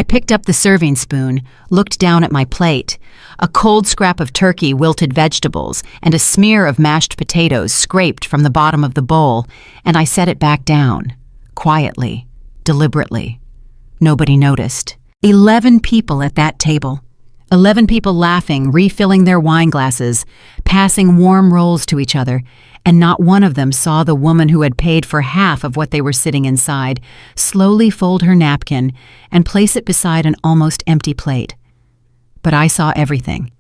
I picked up the serving spoon, looked down at my plate. A cold scrap of turkey, wilted vegetables, and a smear of mashed potatoes scraped from the bottom of the bowl, and I set it back down, quietly, deliberately. Nobody noticed. 11 people at that table. 11 people laughing, refilling their wine glasses, passing warm rolls to each other, and not one of them saw the woman who had paid for half of what they were sitting inside slowly fold her napkin and place it beside an almost empty plate. But I saw everything.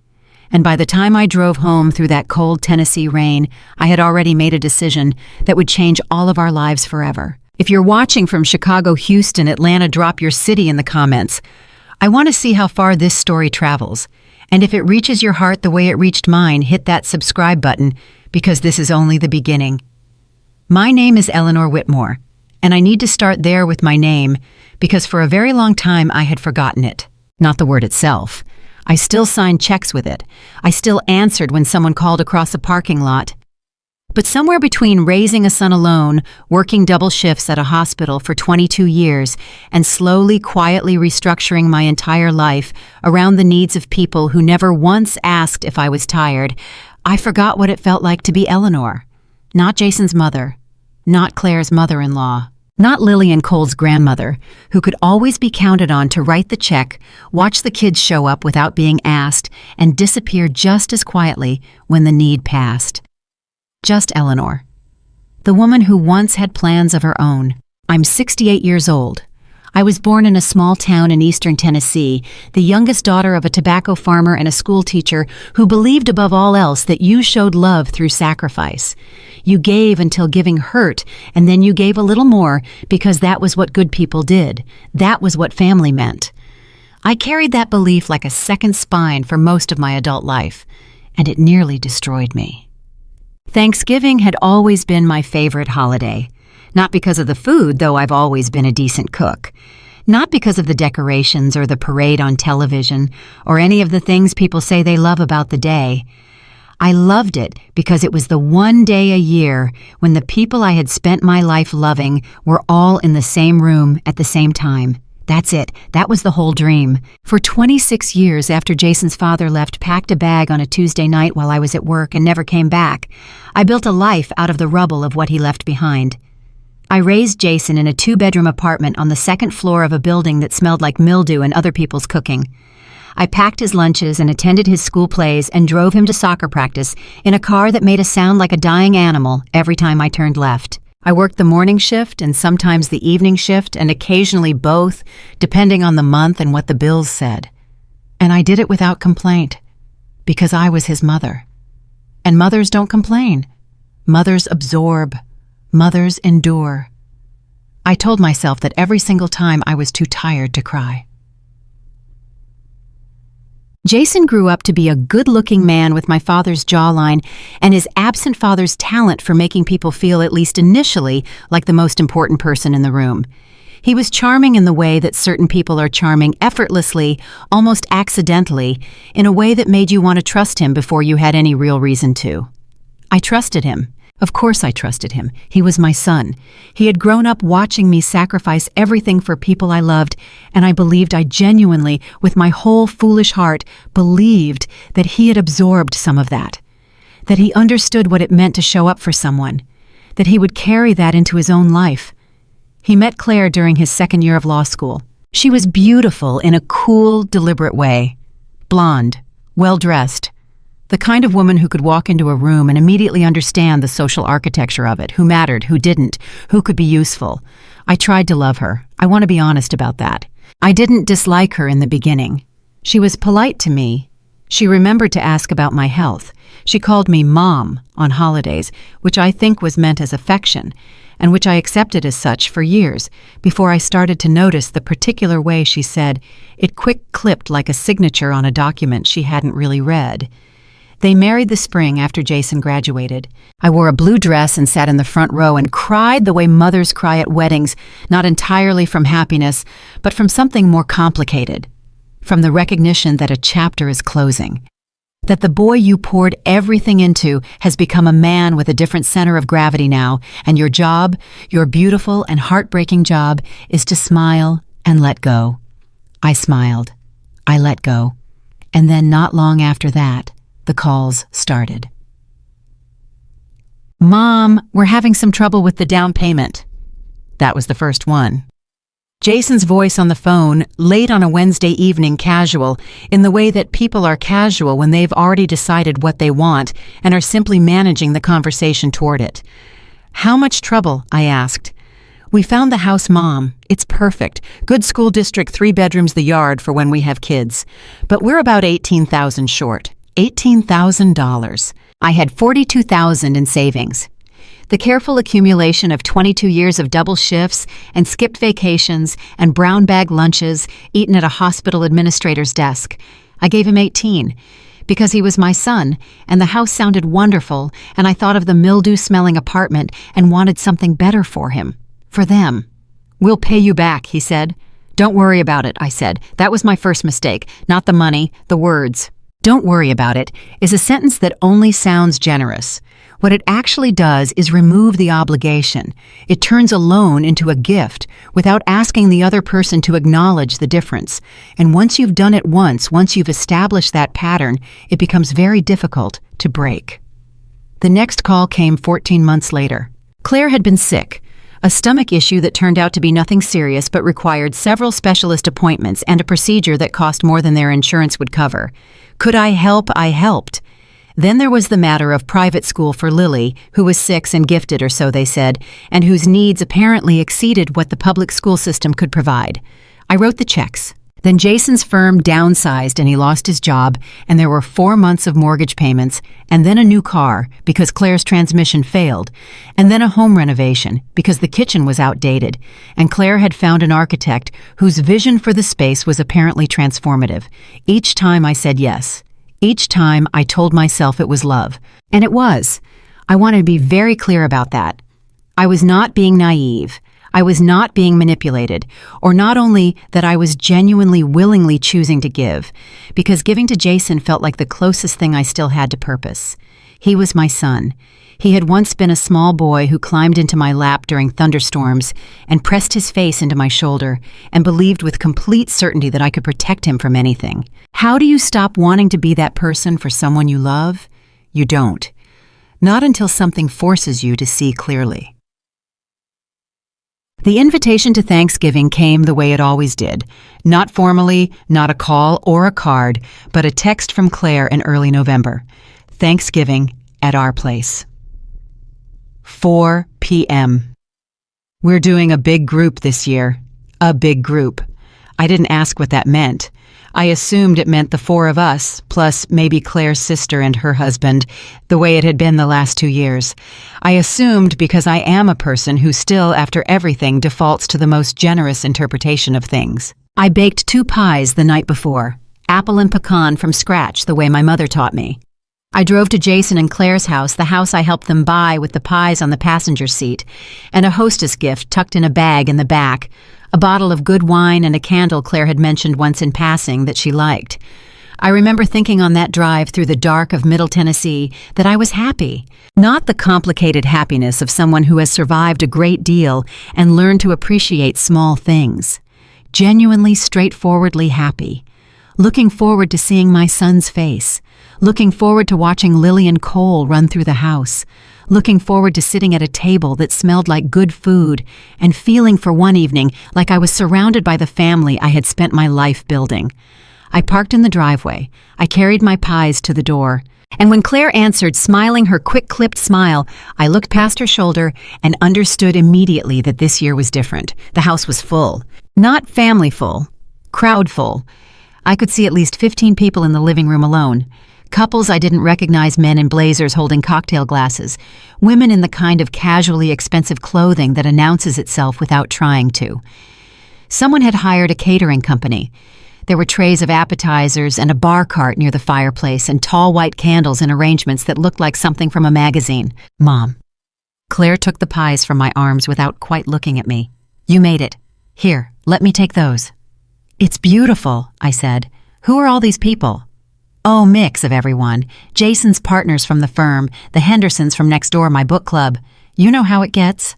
And by the time I drove home through that cold Tennessee rain, I had already made a decision that would change all of our lives forever. If you're watching from Chicago, Houston, Atlanta, drop your city in the comments. I want to see how far this story travels. And if it reaches your heart the way it reached mine, hit that subscribe button, because this is only the beginning. My name is Eleanor Whitmore, and I need to start there with my name, because for a very long time I had forgotten it. Not the word itself. I still signed checks with it. I still answered when someone called across a parking lot. But somewhere between raising a son alone, working double shifts at a hospital for 22 years, and slowly, quietly restructuring my entire life around the needs of people who never once asked if I was tired, I forgot what it felt like to be Eleanor. Not Jason's mother. Not Claire's mother-in-law. Not Lily and Cole's grandmother, who could always be counted on to write the check, watch the kids show up without being asked, and disappear just as quietly when the need passed. Just Eleanor, the woman who once had plans of her own. I'm 68 years old. I was born in a small town in eastern Tennessee, the youngest daughter of a tobacco farmer and a school teacher who believed above all else that you showed love through sacrifice. You gave until giving hurt, and then you gave a little more because that was what good people did. That was what family meant. I carried that belief like a second spine for most of my adult life, and it nearly destroyed me. Thanksgiving had always been my favorite holiday. Not because of the food, though I've always been a decent cook. Not because of the decorations or the parade on television or any of the things people say they love about the day. I loved it because it was the one day a year when the people I had spent my life loving were all in the same room at the same time. That's it. That was the whole dream. For 26 years after Jason's father left, packed a bag on a Tuesday night while I was at work and never came back, I built a life out of the rubble of what he left behind. I raised Jason in a 2-bedroom apartment on the second floor of a building that smelled like mildew and other people's cooking. I packed his lunches and attended his school plays and drove him to soccer practice in a car that made a sound like a dying animal every time I turned left. I worked the morning shift and sometimes the evening shift and occasionally both, depending on the month and what the bills said. And I did it without complaint, because I was his mother. And mothers don't complain. Mothers absorb. Mothers endure. I told myself that every single time I was too tired to cry. Jason grew up to be a good-looking man with my father's jawline and his absent father's talent for making people feel, at least initially, like the most important person in the room. He was charming in the way that certain people are charming, effortlessly, almost accidentally, in a way that made you want to trust him before you had any real reason to. I trusted him. Of course I trusted him. He was my son. He had grown up watching me sacrifice everything for people I loved, and I believed I genuinely, with my whole foolish heart, believed that he had absorbed some of that he understood what it meant to show up for someone, that he would carry that into his own life. He met Claire during his second year of law school. She was beautiful in a cool, deliberate way. Blonde, well-dressed. The kind of woman who could walk into a room and immediately understand the social architecture of it, who mattered, who didn't, who could be useful. I tried to love her. I want to be honest about that. I didn't dislike her in the beginning. She was polite to me. She remembered to ask about my health. She called me Mom on holidays, which I think was meant as affection, and which I accepted as such for years, before I started to notice the particular way she said it quick-clipped like a signature on a document she hadn't really read. They married the spring after Jason graduated. I wore a blue dress and sat in the front row and cried the way mothers cry at weddings, not entirely from happiness, but from something more complicated. From the recognition that a chapter is closing. That the boy you poured everything into has become a man with a different center of gravity now, and your job, your beautiful and heartbreaking job, is to smile and let go. I smiled. I let go. And then not long after that, the calls started. "Mom, we're having some trouble with the down payment." That was the first one. Jason's voice on the phone, late on a Wednesday evening, casual, in the way that people are casual when they've already decided what they want and are simply managing the conversation toward it. "How much trouble?" I asked. "We found the house, Mom. It's perfect. Good school district, 3 bedrooms, the yard for when we have kids. But we're about $18,000 short. $18,000. I had $42,000 in savings. The careful accumulation of 22 years of double shifts and skipped vacations and brown bag lunches eaten at a hospital administrator's desk. I gave him 18 because he was my son, and the house sounded wonderful, and I thought of the mildew-smelling apartment and wanted something better for him. For them. "We'll pay you back," he said. "Don't worry about it," I said. "That was my first mistake, not the money, the words." "Don't worry about it" is a sentence that only sounds generous. What it actually does is remove the obligation. It turns a loan into a gift without asking the other person to acknowledge the difference. And once you've done it once you've established that pattern, it becomes very difficult to break. The next call came 14 months later. Claire had been sick. A stomach issue that turned out to be nothing serious but required several specialist appointments and a procedure that cost more than their insurance would cover. Could I help? I helped. Then there was the matter of private school for Lily, who was 6 and gifted, or so they said, and whose needs apparently exceeded what the public school system could provide. I wrote the checks. Then Jason's firm downsized and he lost his job, and there were 4 months of mortgage payments, and then a new car because Claire's transmission failed, and then a home renovation because the kitchen was outdated, and Claire had found an architect whose vision for the space was apparently transformative. Each time I said yes. Each time I told myself it was love. And it was. I want to be very clear about that. I was not being naive. I was not being manipulated, or not only that I was genuinely, willingly choosing to give, because giving to Jason felt like the closest thing I still had to purpose. He was my son. He had once been a small boy who climbed into my lap during thunderstorms and pressed his face into my shoulder and believed with complete certainty that I could protect him from anything. How do you stop wanting to be that person for someone you love? You don't. Not until something forces you to see clearly. The invitation to Thanksgiving came the way it always did. Not formally, not a call or a card, but a text from Claire in early November. Thanksgiving at our place. 4 p.m. We're doing a big group this year. A big group. I didn't ask what that meant. I assumed it meant the 4 of us, plus maybe Claire's sister and her husband, the way it had been the last 2 years. I assumed because I am a person who still, after everything, defaults to the most generous interpretation of things. I baked 2 pies the night before, apple and pecan from scratch the way my mother taught me. I drove to Jason and Claire's house, the house I helped them buy, with the pies on the passenger seat, and a hostess gift tucked in a bag in the back, a bottle of good wine and a candle Claire had mentioned once in passing that she liked. I remember thinking on that drive through the dark of Middle Tennessee that I was happy, not the complicated happiness of someone who has survived a great deal and learned to appreciate small things. Genuinely, straightforwardly happy. Looking forward to seeing my son's face. Looking forward to watching Lily and Cole run through the house. Looking forward to sitting at a table that smelled like good food and feeling for one evening like I was surrounded by the family I had spent my life building. I parked in the driveway. I carried my pies to the door. And when Claire answered, smiling her quick-clipped smile, I looked past her shoulder and understood immediately that this year was different. The house was full. Not family full. Crowd full. I could see at least 15 people in the living room alone. Couples I didn't recognize, men in blazers holding cocktail glasses. Women in the kind of casually expensive clothing that announces itself without trying to. Someone had hired a catering company. There were trays of appetizers and a bar cart near the fireplace and tall white candles in arrangements that looked like something from a magazine. Mom. Claire took the pies from my arms without quite looking at me. You made it. Here, let me take those. It's beautiful, I said. Who are all these people? Oh, mix of everyone. Jason's partners from the firm, the Hendersons from next door, my book club. You know how it gets.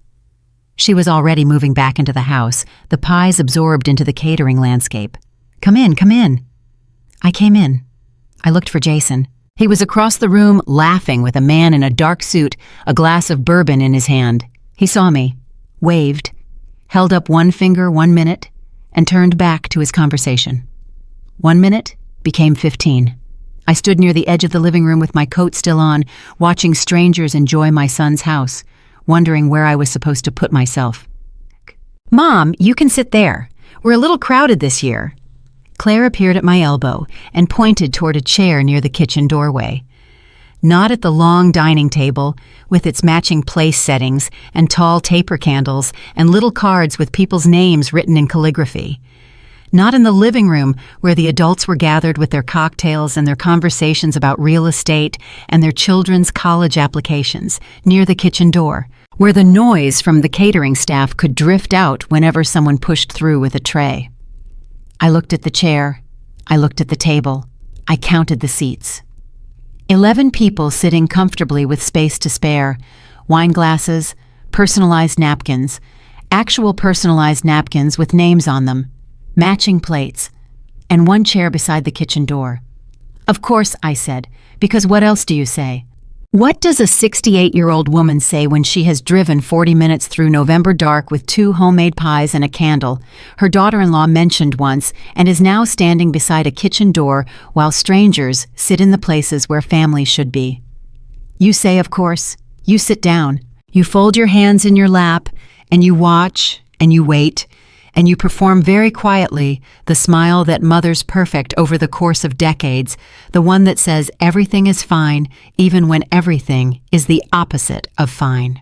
She was already moving back into the house, the pies absorbed into the catering landscape. Come in, come in." I came in. I looked for Jason. He was across the room laughing with a man in a dark suit, a glass of bourbon in his hand. He saw me, waved, held up one finger 1 minute, and turned back to his conversation. 1 minute became 15. I stood near the edge of the living room with my coat still on, watching strangers enjoy my son's house, wondering where I was supposed to put myself. "Mom, you can sit there. We're a little crowded this year." Claire appeared at my elbow and pointed toward a chair near the kitchen doorway. Not at the long dining table, with its matching place settings and tall taper candles and little cards with people's names written in calligraphy. Not in the living room where the adults were gathered with their cocktails and their conversations about real estate and their children's college applications, near the kitchen door, where the noise from the catering staff could drift out whenever someone pushed through with a tray. I looked at the chair. I looked at the table. I counted the seats. 11 people sitting comfortably with space to spare, wine glasses, personalized napkins, actual personalized napkins with names on them, matching plates, and one chair beside the kitchen door. "Of course," I said, "because what else do you say? What does a 68-year-old woman say when she has driven 40 minutes through November dark with 2 homemade pies and a candle, her daughter-in-law mentioned once, and is now standing beside a kitchen door while strangers sit in the places where families should be? You say, of course, you sit down, you fold your hands in your lap, and you watch, and you wait, and you perform very quietly the smile that mothers perfect over the course of decades, the one that says everything is fine even when everything is the opposite of fine."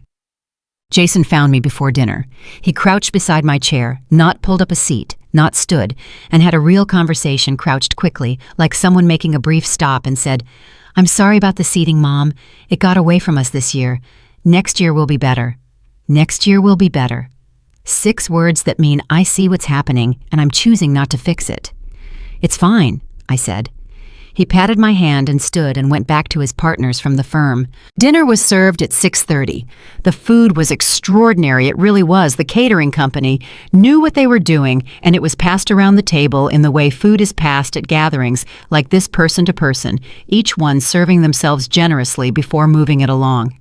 Jason found me before dinner. He crouched beside my chair, not pulled up a seat, not stood, and had a real conversation crouched quickly, like someone making a brief stop, and said, "I'm sorry about the seating, Mom. It got away from us this year. Next year will be better. Next year will be better." 6 words that mean I see what's happening and I'm choosing not to fix it. "It's fine," I said. He patted my hand and stood and went back to his partners from the firm. Dinner was served at 6:30. The food was extraordinary, it really was. The catering company knew what they were doing, and it was passed around the table in the way food is passed at gatherings like this, person to person, each one serving themselves generously before moving it along.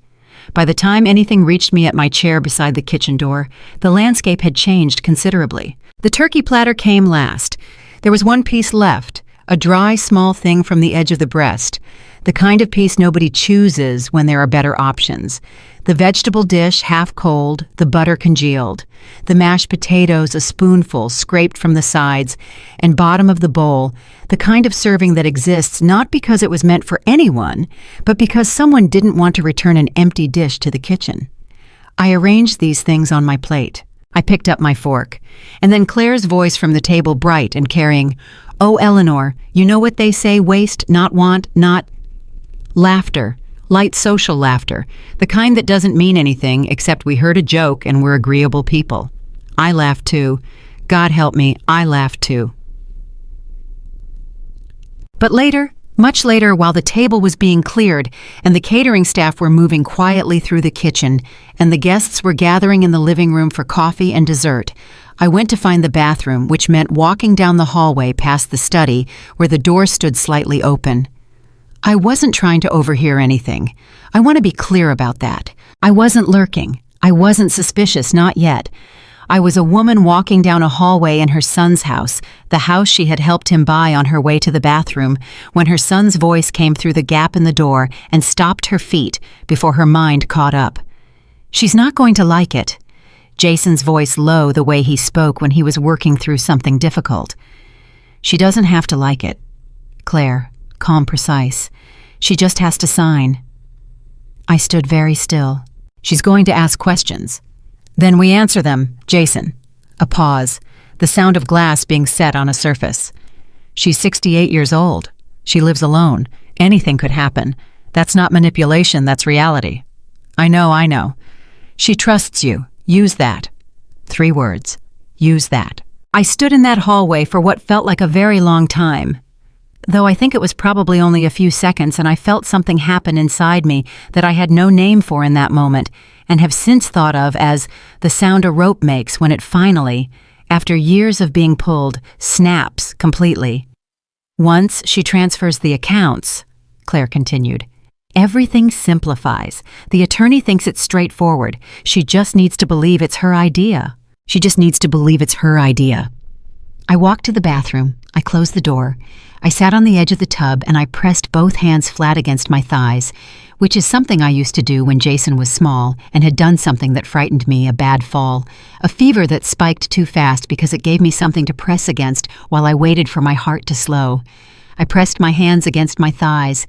By the time anything reached me at my chair beside the kitchen door, the landscape had changed considerably. The turkey platter came last. There was one piece left, a dry, small thing from the edge of the breast, the kind of piece nobody chooses when there are better options. The vegetable dish half cold, the butter congealed, the mashed potatoes a spoonful scraped from the sides, and bottom of the bowl, the kind of serving that exists not because it was meant for anyone, but because someone didn't want to return an empty dish to the kitchen. I arranged these things on my plate. I picked up my fork, and then Claire's voice from the table, bright and carrying, "Oh, Eleanor, you know what they say, waste, not want, not..." Laughter. Light social laughter, the kind that doesn't mean anything except we heard a joke and we're agreeable people. I laughed too. God help me, I laughed too. But later, much later, while the table was being cleared and the catering staff were moving quietly through the kitchen and the guests were gathering in the living room for coffee and dessert, I went to find the bathroom, which meant walking down the hallway past the study where the door stood slightly open. I wasn't trying to overhear anything. I want to be clear about that. I wasn't lurking. I wasn't suspicious, not yet. I was a woman walking down a hallway in her son's house, the house she had helped him buy, on her way to the bathroom, when her son's voice came through the gap in the door and stopped her feet before her mind caught up. "She's not going to like it." Jason's voice low the way he spoke when he was working through something difficult. "She doesn't have to like it. Claire." Calm, precise. "She just has to sign." I stood very still. "She's going to ask questions. Then we answer them, Jason." A pause, the sound of glass being set on a surface. "She's 68 years old. She lives alone. Anything could happen. That's not manipulation, that's reality." I know. "She trusts you. Use that." 3 words. Use that. I stood in that hallway for what felt like a very long time. Though I think it was probably only a few seconds, and I felt something happen inside me that I had no name for in that moment, and have since thought of as the sound a rope makes when it finally, after years of being pulled, snaps completely. Once she transfers the accounts, Claire continued, everything simplifies. The attorney thinks it's straightforward. She just needs to believe it's her idea. I walked to the bathroom. I closed the door. I sat on the edge of the tub and I pressed both hands flat against my thighs, which is something I used to do when Jason was small and had done something that frightened me, a bad fall, a fever that spiked too fast because it gave me something to press against while I waited for my heart to slow. I pressed my hands against my thighs,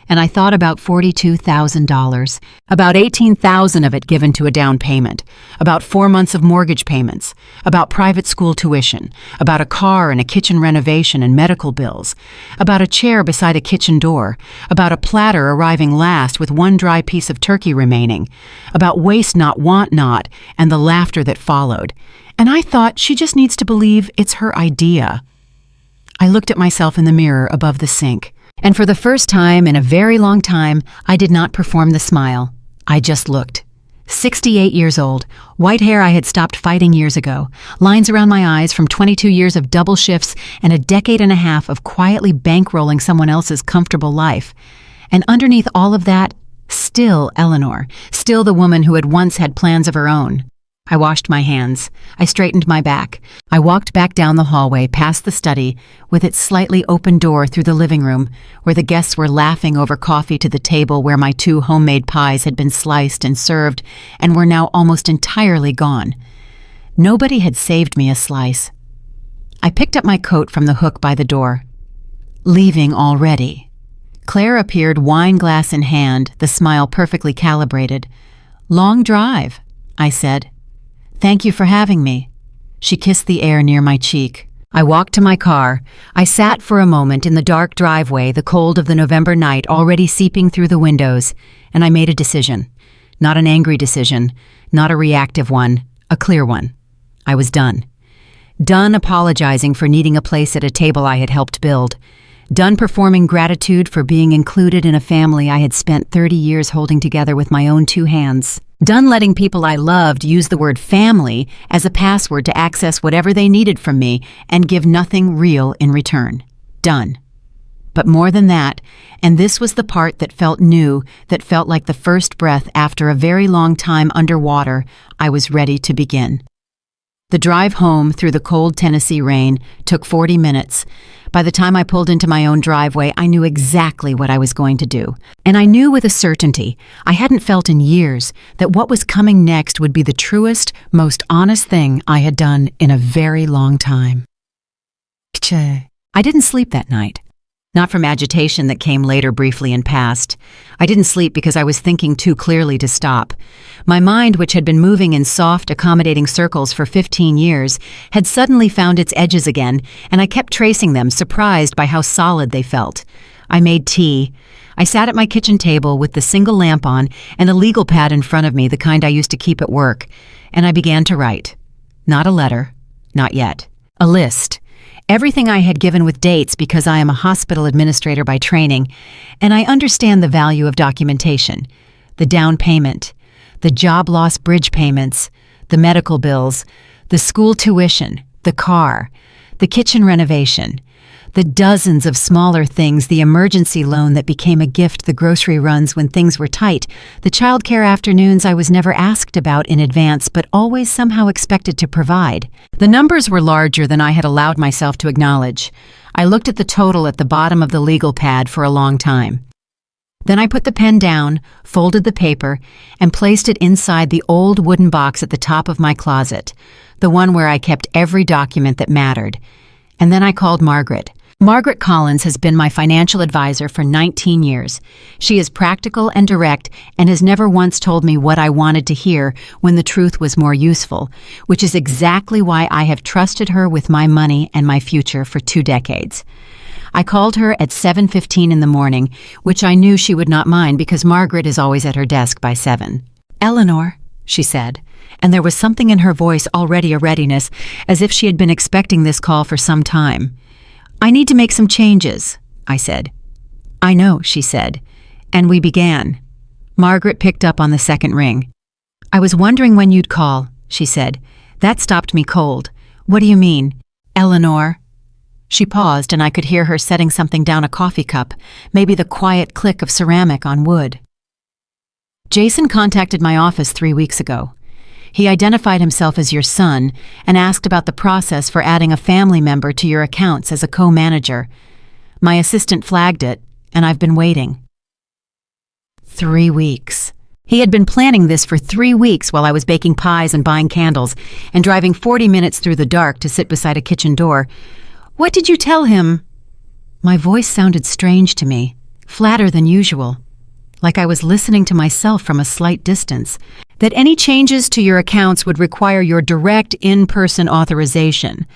and I thought about $42,000, about $18,000 of it given to a down payment, about 4 months of mortgage payments, about private school tuition, about a car and a kitchen renovation and medical bills, about a chair beside a kitchen door, about a platter arriving last with one dry piece of turkey remaining, about waste not, want not, and the laughter that followed. And I thought she just needs to believe it's her idea. I looked at myself in the mirror above the sink. And for the first time in a very long time, I did not perform the smile. I just looked. 68 years old, white hair I had stopped fighting years ago, lines around my eyes from 22 years of double shifts and a decade and a half of quietly bankrolling someone else's comfortable life. And underneath all of that, still Eleanor, still the woman who had once had plans of her own. I washed my hands. I straightened my back. I walked back down the hallway past the study with its slightly open door through the living room where the guests were laughing over coffee to the table where my 2 homemade pies had been sliced and served and were now almost entirely gone. Nobody had saved me a slice. I picked up my coat from the hook by the door. Leaving already. Claire appeared, wine glass in hand, the smile perfectly calibrated. Long drive, I said. Thank you for having me. She kissed the air near my cheek. I walked to my car. I sat for a moment in the dark driveway, the cold of the November night already seeping through the windows, and I made a decision. Not an angry decision, not a reactive one, a clear one. I was done. Done apologizing for needing a place at a table I had helped build. Done performing gratitude for being included in a family I had spent 30 years holding together with my own 2 hands. Done letting people I loved use the word family as a password to access whatever they needed from me and give nothing real in return. Done. But more than that, and this was the part that felt new, that felt like the first breath after a very long time underwater, I was ready to begin. The drive home through the cold Tennessee rain took 40 minutes. By the time I pulled into my own driveway, I knew exactly what I was going to do. And I knew with a certainty, I hadn't felt in years, that what was coming next would be the truest, most honest thing I had done in a very long time. I didn't sleep that night. Not from agitation that came later briefly and passed. I didn't sleep because I was thinking too clearly to stop. My mind, which had been moving in soft, accommodating circles for 15 years, had suddenly found its edges again, and I kept tracing them, surprised by how solid they felt. I made tea. I sat at my kitchen table with the single lamp on and a legal pad in front of me, the kind I used to keep at work, and I began to write. Not a letter. Not yet. A list. Everything I had given with dates because I am a hospital administrator by training, and I understand the value of documentation. The down payment, the job loss bridge payments, the medical bills, the school tuition, the car, the kitchen renovation, the dozens of smaller things, the emergency loan that became a gift, the grocery runs when things were tight, the childcare afternoons I was never asked about in advance but always somehow expected to provide. The numbers were larger than I had allowed myself to acknowledge. I looked at the total at the bottom of the legal pad for a long time. Then I put the pen down, folded the paper, and placed it inside the old wooden box at the top of my closet, the one where I kept every document that mattered. And then I called Margaret. Margaret Collins has been my financial advisor for 19 years. She is practical and direct and has never once told me what I wanted to hear when the truth was more useful, which is exactly why I have trusted her with my money and my future for 2 decades. I called her at 7:15 in the morning, which I knew she would not mind because Margaret is always at her desk by 7. "Eleanor," she said, and there was something in her voice already a readiness, as if she had been expecting this call for some time. "I need to make some changes," I said. "I know," she said, and we began. Margaret picked up on the second ring. "I was wondering when you'd call," she said. "That stopped me cold. What do you mean? Eleanor. She paused and I could hear her setting something down a coffee cup, maybe the quiet click of ceramic on wood. Jason contacted my office 3 weeks ago. He identified himself as your son and asked about the process for adding a family member to your accounts as a co-manager. My assistant flagged it, and I've been waiting. 3 weeks. He had been planning this for 3 weeks while I was baking pies and buying candles and driving 40 minutes through the dark to sit beside a kitchen door. What did you tell him? My voice sounded strange to me, flatter than usual, like I was listening to myself from a slight distance, that any changes to your accounts would require your direct in-person authorization.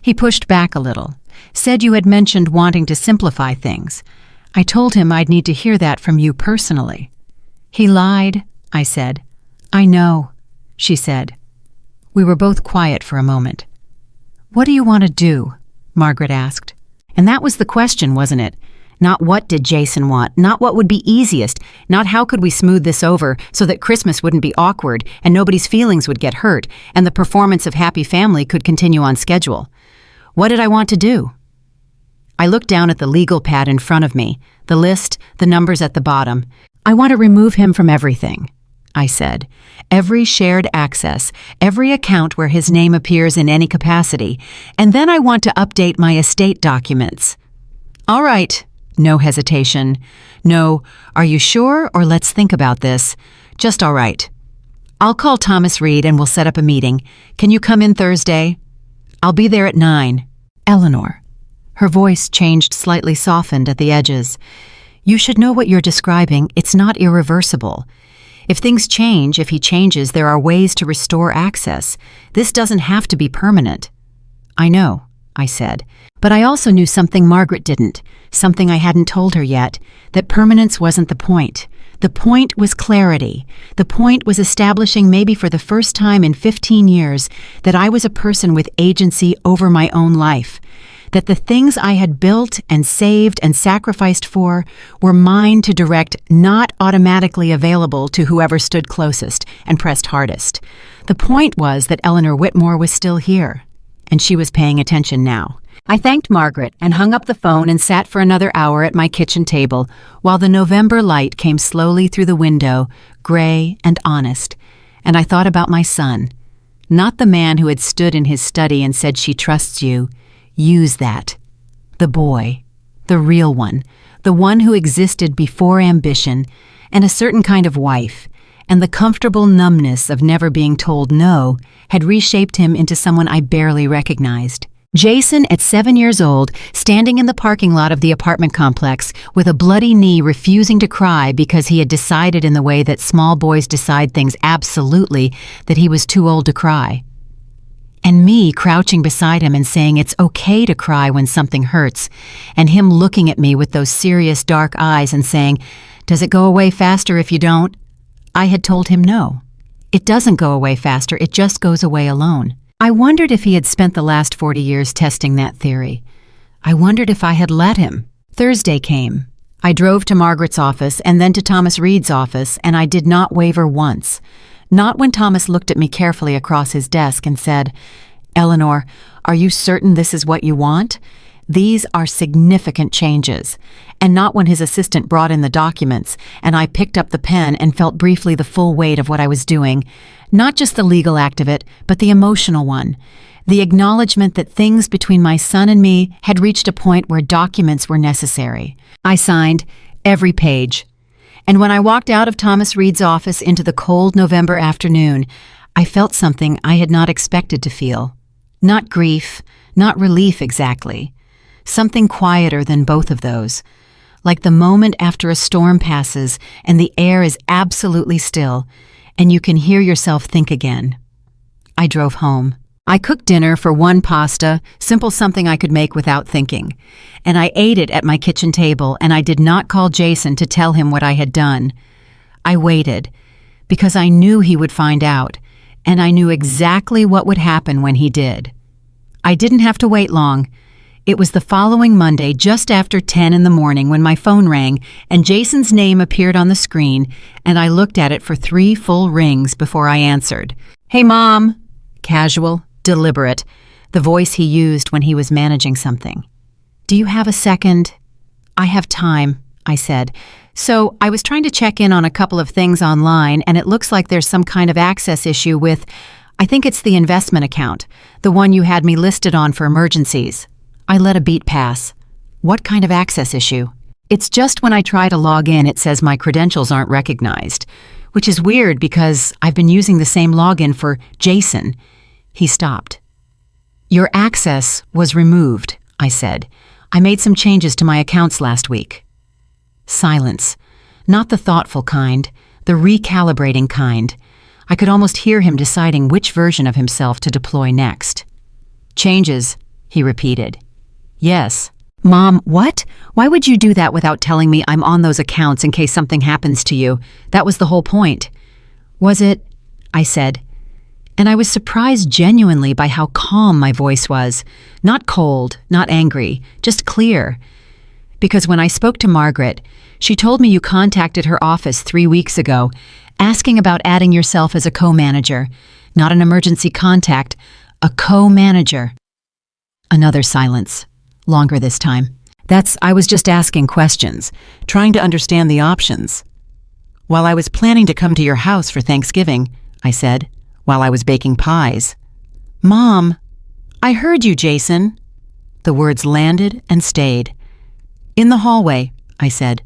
He pushed back a little, said you had mentioned wanting to simplify things. I told him I'd need to hear that from you personally. He lied, I said. I know, she said. We were both quiet for a moment. What do you want to do? Margaret asked. And that was the question, wasn't it? Not what did Jason want, not what would be easiest, not how could we smooth this over so that Christmas wouldn't be awkward and nobody's feelings would get hurt and the performance of Happy Family could continue on schedule. What did I want to do? I looked down at the legal pad in front of me, the list, the numbers at the bottom. I want to remove him from everything, I said. Every shared access, every account where his name appears in any capacity, and then I want to update my estate documents. All right. No hesitation. No, are you sure, or let's think about this. Just all right. I'll call Thomas Reed and we'll set up a meeting. Can you come in Thursday? I'll be there at 9. Eleanor. Her voice changed, slightly softened at the edges. You should know what you're describing. It's not irreversible. If things change, if he changes, there are ways to restore access. This doesn't have to be permanent. I know, I said. But I also knew something Margaret didn't, something I hadn't told her yet, that permanence wasn't the point. The point was clarity. The point was establishing, maybe for the first time in 15 years, that I was a person with agency over my own life, that the things I had built and saved and sacrificed for were mine to direct, not automatically available to whoever stood closest and pressed hardest. The point was that Eleanor Whitmore was still here, and she was paying attention now. I thanked Margaret and hung up the phone and sat for another hour at my kitchen table while the November light came slowly through the window, gray and honest, and I thought about my son. Not the man who had stood in his study and said, "She trusts you." Use that. The boy. The real one. The one who existed before ambition and a certain kind of wife, and the comfortable numbness of never being told no had reshaped him into someone I barely recognized. Jason, at 7 years old, standing in the parking lot of the apartment complex with a bloody knee, refusing to cry because he had decided in the way that small boys decide things absolutely that he was too old to cry. And me crouching beside him and saying it's okay to cry when something hurts, and him looking at me with those serious dark eyes and saying, "Does it go away faster if you don't?" I had told him no. It doesn't go away faster, it just goes away alone. I wondered if he had spent the last 40 years testing that theory. I wondered if I had let him. Thursday came. I drove to Margaret's office and then to Thomas Reed's office, and I did not waver once. Not when Thomas looked at me carefully across his desk and said, "Eleanor, are you certain this is what you want? These are significant changes." And not when his assistant brought in the documents, and I picked up the pen and felt briefly the full weight of what I was doing. Not just the legal act of it, but the emotional one. The acknowledgement that things between my son and me had reached a point where documents were necessary. I signed every page. And when I walked out of Thomas Reed's office into the cold November afternoon, I felt something I had not expected to feel. Not grief, not relief exactly. Something quieter than both of those. Like the moment after a storm passes and the air is absolutely still, and you can hear yourself think again. I drove home. I cooked dinner for one pasta, simple something I could make without thinking, and I ate it at my kitchen table, and I did not call Jason to tell him what I had done. I waited, because I knew he would find out, and I knew exactly what would happen when he did. I didn't have to wait long. It was the following Monday, just after 10 in the morning, when my phone rang and Jason's name appeared on the screen, and I looked at it for 3 full rings before I answered. "Hey, Mom." Casual, deliberate. the voice he used when he was managing something. "Do you have a second?" "I have time," I said. "So I was trying to check in on a couple of things online, and it looks like there's some kind of access issue with, I think it's the investment account, the one you had me listed on for emergencies." I let a beat pass. "What kind of access issue?" "It's just when I try to log in, it says my credentials aren't recognized, which is weird because I've been using the same login for Jason." He stopped. "Your access was removed," I said. "I made some changes to my accounts last week." Silence. Not the thoughtful kind, the recalibrating kind. I could almost hear him deciding which version of himself to deploy next. "Changes," he repeated. "Yes." "Mom, what? Why would you do that without telling me I'm on those accounts in case something happens to you? That was the whole point." "Was it?" I said. And I was surprised genuinely by how calm my voice was. Not cold, not angry, just clear. Because when I spoke to Margaret, she told me you contacted her office 3 weeks ago, asking about adding yourself as a co-manager. Not an emergency contact, a co-manager. Another silence. Longer this time. I was just asking questions, trying to understand the options. "While I was planning to come to your house for Thanksgiving," I said, "while I was baking pies." "Mom, I heard you, Jason." The words landed and stayed. "In the hallway," I said.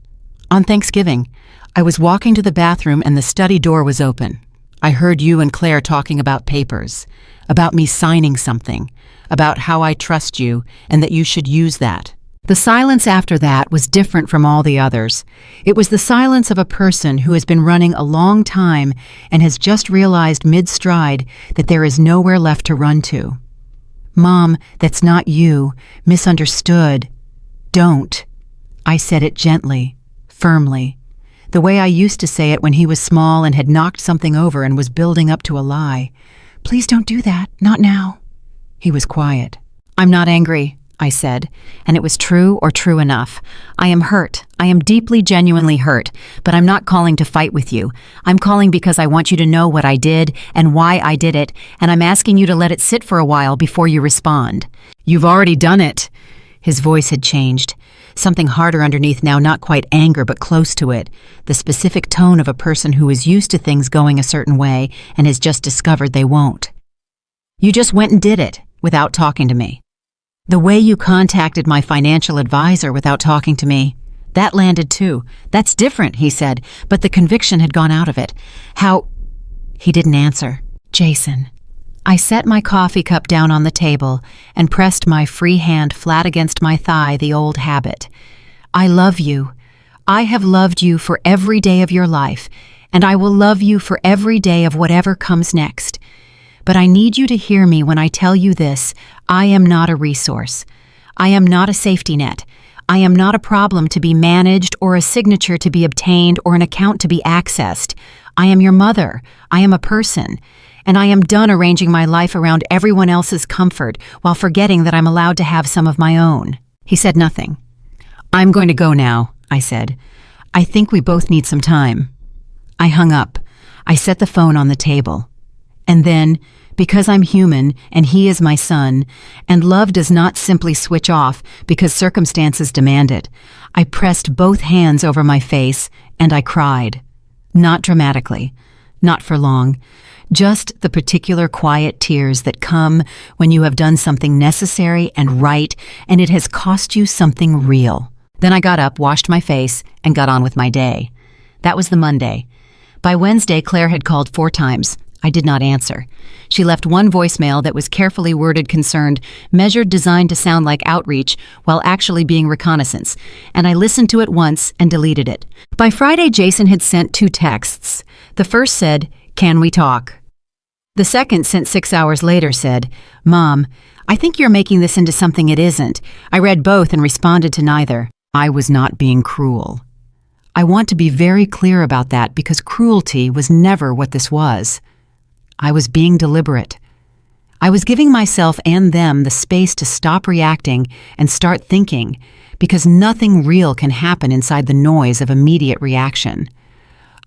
"On Thanksgiving. I was walking to the bathroom and the study door was open. I heard you and Claire talking about papers, about me signing something, about how I trust you and that you should use that." The silence after that was different from all the others. It was the silence of a person who has been running a long time and has just realized mid-stride that there is nowhere left to run to. "Mom, that's not you. Misunderstood. Don't." I said it gently, firmly, the way I used to say it when he was small and had knocked something over and was building up to a lie. "Please don't do that. Not now." He was quiet. "I'm not angry," I said, and it was true or true enough. "I am hurt. I am deeply, genuinely hurt, but I'm not calling to fight with you. I'm calling because I want you to know what I did and why I did it, and I'm asking you to let it sit for a while before you respond." "You've already done it." His voice had changed. Something harder underneath now, not quite anger, but close to it. The specific tone of a person who is used to things going a certain way and has just discovered they won't. "You just went and did it, without talking to me. The way you contacted my financial advisor without talking to me, that landed too. That's different," he said, but the conviction had gone out of it. "How—" He didn't answer. "Jason." I set my coffee cup down on the table and pressed my free hand flat against my thigh, the old habit. "I love you. I have loved you for every day of your life, and I will love you for every day of whatever comes next. But I need you to hear me when I tell you this. I am not a resource. I am not a safety net. I am not a problem to be managed or a signature to be obtained or an account to be accessed. I am your mother. I am a person. And I am done arranging my life around everyone else's comfort while forgetting that I'm allowed to have some of my own." He said nothing. "I'm going to go now," I said. "I think we both need some time." I hung up. I set the phone on the table. And then, because I'm human and he is my son, and love does not simply switch off because circumstances demand it, I pressed both hands over my face and I cried. Not dramatically, not for long, just the particular quiet tears that come when you have done something necessary and right and it has cost you something real. Then I got up, washed my face, and got on with my day. That was the Monday. By Wednesday, Claire had called 4 times. I did not answer. She left one voicemail that was carefully worded, concerned, measured, designed to sound like outreach while actually being reconnaissance, and I listened to it once and deleted it. By Friday, Jason had sent 2 texts. The first said, "Can we talk?" The second, sent 6 hours later, said, "Mom, I think you're making this into something it isn't." I read both and responded to neither. I was not being cruel. I want to be very clear about that because cruelty was never what this was. I was being deliberate. I was giving myself and them the space to stop reacting and start thinking, because nothing real can happen inside the noise of immediate reaction.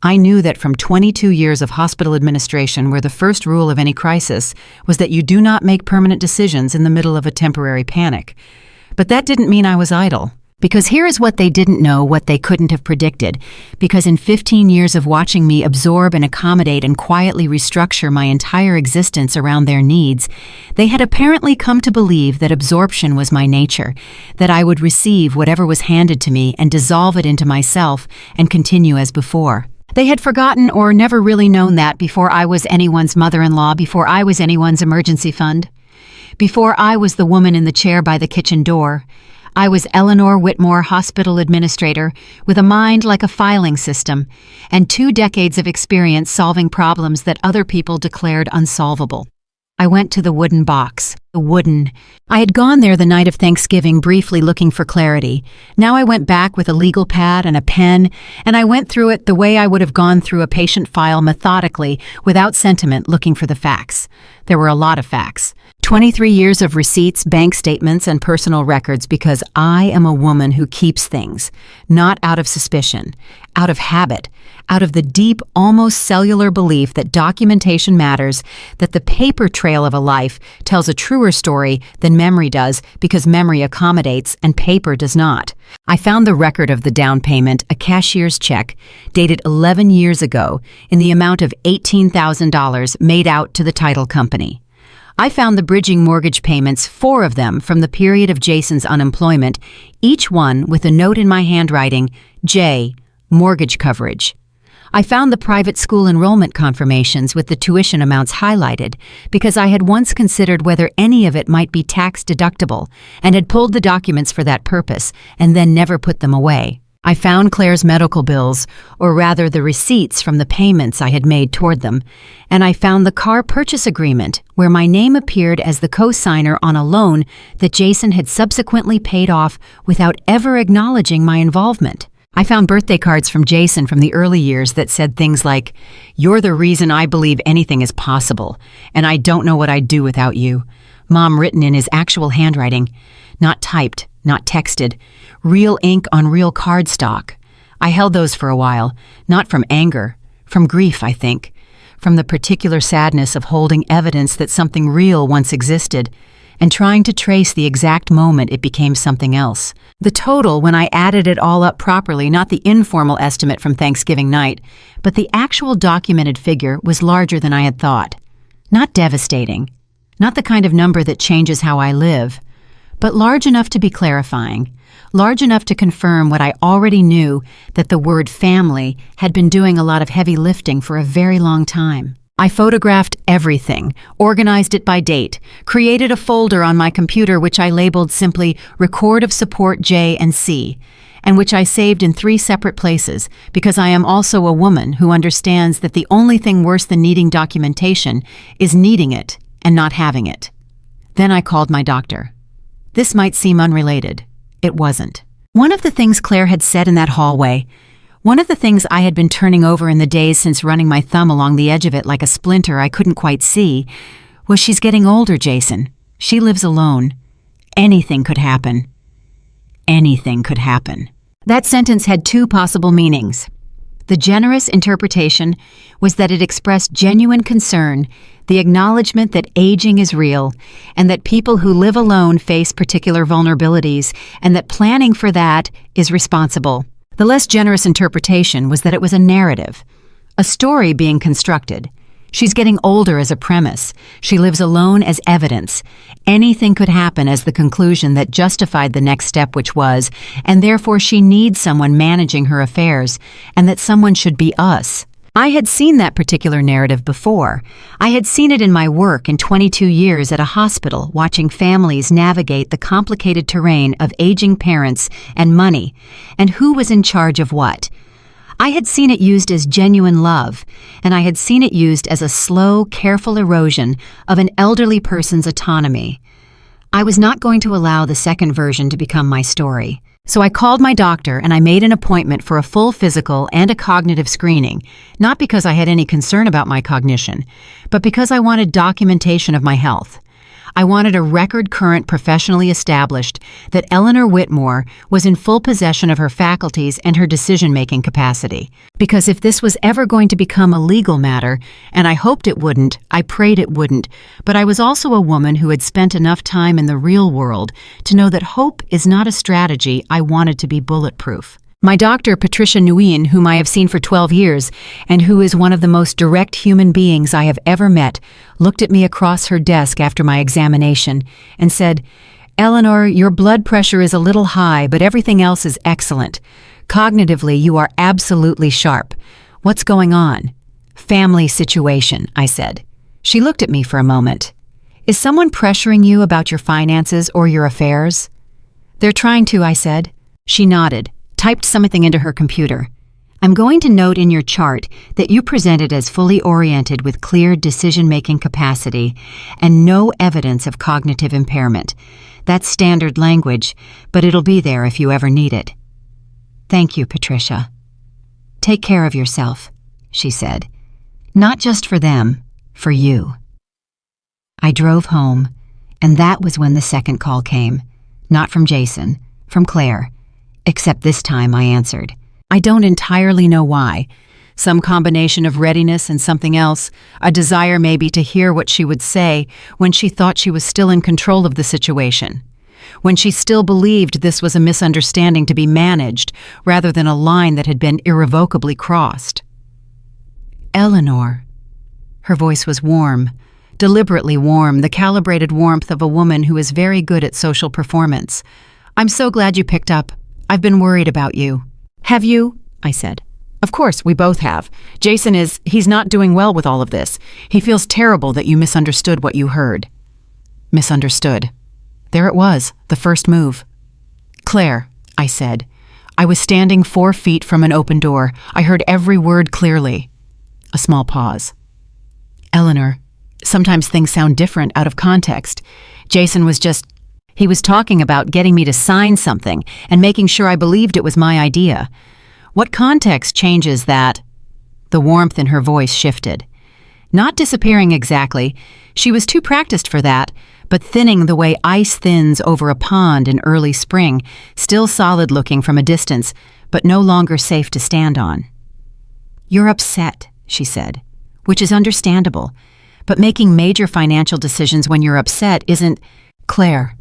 I knew that from 22 years of hospital administration, where the first rule of any crisis was that you do not make permanent decisions in the middle of a temporary panic. But that didn't mean I was idle. Because here is what they didn't know, what they couldn't have predicted. Because in 15 years of watching me absorb and accommodate and quietly restructure my entire existence around their needs, they had apparently come to believe that absorption was my nature, that I would receive whatever was handed to me and dissolve it into myself and continue as before. They had forgotten or never really known that before I was anyone's mother-in-law, before I was anyone's emergency fund, before I was the woman in the chair by the kitchen door. I was Eleanor Whitmore, hospital administrator, with a mind like a filing system, and 2 decades of experience solving problems that other people declared unsolvable. I went to the wooden box. I had gone there the night of Thanksgiving briefly looking for clarity. Now I went back with a legal pad and a pen, and I went through it the way I would have gone through a patient file methodically, without sentiment, looking for the facts. There were a lot of facts. 23 years of receipts, bank statements, and personal records, because I am a woman who keeps things, not out of suspicion, out of habit, out of the deep, almost cellular belief that documentation matters, that the paper trail of a life tells a truer story than memory does, because memory accommodates and paper does not. I found the record of the down payment, a cashier's check, dated 11 years ago, in the amount of $18,000 made out to the title company. I found the bridging mortgage payments, 4 of them from the period of Jason's unemployment, each one with a note in my handwriting, J, mortgage coverage. I found the private school enrollment confirmations with the tuition amounts highlighted, because I had once considered whether any of it might be tax deductible and had pulled the documents for that purpose and then never put them away. I found Claire's medical bills, or rather the receipts from the payments I had made toward them, and I found the car purchase agreement where my name appeared as the co-signer on a loan that Jason had subsequently paid off without ever acknowledging my involvement. I found birthday cards from Jason from the early years that said things like, "You're the reason I believe anything is possible, and I don't know what I'd do without you." Mom written in his actual handwriting, not typed, not texted, real ink on real cardstock. I held those for a while, not from anger, from grief, I think, from the particular sadness of holding evidence that something real once existed, and trying to trace the exact moment it became something else. The total, when I added it all up properly, not the informal estimate from Thanksgiving night, but the actual documented figure, was larger than I had thought. Not devastating, not the kind of number that changes how I live, but large enough to be clarifying, large enough to confirm what I already knew, that the word family had been doing a lot of heavy lifting for a very long time. I photographed everything, organized it by date, created a folder on my computer which I labeled simply Record of Support J and C, and which I saved in 3 separate places, because I am also a woman who understands that the only thing worse than needing documentation is needing it and not having it. Then I called my doctor. This might seem unrelated. It wasn't. One of the things Claire had said in that hallway, one of the things I had been turning over in the days since running my thumb along the edge of it like a splinter I couldn't quite see, was, "She's getting older, Jason. She lives alone. Anything could happen. Anything could happen." That sentence had 2 possible meanings. The generous interpretation was that it expressed genuine concern, the acknowledgement that aging is real, and that people who live alone face particular vulnerabilities, and that planning for that is responsible. The less generous interpretation was that it was a narrative, a story being constructed. She's getting older as a premise. She lives alone as evidence. Anything could happen as the conclusion that justified the next step, which was, and therefore she needs someone managing her affairs, and that someone should be us. I had seen that particular narrative before. I had seen it in my work in 22 years at a hospital, watching families navigate the complicated terrain of aging parents and money, and who was in charge of what. I had seen it used as genuine love, and I had seen it used as a slow, careful erosion of an elderly person's autonomy. I was not going to allow the second version to become my story. So I called my doctor and I made an appointment for a full physical and a cognitive screening, not because I had any concern about my cognition, but because I wanted documentation of my health. I wanted a record current professionally established that Eleanor Whitmore was in full possession of her faculties and her decision-making capacity. Because if this was ever going to become a legal matter, and I hoped it wouldn't, I prayed it wouldn't, but I was also a woman who had spent enough time in the real world to know that hope is not a strategy I wanted to be bulletproof. My doctor, Patricia Nguyen, whom I have seen for 12 years, and who is one of the most direct human beings I have ever met, looked at me across her desk after my examination and said, "Eleanor, your blood pressure is a little high, but everything else is excellent. Cognitively, you are absolutely sharp. What's going on?" "Family situation," I said. She looked at me for a moment. "Is someone pressuring you about your finances or your affairs?" "They're trying to," I said. She nodded, typed something into her computer. "I'm going to note in your chart that you presented as fully oriented with clear decision-making capacity and no evidence of cognitive impairment. That's standard language, but it'll be there if you ever need it." "Thank you, Patricia." "Take care of yourself," she said. "Not just for them, for you." I drove home, and that was when the second call came. Not from Jason, from Claire. Except this time I answered. I don't entirely know why. Some combination of readiness and something else, a desire maybe to hear what she would say when she thought she was still in control of the situation, when she still believed this was a misunderstanding to be managed rather than a line that had been irrevocably crossed. "Eleanor." Her voice was warm, deliberately warm, the calibrated warmth of a woman who is very good at social performance. "I'm so glad you picked up. I've been worried about you." "Have you?" I said. "Of course, we both have. He's not doing well with all of this. He feels terrible that you misunderstood what you heard." Misunderstood. There it was, the first move. "Claire," I said. I was standing 4 feet from an open door. I heard every word clearly. A small pause. "Eleanor, sometimes things sound different out of context. Jason was He was talking about getting me to sign something and making sure I believed it was my idea. What context changes that?" The warmth in her voice shifted. Not disappearing exactly. She was too practiced for that, but thinning the way ice thins over a pond in early spring, still solid-looking from a distance, but no longer safe to stand on. "You're upset," she said, "which is understandable. But making major financial decisions when you're upset isn't—" "Claire."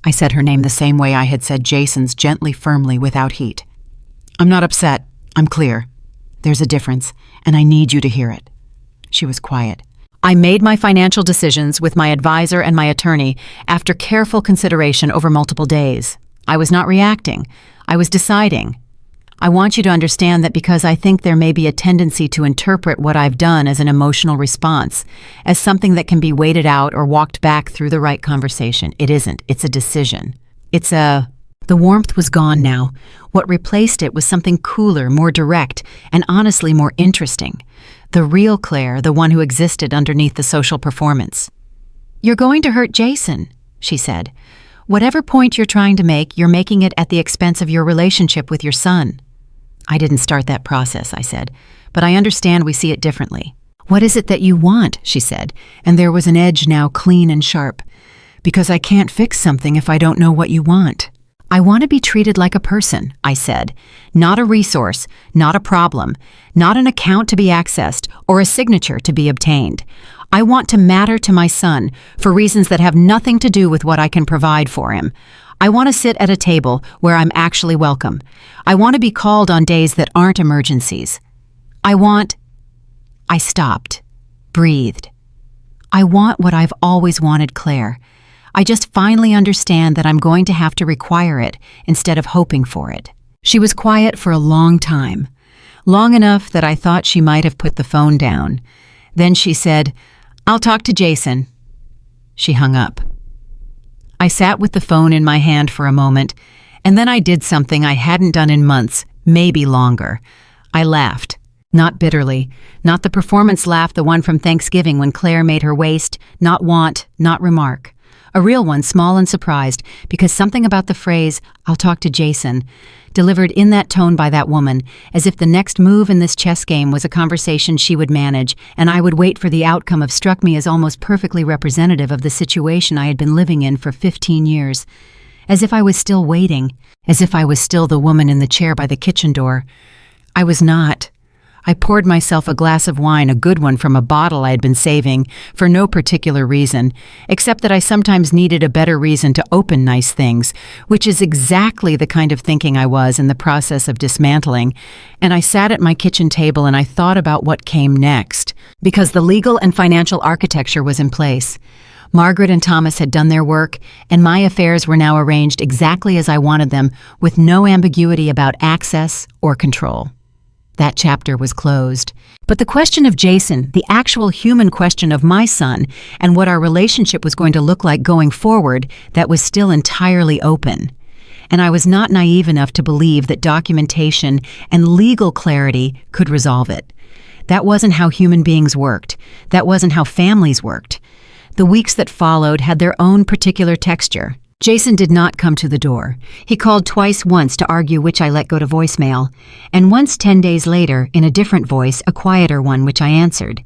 I said her name the same way I had said Jason's, gently, firmly, without heat. "I'm not upset. I'm clear. There's a difference, and I need you to hear it." She was quiet. "I made my financial decisions with my advisor and my attorney after careful consideration over multiple days. I was not reacting. I was deciding. I want you to understand that because I think there may be a tendency to interpret what I've done as an emotional response, as something that can be waited out or walked back through the right conversation. It isn't. It's a decision. The warmth was gone now. What replaced it was something cooler, more direct, and honestly more interesting. The real Claire, the one who existed underneath the social performance. "You're going to hurt Jason," she said. "Whatever point you're trying to make, you're making it at the expense of your relationship with your son." "I didn't start that process," I said, "but I understand we see it differently." "What is it that you want?" she said, and there was an edge now clean and sharp. "Because I can't fix something if I don't know what you want." "I want to be treated like a person," I said, "not a resource, not a problem, not an account to be accessed or a signature to be obtained. I want to matter to my son for reasons that have nothing to do with what I can provide for him. I want to sit at a table where I'm actually welcome. I want to be called on days that aren't emergencies. I stopped, breathed. "I want what I've always wanted, Claire. I just finally understand that I'm going to have to require it instead of hoping for it." She was quiet for a long time, long enough that I thought she might have put the phone down. Then she said, "I'll talk to Jason." She hung up. I sat with the phone in my hand for a moment, and then I did something I hadn't done in months, maybe longer. I laughed. Not bitterly, not the performance laugh, the one from Thanksgiving when Claire made her waste, not want, not remark. A real one, small and surprised, because something about the phrase, "I'll talk to Jason," delivered in that tone by that woman, as if the next move in this chess game was a conversation she would manage, and I would wait for the outcome of, struck me as almost perfectly representative of the situation I had been living in for 15 years. As if I was still waiting, as if I was still the woman in the chair by the kitchen door. I was not. I poured myself a glass of wine, a good one from a bottle I had been saving, for no particular reason, except that I sometimes needed a better reason to open nice things, which is exactly the kind of thinking I was in the process of dismantling, and I sat at my kitchen table and I thought about what came next, because the legal and financial architecture was in place. Margaret and Thomas had done their work, and my affairs were now arranged exactly as I wanted them, with no ambiguity about access or control. That chapter was closed. But the question of Jason, the actual human question of my son, and what our relationship was going to look like going forward, that was still entirely open. And I was not naive enough to believe that documentation and legal clarity could resolve it. That wasn't how human beings worked. That wasn't how families worked. The weeks that followed had their own particular texture. Jason did not come to the door. He called twice, once to argue which I let go to voicemail, and once 10 days later, in a different voice, a quieter one, which I answered.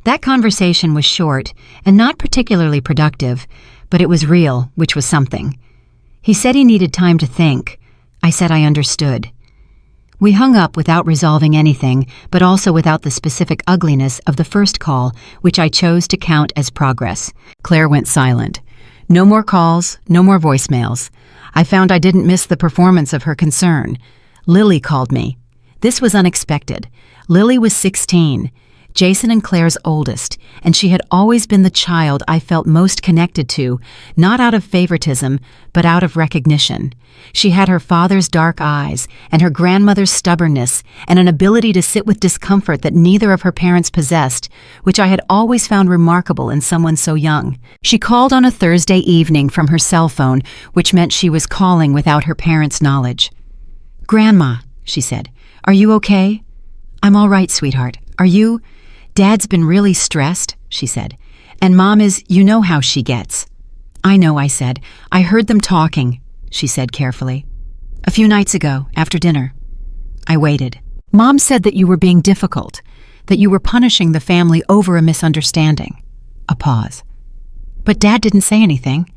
That conversation was short and not particularly productive, but it was real, which was something. He said he needed time to think. I said I understood. We hung up without resolving anything, but also without the specific ugliness of the first call, which I chose to count as progress. Claire went silent. No more calls, no more voicemails. I found I didn't miss the performance of her concern. Lily called me. This was unexpected. Lily was 16, Jason and Claire's oldest, and she had always been the child I felt most connected to, not out of favoritism, but out of recognition. She had her father's dark eyes, and her grandmother's stubbornness, and an ability to sit with discomfort that neither of her parents possessed, which I had always found remarkable in someone so young. She called on a Thursday evening from her cell phone, which meant she was calling without her parents' knowledge. "Grandma," she said, "are you okay?" "I'm all right, sweetheart. Are you?" "Dad's been really stressed," she said, "and Mom is, you know how she gets." "I know," I said. "I heard them talking," she said carefully. "A few nights ago, after dinner." I waited. "Mom said that you were being difficult, that you were punishing the family over a misunderstanding." A pause. "But Dad didn't say anything.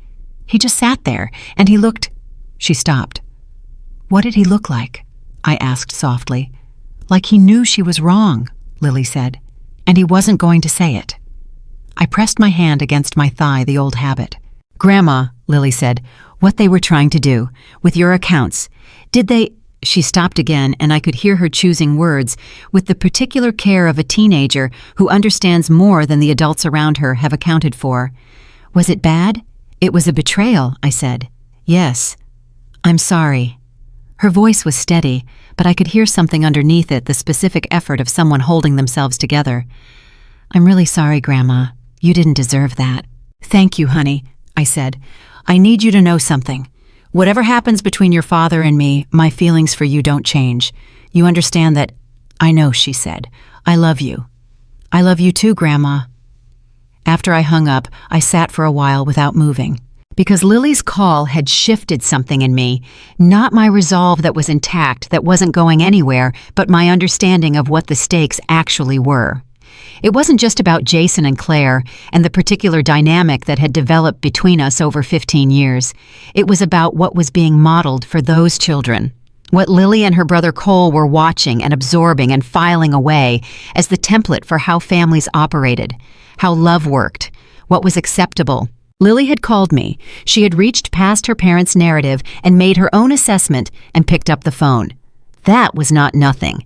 He just sat there, and he looked—" She stopped. "What did he look like?" I asked softly. "Like he knew she was wrong," Lily said. "And he wasn't going to say it." I pressed my hand against my thigh, the old habit. "Grandma," Lily said, "what they were trying to do, with your accounts, did they—" She stopped again, and I could hear her choosing words with the particular care of a teenager who understands more than the adults around her have accounted for. "Was it bad?" "It was a betrayal," I said. "Yes." "I'm sorry." Her voice was steady, but I could hear something underneath it, the specific effort of someone holding themselves together. "I'm really sorry, Grandma. You didn't deserve that." "Thank you, honey," I said. "I need you to know something. Whatever happens between your father and me, my feelings for you don't change. You understand that—" "I know," she said. "I love you." "I love you too, Grandma." After I hung up, I sat for a while without moving. Because Lily's call had shifted something in me, not my resolve that was intact, that wasn't going anywhere, but my understanding of what the stakes actually were. It wasn't just about Jason and Claire and the particular dynamic that had developed between us over 15 years. It was about what was being modeled for those children. What Lily and her brother Cole were watching and absorbing and filing away as the template for how families operated, how love worked, what was acceptable. Lily had called me. She had reached past her parents' narrative and made her own assessment and picked up the phone. That was not nothing.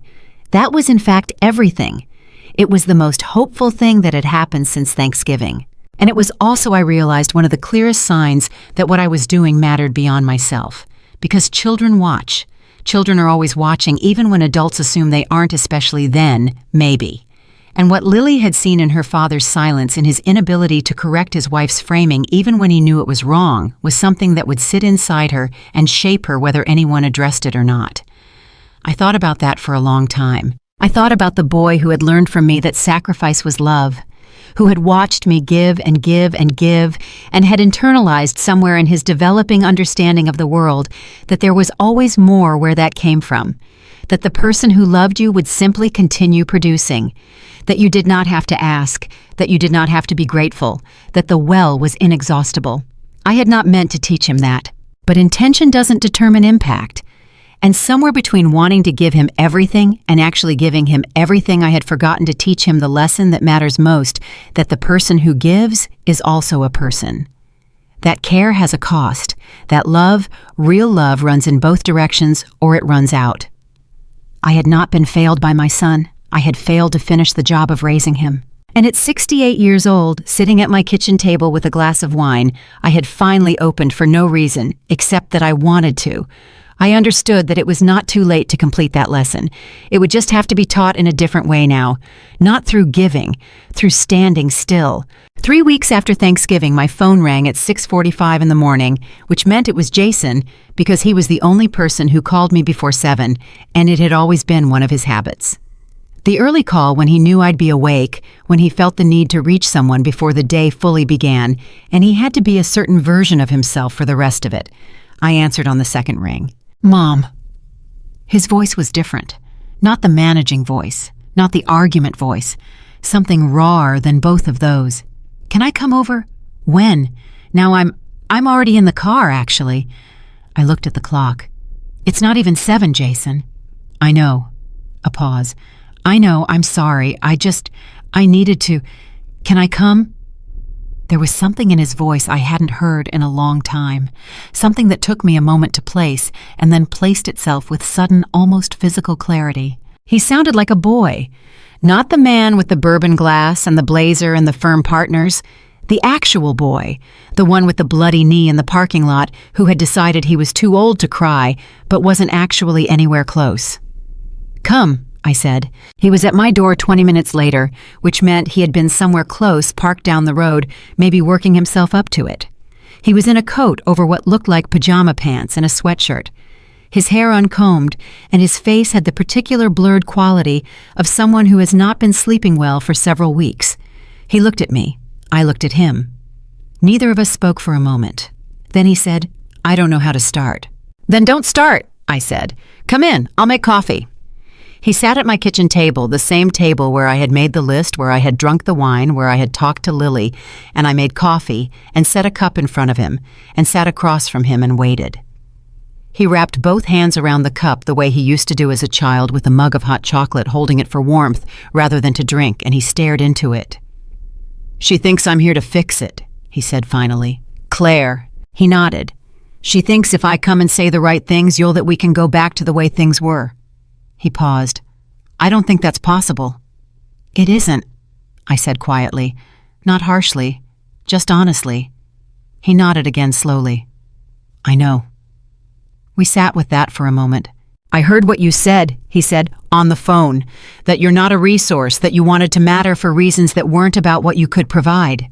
That was in fact everything. It was the most hopeful thing that had happened since Thanksgiving. And it was also, I realized, one of the clearest signs that what I was doing mattered beyond myself. Because children watch. Children are always watching, even when adults assume they aren't, especially then, maybe. And what Lily had seen in her father's silence, in his inability to correct his wife's framing even when he knew it was wrong, was something that would sit inside her and shape her whether anyone addressed it or not. I thought about that for a long time. I thought about the boy who had learned from me that sacrifice was love, who had watched me give and give and give, and had internalized somewhere in his developing understanding of the world that there was always more where that came from, that the person who loved you would simply continue producing, that you did not have to ask, that you did not have to be grateful, that the well was inexhaustible. I had not meant to teach him that, but intention doesn't determine impact. And somewhere between wanting to give him everything and actually giving him everything, I had forgotten to teach him the lesson that matters most, that the person who gives is also a person. That care has a cost, that love, real love, runs in both directions or it runs out. I had not been failed by my son. I had failed to finish the job of raising him. And at 68 years old, sitting at my kitchen table with a glass of wine, I had finally opened for no reason except that I wanted to. I understood that it was not too late to complete that lesson. It would just have to be taught in a different way now. Not through giving, through standing still. 3 weeks after Thanksgiving, my phone rang at 6:45 in the morning, which meant it was Jason because he was the only person who called me before 7, and it had always been one of his habits. The early call when he knew I'd be awake, when he felt the need to reach someone before the day fully began, and he had to be a certain version of himself for the rest of it. I answered on the second ring. Mom. His voice was different. Not the managing voice, not the argument voice. Something rawer than both of those. Can I come over? When? Now I'm already in the car, actually. I looked at the clock. It's not even 7, Jason. I know. A pause. I know, I'm sorry. I needed to. Can I come? There was something in his voice I hadn't heard in a long time, something that took me a moment to place and then placed itself with sudden, almost physical clarity. He sounded like a boy, not the man with the bourbon glass and the blazer and the firm partners, the actual boy, the one with the bloody knee in the parking lot who had decided he was too old to cry but wasn't actually anywhere close. Come, I said. He was at my door 20 minutes later, which meant he had been somewhere close, parked down the road, maybe working himself up to it. He was in a coat over what looked like pajama pants and a sweatshirt, his hair uncombed, and his face had the particular blurred quality of someone who has not been sleeping well for several weeks. He looked at me. I looked at him. Neither of us spoke for a moment. Then he said, I don't know how to start. Then don't start, I said. Come in, I'll make coffee. He sat at my kitchen table, the same table where I had made the list, where I had drunk the wine, where I had talked to Lily, and I made coffee and set a cup in front of him and sat across from him and waited. He wrapped both hands around the cup the way he used to do as a child with a mug of hot chocolate, holding it for warmth rather than to drink, and he stared into it. She thinks I'm here to fix it, he said finally. Claire. He nodded. She thinks if I come and say the right things, that we can go back to the way things were. He paused. I don't think that's possible. It isn't, I said quietly, not harshly, just honestly. He nodded again slowly. I know. We sat with that for a moment. I heard what you said, he said, on the phone, that you're not a resource, that you wanted to matter for reasons that weren't about what you could provide.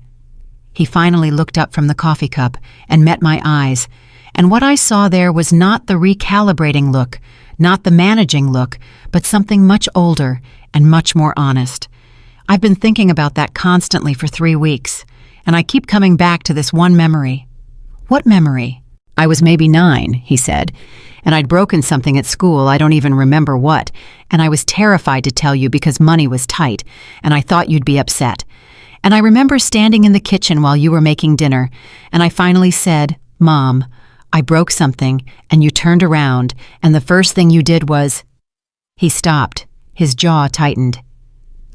He finally looked up from the coffee cup and met my eyes, and what I saw there was not the recalibrating look, not the managing look, but something much older and much more honest. I've been thinking about that constantly for 3 weeks, and I keep coming back to this one memory. What memory? I was maybe 9, he said, and I'd broken something at school, I don't even remember what, and I was terrified to tell you because money was tight, and I thought you'd be upset. And I remember standing in the kitchen while you were making dinner, and I finally said, Mom, I broke something, and you turned around, and the first thing you did was... He stopped. His jaw tightened.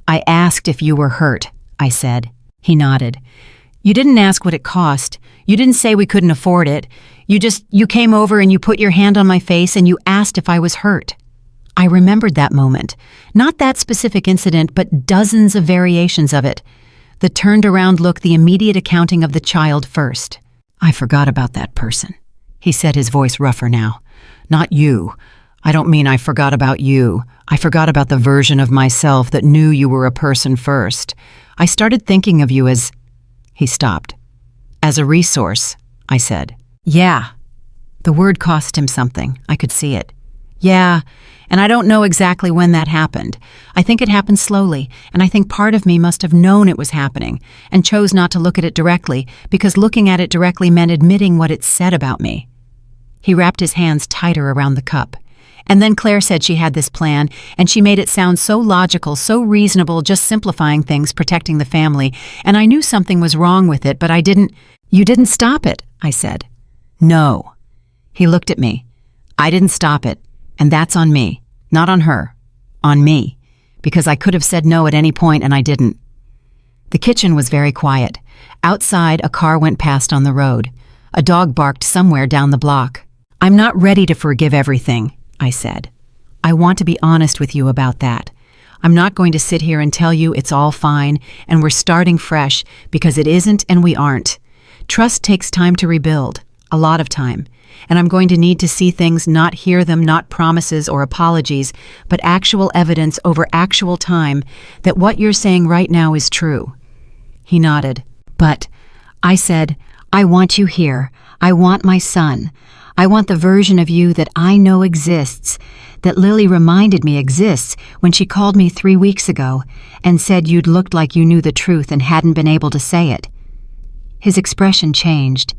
I asked if you were hurt, I said. He nodded. You didn't ask what it cost. You didn't say we couldn't afford it. You came over and you put your hand on my face and you asked if I was hurt. I remembered that moment. Not that specific incident, but dozens of variations of it. The turned around look, the immediate accounting of the child first. I forgot about that person. He said, his voice rougher now. Not you. I don't mean I forgot about you. I forgot about the version of myself that knew you were a person first. I started thinking of you as... He stopped. As a resource, I said. Yeah. The word cost him something. I could see it. Yeah, And I don't know exactly when that happened. I think it happened slowly, and I think part of me must have known it was happening and chose not to look at it directly because looking at it directly meant admitting what it said about me. He wrapped his hands tighter around the cup. And then Claire said she had this plan, and she made it sound so logical, so reasonable, just simplifying things, protecting the family, and I knew something was wrong with it, but I didn't— "You didn't stop it," I said. "No." He looked at me. "I didn't stop it, and that's on me. Not on her. On me. Because I could have said no at any point, and I didn't." The kitchen was very quiet. Outside, a car went past on the road. A dog barked somewhere down the block. "I'm not ready to forgive everything," I said. "I want to be honest with you about that. I'm not going to sit here and tell you it's all fine and we're starting fresh, because it isn't and we aren't. Trust takes time to rebuild, a lot of time, and I'm going to need to see things, not hear them, not promises or apologies, but actual evidence over actual time that what you're saying right now is true." He nodded. "But," I said, "I want you here. I want my son. I want the version of you that I know exists, that Lily reminded me exists when she called me 3 weeks ago and said you'd looked like you knew the truth and hadn't been able to say it." His expression changed.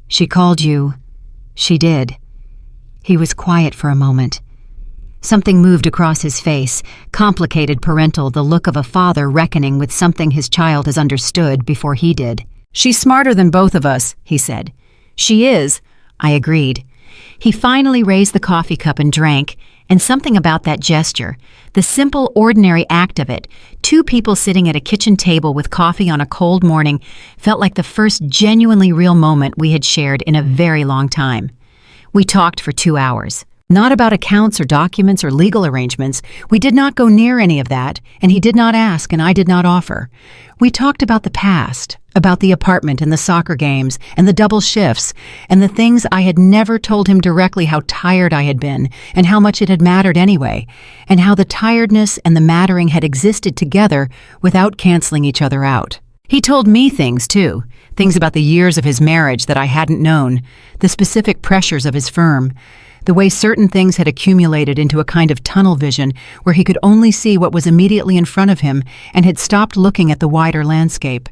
"She called you—" "She did." He was quiet for a moment. Something moved across his face, complicated, parental, the look of a father reckoning with something his child has understood before he did. "She's smarter than both of us," he said. "She is," I agreed. He finally raised the coffee cup and drank, and something about that gesture, the simple, ordinary act of it, two people sitting at a kitchen table with coffee on a cold morning, felt like the first genuinely real moment we had shared in a very long time. We talked for 2 hours. Not about accounts or documents or legal arrangements. We did not go near any of that, and he did not ask and I did not offer. We talked about the past, about the apartment and the soccer games and the double shifts and the things I had never told him directly, how tired I had been and how much it had mattered anyway, and how the tiredness and the mattering had existed together without canceling each other out. He told me things too, things about the years of his marriage that I hadn't known, the specific pressures of his firm, the way certain things had accumulated into a kind of tunnel vision where he could only see what was immediately in front of him and had stopped looking at the wider landscape.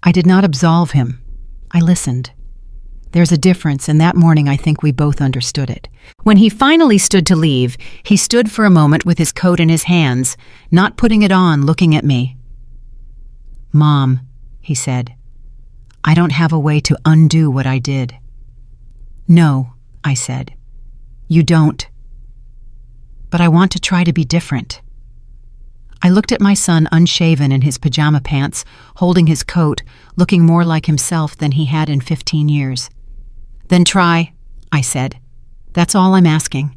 I did not absolve him. I listened. There's a difference, and that morning I think we both understood it. When he finally stood to leave, he stood for a moment with his coat in his hands, not putting it on, looking at me. "Mom," he said, "I don't have a way to undo what I did." "No," I said. "You don't. But I want to try to be different." I looked at my son unshaven in his pajama pants, holding his coat, looking more like himself than he had in 15 years. "Then try," I said. "That's all I'm asking."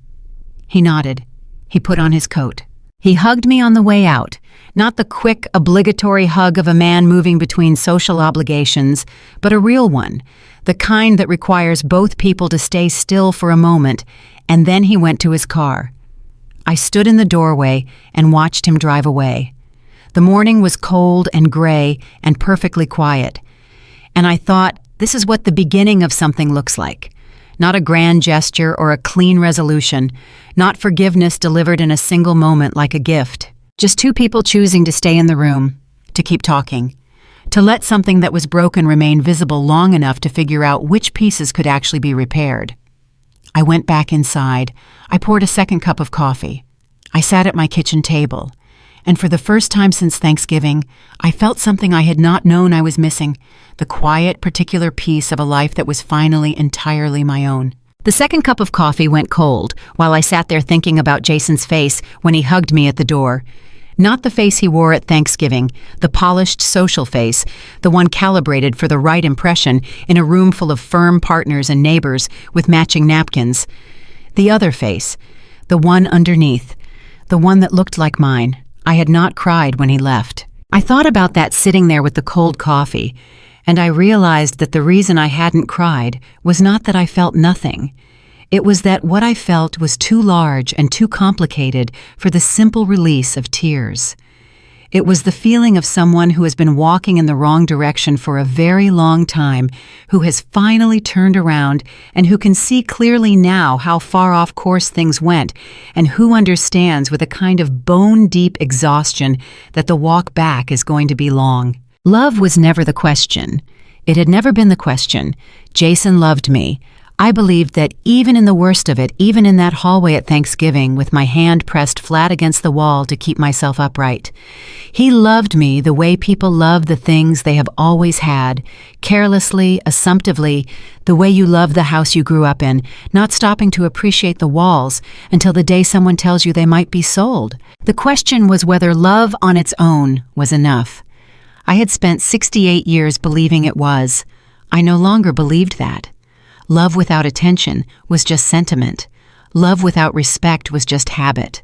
He nodded. He put on his coat. He hugged me on the way out, not the quick, obligatory hug of a man moving between social obligations, but a real one, the kind that requires both people to stay still for a moment, and then he went to his car. I stood in the doorway and watched him drive away. The morning was cold and gray and perfectly quiet, and I thought, this is what the beginning of something looks like. Not a grand gesture or a clean resolution, not forgiveness delivered in a single moment like a gift. Just two people choosing to stay in the room, to keep talking, to let something that was broken remain visible long enough to figure out which pieces could actually be repaired. I went back inside. I poured a second cup of coffee. I sat at my kitchen table, and for the first time since Thanksgiving, I felt something I had not known I was missing, the quiet, particular piece of a life that was finally entirely my own. The second cup of coffee went cold while I sat there thinking about Jason's face when he hugged me at the door. Not the face he wore at Thanksgiving, the polished social face, the one calibrated for the right impression in a room full of firm partners and neighbors with matching napkins. The other face, the one underneath, the one that looked like mine. I had not cried when he left. I thought about that sitting there with the cold coffee, and I realized that the reason I hadn't cried was not that I felt nothing. It was that what I felt was too large and too complicated for the simple release of tears. It was the feeling of someone who has been walking in the wrong direction for a very long time, who has finally turned around and who can see clearly now how far off course things went, and who understands with a kind of bone-deep exhaustion that the walk back is going to be long. Love was never the question. It had never been the question. Jason loved me. I believed that even in the worst of it, even in that hallway at Thanksgiving with my hand pressed flat against the wall to keep myself upright, he loved me the way people love the things they have always had, carelessly, assumptively, the way you love the house you grew up in, not stopping to appreciate the walls until the day someone tells you they might be sold. The question was whether love on its own was enough. I had spent 68 years believing it was. I no longer believed that. Love without attention was just sentiment. Love without respect was just habit.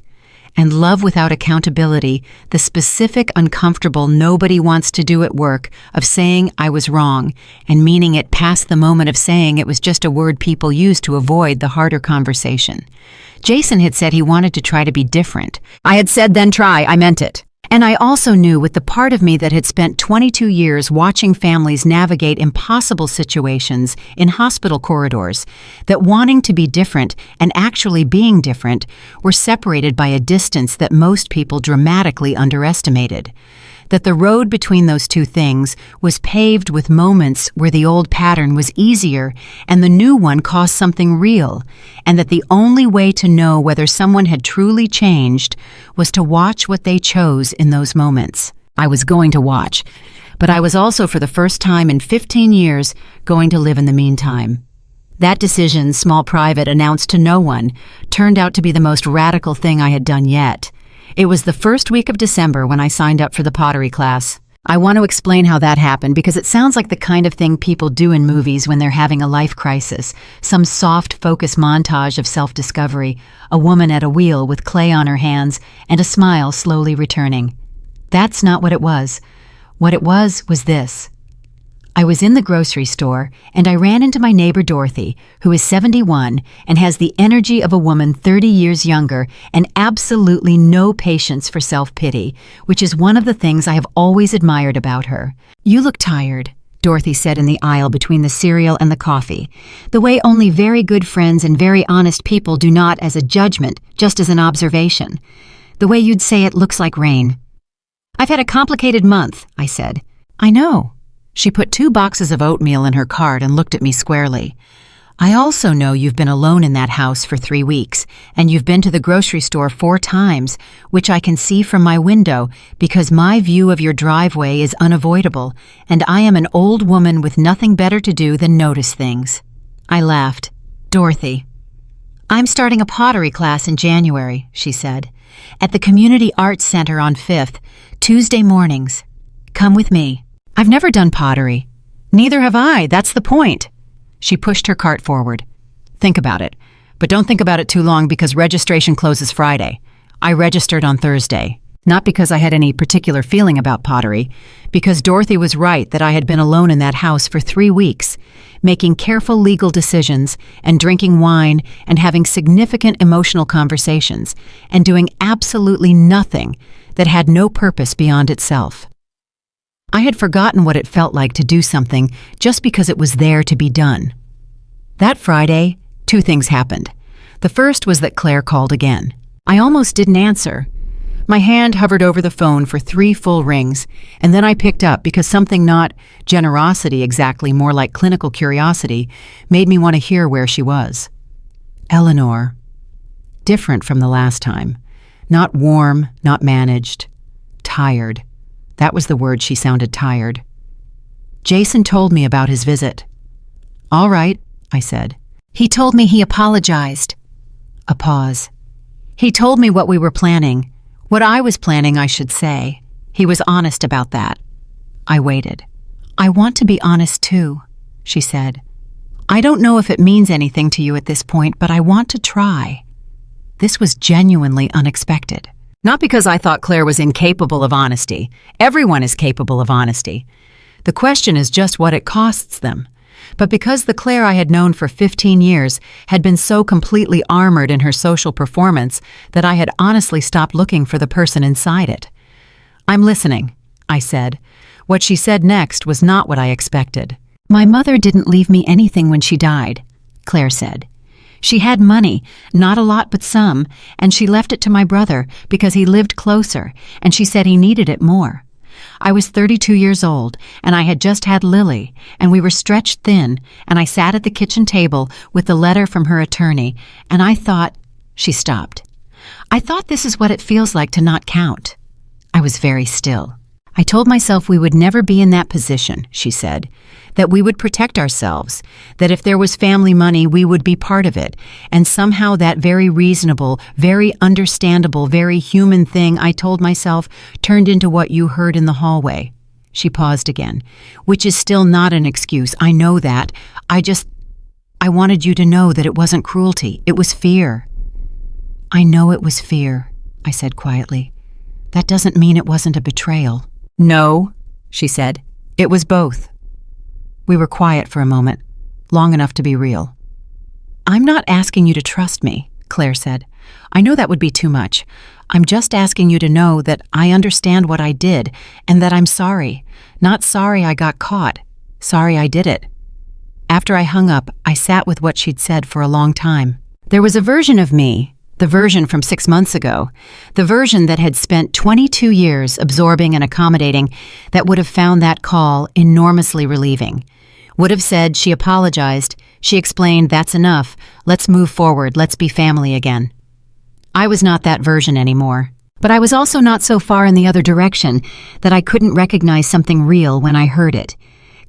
And love without accountability, the specific uncomfortable nobody wants to do at work of saying I was wrong and meaning it past the moment of saying it was just a word people use to avoid the harder conversation. Jason had said he wanted to try to be different. I had said then try, I meant it. And I also knew with the part of me that had spent 22 years watching families navigate impossible situations in hospital corridors, that wanting to be different and actually being different were separated by a distance that most people dramatically underestimated. That the road between those two things was paved with moments where the old pattern was easier and the new one caused something real, and that the only way to know whether someone had truly changed was to watch what they chose in those moments. I was going to watch, but I was also for the first time in 15 years going to live in the meantime. That decision, small private, announced to no one, turned out to be the most radical thing I had done yet. It was the first week of December when I signed up for the pottery class. I want to explain how that happened because it sounds like the kind of thing people do in movies when they're having a life crisis, some soft focus montage of self-discovery, a woman at a wheel with clay on her hands and a smile slowly returning. That's not what it was. What it was this. I was in the grocery store, and I ran into my neighbor Dorothy, who is 71 and has the energy of a woman 30 years younger and absolutely no patience for self-pity, which is one of the things I have always admired about her. "You look tired," Dorothy said in the aisle between the cereal and the coffee, the way only very good friends and very honest people do not as a judgment, just as an observation. The way you'd say it looks like rain. "I've had a complicated month," I said. "I know." She put 2 boxes of oatmeal in her cart and looked at me squarely. "I also know you've been alone in that house for 3 weeks, and you've been to the grocery store 4 times, which I can see from my window because my view of your driveway is unavoidable, and I am an old woman with nothing better to do than notice things." I laughed. "Dorothy." "I'm starting a pottery class in January," she said, "at the Community Arts Center on 5th, Tuesday mornings. Come with me." "I've never done pottery." "Neither have I, that's the point." She pushed her cart forward. "Think about it, but don't think about it too long because registration closes Friday. I registered on Thursday, not because I had any particular feeling about pottery, because Dorothy was right that I had been alone in that house for 3 weeks, making careful legal decisions and drinking wine and having significant emotional conversations and doing absolutely nothing that had no purpose beyond itself. I had forgotten what it felt like to do something just because it was there to be done. That Friday, 2 things happened. The first was that Claire called again. I almost didn't answer. My hand hovered over the phone for 3 full rings, and then I picked up because something not generosity exactly, more like clinical curiosity, made me want to hear where she was. Eleanor. Different from the last time. Not warm, not managed. Tired. That was the word. She sounded tired. "Jason told me about his visit." "All right," I said. "He told me he apologized." A pause. "He told me what we were planning. What I was planning, I should say. He was honest about that." I waited. "I want to be honest too," she said. "I don't know if it means anything to you at this point, but I want to try." This was genuinely unexpected. Not because I thought Claire was incapable of honesty. Everyone is capable of honesty. The question is just what it costs them. But because the Claire I had known for 15 years had been so completely armored in her social performance that I had honestly stopped looking for the person inside it. "I'm listening," I said. What she said next was not what I expected. "My mother didn't leave me anything when she died," Claire said. "She had money, not a lot but some, and she left it to my brother because he lived closer, and she said he needed it more. I was 32 years old, and I had just had Lily, and we were stretched thin, and I sat at the kitchen table with the letter from her attorney, and I thought—" She stopped. "I thought this is what it feels like to not count." I was very still. "I told myself we would never be in that position," she said, "that we would protect ourselves, that if there was family money, we would be part of it, and somehow that very reasonable, very understandable, very human thing I told myself turned into what you heard in the hallway." She paused again. "Which is still not an excuse, I know that. I wanted you to know that it wasn't cruelty, it was fear." "I know it was fear," I said quietly. "That doesn't mean it wasn't a betrayal." "No," she said. "It was both." We were quiet for a moment, long enough to be real. "I'm not asking you to trust me," Claire said. "I know that would be too much. I'm just asking you to know that I understand what I did and that I'm sorry. Not sorry I got caught. Sorry I did it." After I hung up, I sat with what she'd said for a long time. There was a version of me, the version from 6 months ago, the version that had spent 22 years absorbing and accommodating, that would have found that call enormously relieving. Would have said she apologized, she explained that's enough, let's move forward, let's be family again. I was not that version anymore, but I was also not so far in the other direction that I couldn't recognize something real when I heard it.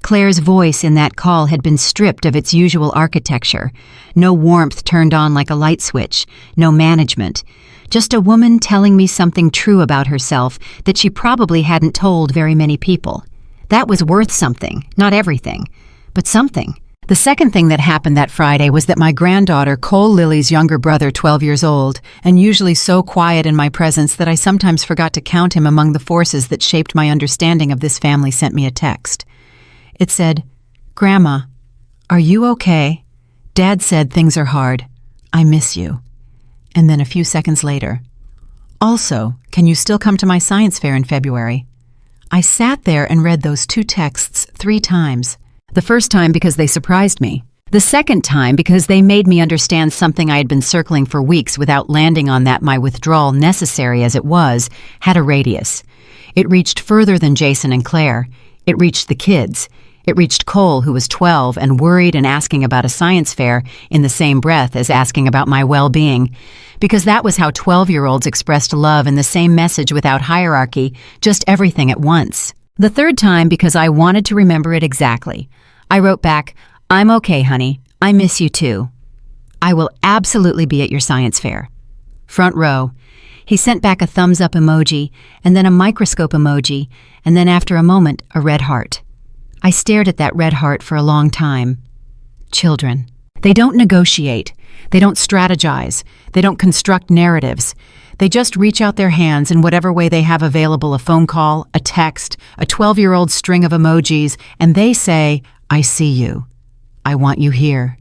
Claire's voice in that call had been stripped of its usual architecture. No warmth turned on like a light switch, no management. Just a woman telling me something true about herself that she probably hadn't told very many people. That was worth something, not everything, but something. The second thing that happened that Friday was that my granddaughter, Cole Lily's younger brother, 12 years old, and usually so quiet in my presence that I sometimes forgot to count him among the forces that shaped my understanding of this family, sent me a text. It said, "Grandma, are you okay? Dad said things are hard. I miss you." And then a few seconds later, "Also, can you still come to my science fair in February?" I sat there and read those two texts 3 times. The first time because they surprised me. The second time because they made me understand something I had been circling for weeks without landing on, that my withdrawal, necessary as it was, had a radius. It reached further than Jason and Claire. It reached the kids. It reached Cole, who was 12 and worried and asking about a science fair in the same breath as asking about my well-being, because that was how 12-year-olds expressed love in the same message without hierarchy, just everything at once. The third time because I wanted to remember it exactly. I wrote back, "I'm okay, honey. I miss you too. I will absolutely be at your science fair. Front row." He sent back a thumbs-up emoji, and then a microscope emoji, and then after a moment, a red heart. I stared at that red heart for a long time. Children. They don't negotiate. They don't strategize. They don't construct narratives. They just reach out their hands in whatever way they have available, a phone call, a text, a 12-year-old string of emojis, and they say, "I see you. I want you here."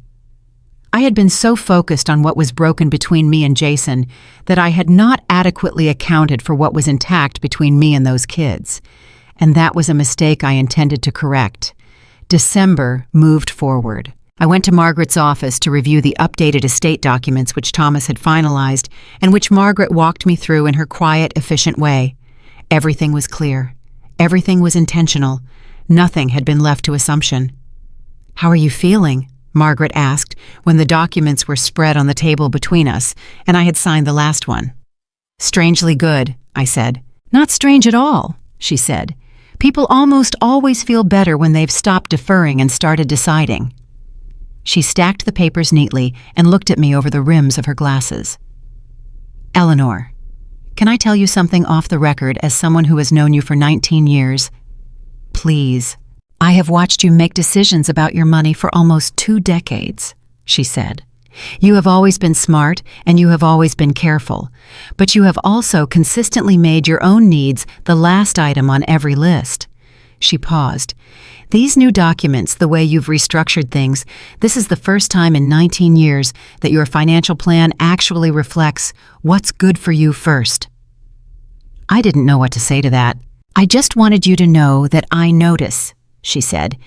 I had been so focused on what was broken between me and Jason that I had not adequately accounted for what was intact between me and those kids. And that was a mistake I intended to correct. December moved forward. I went to Margaret's office to review the updated estate documents which Thomas had finalized and which Margaret walked me through in her quiet, efficient way. Everything was clear. Everything was intentional. Nothing had been left to assumption. "How are you feeling?" Margaret asked when the documents were spread on the table between us, and I had signed the last one. "Strangely good," I said. "Not strange at all," she said. "People almost always feel better when they've stopped deferring and started deciding." She stacked the papers neatly and looked at me over the rims of her glasses. "Eleanor, can I tell you something off the record as someone who has known you for 19 years? Please. I have watched you make decisions about your money for almost 2 decades, she said. You have always been smart and you have always been careful, but you have also consistently made your own needs the last item on every list. She paused. These new documents, the way you've restructured things, this is the first time in 19 years that your financial plan actually reflects what's good for you first. I didn't know what to say to that. "I just wanted you to know that I notice," she said,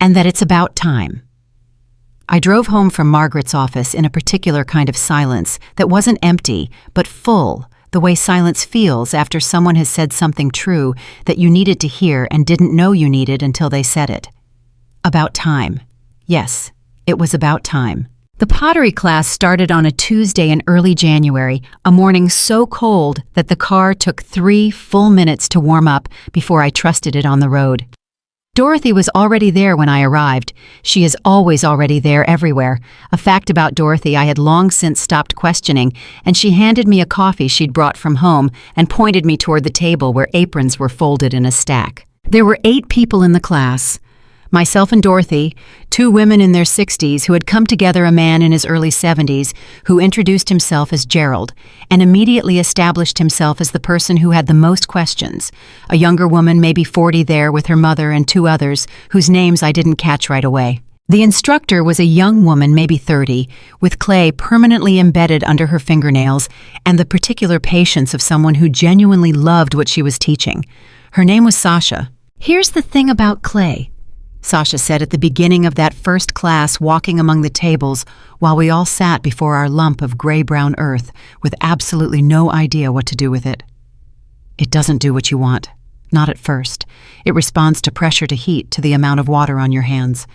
"and that it's about time." I drove home from Margaret's office in a particular kind of silence that wasn't empty, but full, the way silence feels after someone has said something true that you needed to hear and didn't know you needed until they said it. About time. Yes, it was about time. The pottery class started on a Tuesday in early January, a morning so cold that the car took 3 full minutes to warm up before I trusted it on the road. Dorothy was already there when I arrived. She is always already there everywhere, a fact about Dorothy I had long since stopped questioning, and she handed me a coffee she'd brought from home and pointed me toward the table where aprons were folded in a stack. There were 8 people in the class. Myself and Dorothy, 2 women in their 60s who had come together, a man in his early 70s who introduced himself as Gerald and immediately established himself as the person who had the most questions, a younger woman maybe 40 there with her mother and 2 others whose names I didn't catch right away. The instructor was a young woman maybe 30 with clay permanently embedded under her fingernails and the particular patience of someone who genuinely loved what she was teaching. Her name was Sasha. "Here's the thing about clay," Sasha said at the beginning of that first class, walking among the tables while we all sat before our lump of gray-brown earth with absolutely no idea what to do with it. "It doesn't do what you want. Not at first. It responds to pressure, to heat, to the amount of water on your hands.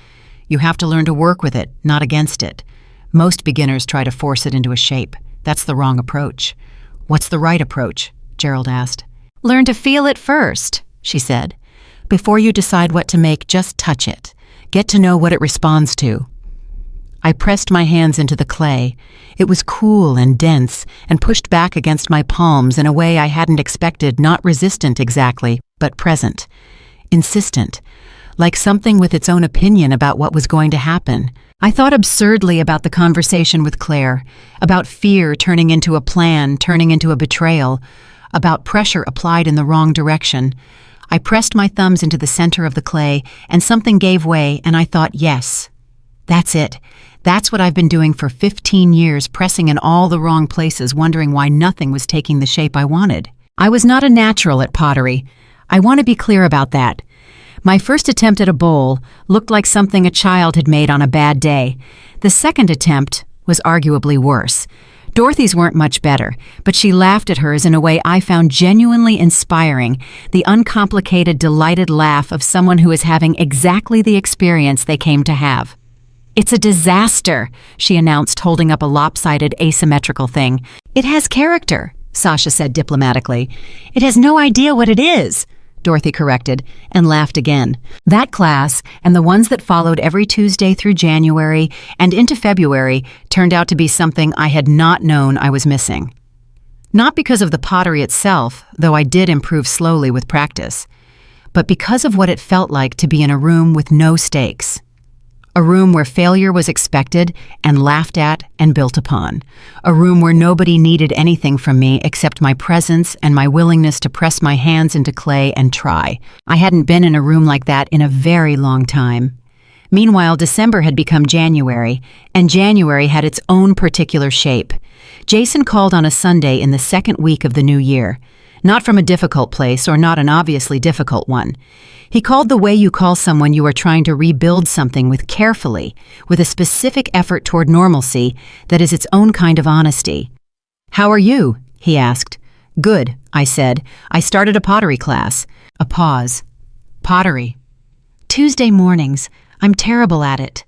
You have to learn to work with it, not against it. Most beginners try to force it into a shape. That's the wrong approach." "What's the right approach?" Gerald asked. "Learn to feel it first," she said. "Before you decide what to make, just touch it. Get to know what it responds to." I pressed my hands into the clay. It was cool and dense and pushed back against my palms in a way I hadn't expected, not resistant exactly, but present. Insistent. Like something with its own opinion about what was going to happen. I thought absurdly about the conversation with Claire, about fear turning into a plan, turning into a betrayal, about pressure applied in the wrong direction. I pressed my thumbs into the center of the clay, and something gave way, and I thought, yes, that's it. That's what I've been doing for 15 years, pressing in all the wrong places, wondering why nothing was taking the shape I wanted. I was not a natural at pottery. I want to be clear about that. My first attempt at a bowl looked like something a child had made on a bad day. The second attempt was arguably worse. Dorothy's weren't much better, but she laughed at hers in a way I found genuinely inspiring, the uncomplicated, delighted laugh of someone who is having exactly the experience they came to have. "It's a disaster," she announced, holding up a lopsided, asymmetrical thing. "It has character," Sasha said diplomatically. "It has no idea what it is," Dorothy corrected, and laughed again. That class, and the ones that followed every Tuesday through January and into February, turned out to be something I had not known I was missing. Not because of the pottery itself, though I did improve slowly with practice, but because of what it felt like to be in a room with no stakes. A room where failure was expected and laughed at and built upon. A room where nobody needed anything from me except my presence and my willingness to press my hands into clay and try. I hadn't been in a room like that in a very long time. Meanwhile, December had become January, and January had its own particular shape. Jason called on a Sunday in the second week of the new year. Not from a difficult place, or not an obviously difficult one. He called the way you call someone you are trying to rebuild something with carefully, with a specific effort toward normalcy that is its own kind of honesty. "How are you?" he asked. "Good," I said. "I started a pottery class." A pause. "Pottery." "Tuesday mornings. I'm terrible at it."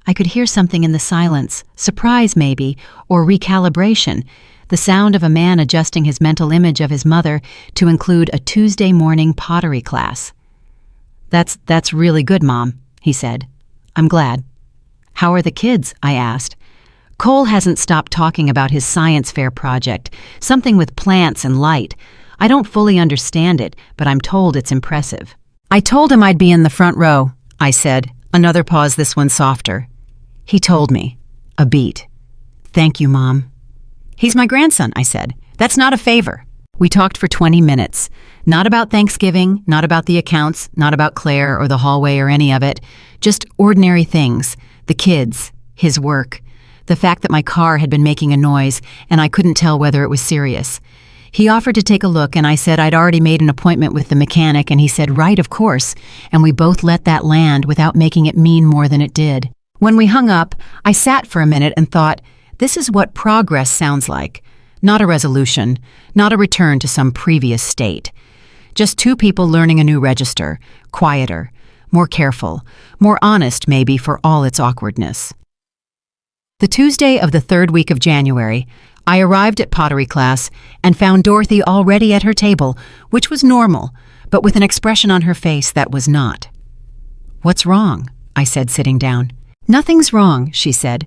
I could hear something in the silence, surprise maybe, or recalibration, the sound of a man adjusting his mental image of his mother to include a Tuesday morning pottery class. That's really good, Mom," he said. "I'm glad." "How are the kids?" I asked. "Cole hasn't stopped talking about his science fair project, something with plants and light. I don't fully understand it, but I'm told it's impressive." "I told him I'd be in the front row," I said. Another pause, this one softer. "He told me." A beat. "Thank you, Mom." "He's my grandson," I said. "That's not a favor." We talked for 20 minutes. Not about Thanksgiving, not about the accounts, not about Claire or the hallway or any of it. Just ordinary things. The kids, his work, the fact that my car had been making a noise and I couldn't tell whether it was serious. He offered to take a look, and I said I'd already made an appointment with the mechanic, and he said, right, of course, and we both let that land without making it mean more than it did. When we hung up, I sat for a minute and thought, this is what progress sounds like. Not a resolution, not a return to some previous state. Just two people learning a new register, quieter, more careful, more honest maybe for all its awkwardness. The Tuesday of the third week of January, I arrived at pottery class and found Dorothy already at her table, which was normal, but with an expression on her face that was not. "What's wrong?" I said, sitting down. "Nothing's wrong," she said.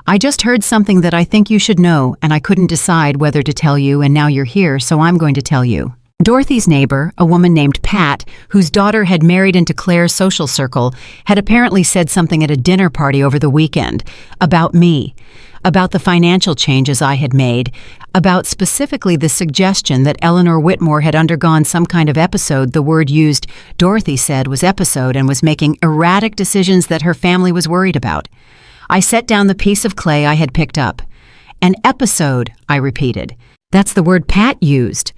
"I just heard something that I think you should know, and I couldn't decide whether to tell you, and now you're here, so I'm going to tell you." Dorothy's neighbor, a woman named Pat, whose daughter had married into Claire's social circle, had apparently said something at a dinner party over the weekend about me, about the financial changes I had made, about specifically the suggestion that Eleanor Whitmore had undergone some kind of episode. The word used, Dorothy said, was episode, and was making erratic decisions that her family was worried about. I set down the piece of clay I had picked up. "An episode," I repeated. "That's the word Pat used."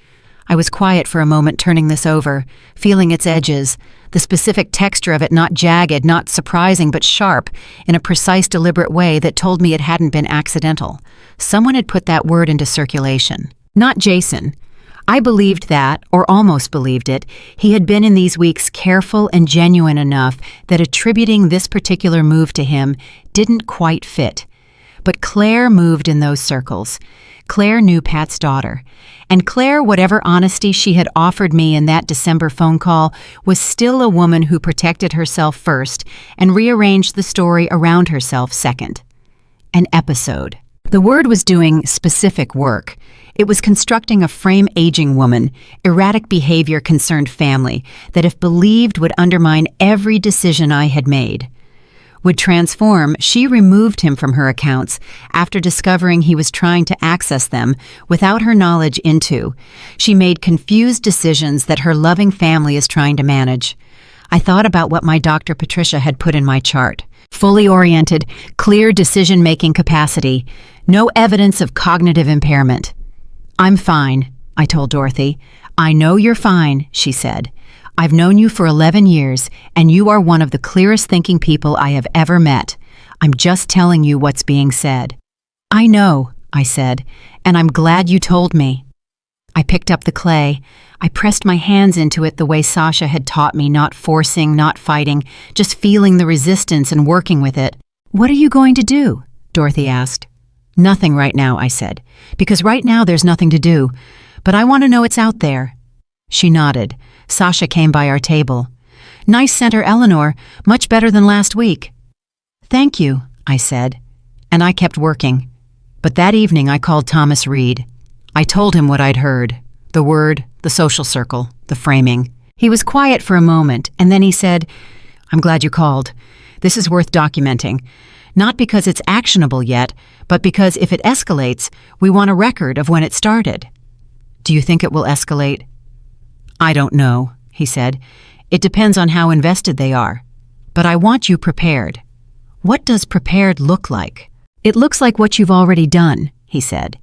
I was quiet for a moment, turning this over, feeling its edges, the specific texture of it, not jagged, not surprising, but sharp, in a precise, deliberate way that told me it hadn't been accidental. Someone had put that word into circulation. Not Jason. I believed that, or almost believed it. He had been in these weeks careful and genuine enough that attributing this particular move to him didn't quite fit. But Claire moved in those circles. Claire knew Pat's daughter. And Claire, whatever honesty she had offered me in that December phone call, was still a woman who protected herself first and rearranged the story around herself second. An episode. The word was doing specific work. It was constructing a frame-aging woman, erratic behavior concerned family, that if believed would undermine every decision I had made. Would transform, she removed him from her accounts after discovering he was trying to access them without her knowledge into. She made confused decisions that her loving family is trying to manage. I thought about what my Dr. Patricia had put in my chart. Fully oriented, clear decision-making capacity, no evidence of cognitive impairment. "I'm fine," I told Dorothy. "I know you're fine," she said. "I've known you for 11 years, and you are one of the clearest thinking people I have ever met. I'm just telling you what's being said." "I know," I said, "and I'm glad you told me." I picked up the clay. I pressed my hands into it the way Sasha had taught me, not forcing, not fighting, just feeling the resistance and working with it. "What are you going to do?" Dorothy asked. "Nothing right now," I said, "because right now there's nothing to do, but I want to know it's out there." She nodded. Sasha came by our table. "Nice center, Eleanor. Much better than last week." "Thank you," I said, and I kept working. But that evening I called Thomas Reed. I told him what I'd heard. The word, the social circle, the framing. He was quiet for a moment, and then he said, "I'm glad you called. This is worth documenting. Not because it's actionable yet, but because if it escalates, we want a record of when it started." "Do you think it will escalate?" "I don't know," he said. "It depends on how invested they are. But I want you prepared." "What does prepared look like?" "It looks like what you've already done," he said.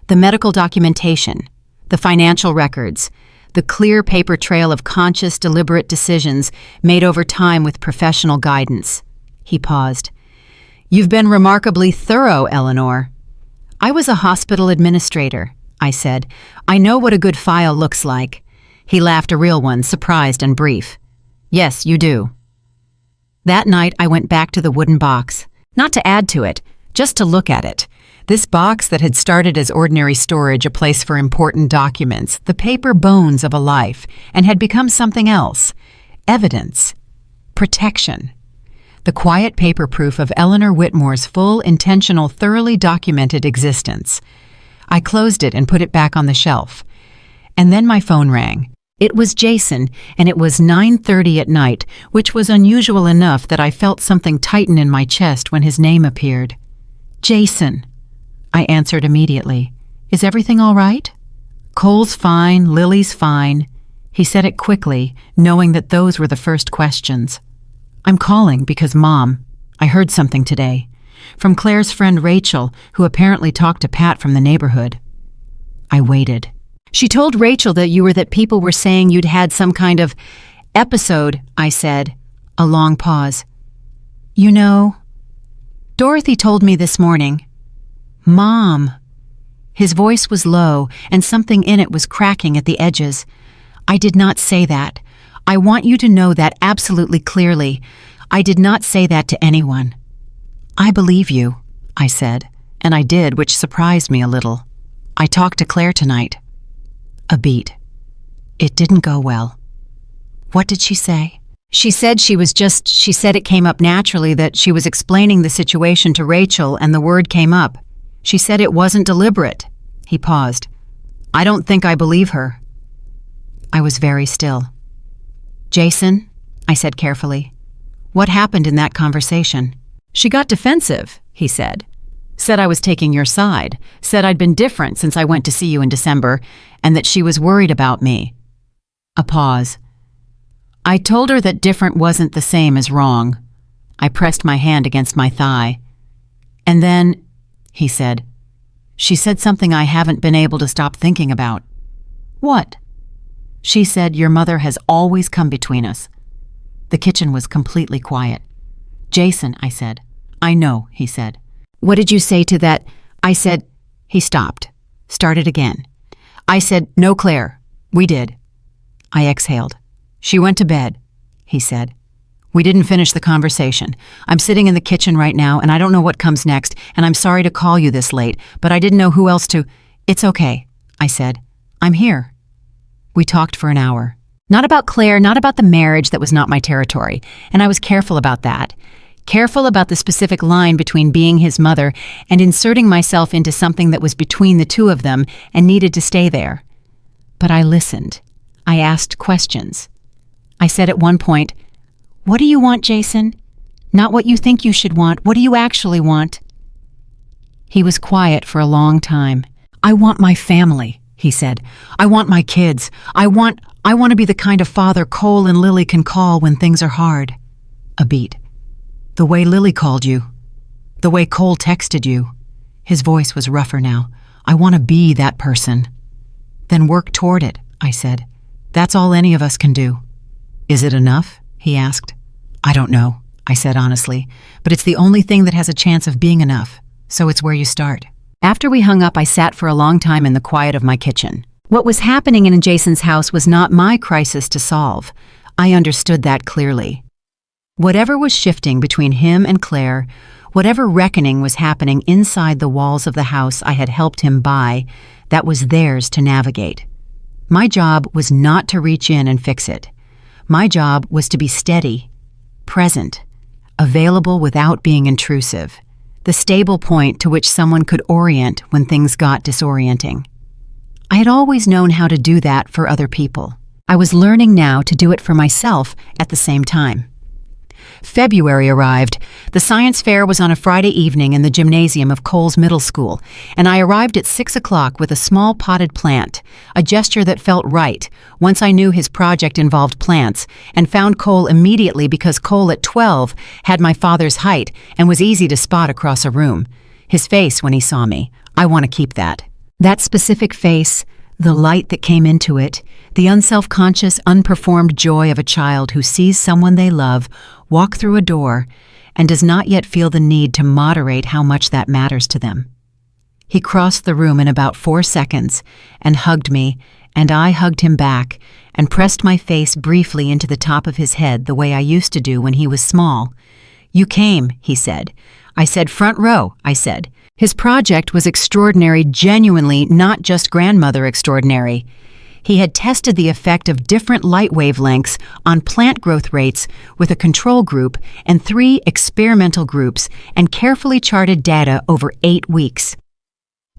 "The medical documentation, the financial records, the clear paper trail of conscious, deliberate decisions made over time with professional guidance." He paused. "You've been remarkably thorough, Eleanor." "I was a hospital administrator," I said. "I know what a good file looks like." He laughed, a real one, surprised and brief. "Yes, you do." That night I went back to the wooden box, not to add to it, just to look at it. This box that had started as ordinary storage, a place for important documents, the paper bones of a life, and had become something else. Evidence. Protection. The quiet paper proof of Eleanor Whitmore's full, intentional, thoroughly documented existence. I closed it and put it back on the shelf. And then my phone rang. It was Jason, and it was 9:30 at night, which was unusual enough that I felt something tighten in my chest when his name appeared. "Jason," I answered immediately. "Is everything all right?" "Cole's fine, Lily's fine." He said it quickly, knowing that those were the first questions. "I'm calling because, Mom, I heard something today. From Claire's friend Rachel, who apparently talked to Pat from the neighborhood." I waited. She told Rachel that people were saying you'd had some kind of episode, I said. A long pause. You know, Dorothy told me this morning. Mom. His voice was low, and something in it was cracking at the edges. I did not say that. I want you to know that absolutely clearly. I did not say that to anyone. I believe you, I said, and I did, which surprised me a little. I talked to Claire tonight. A beat. It didn't go well. What did she say? She said she said it came up naturally that she was explaining the situation to Rachel and the word came up. She said it wasn't deliberate. He paused. I don't think I believe her. I was very still. Jason, I said carefully, what happened in that conversation? She got defensive, he said. Said I was taking your side. Said I'd been different since I went to see you in December, and that she was worried about me. A pause. I told her that different wasn't the same as wrong. I pressed my hand against my thigh. And then, he said, she said something I haven't been able to stop thinking about. What? She said your mother has always come between us. The kitchen was completely quiet. Jason, I said. I know, he said. What did you say to that? I said, he stopped. Started again. I said, no, Claire. We did. I exhaled. She went to bed, he said. We didn't finish the conversation. I'm sitting in the kitchen right now, and I don't know what comes next, and I'm sorry to call you this late, but I didn't know who else to— It's okay, I said. I'm here. We talked for an hour. Not about Claire, not about the marriage that was not my territory, and I was careful about that. Careful about the specific line between being his mother and inserting myself into something that was between the two of them and needed to stay there. But I listened. I asked questions. I said at one point, what do you want, Jason? Not what you think you should want. What do you actually want? He was quiet for a long time. I want my family, he said. I want my kids. I want to be the kind of father Cole and Lily can call when things are hard. A beat. The way Lily called you. The way Cole texted you. His voice was rougher now. I want to be that person. Then work toward it, I said. That's all any of us can do. Is it enough? He asked. I don't know, I said honestly, but it's the only thing that has a chance of being enough, so it's where you start. After we hung up, I sat for a long time in the quiet of my kitchen. What was happening in Jason's house was not my crisis to solve. I understood that clearly. Whatever was shifting between him and Claire, whatever reckoning was happening inside the walls of the house I had helped him buy, that was theirs to navigate. My job was not to reach in and fix it. My job was to be steady, present, available without being intrusive, the stable point to which someone could orient when things got disorienting. I had always known how to do that for other people. I was learning now to do it for myself at the same time. February arrived. The science fair was on a Friday evening in the gymnasium of Cole's Middle School, and I arrived at 6 o'clock with a small potted plant, a gesture that felt right once I knew his project involved plants, and found Cole immediately because Cole at 12 had my father's height and was easy to spot across a room. His face when he saw me, I want to keep that. That specific face, the light that came into it, the unself-conscious, unperformed joy of a child who sees someone they love walk through a door and does not yet feel the need to moderate how much that matters to them. He crossed the room in about 4 seconds and hugged me, and I hugged him back and pressed my face briefly into the top of his head the way I used to do when he was small. You came, he said. I said, front row, I said. His project was extraordinary, genuinely, not just grandmother extraordinary. He had tested the effect of different light wavelengths on plant growth rates with a control group and 3 experimental groups and carefully charted data over 8 weeks.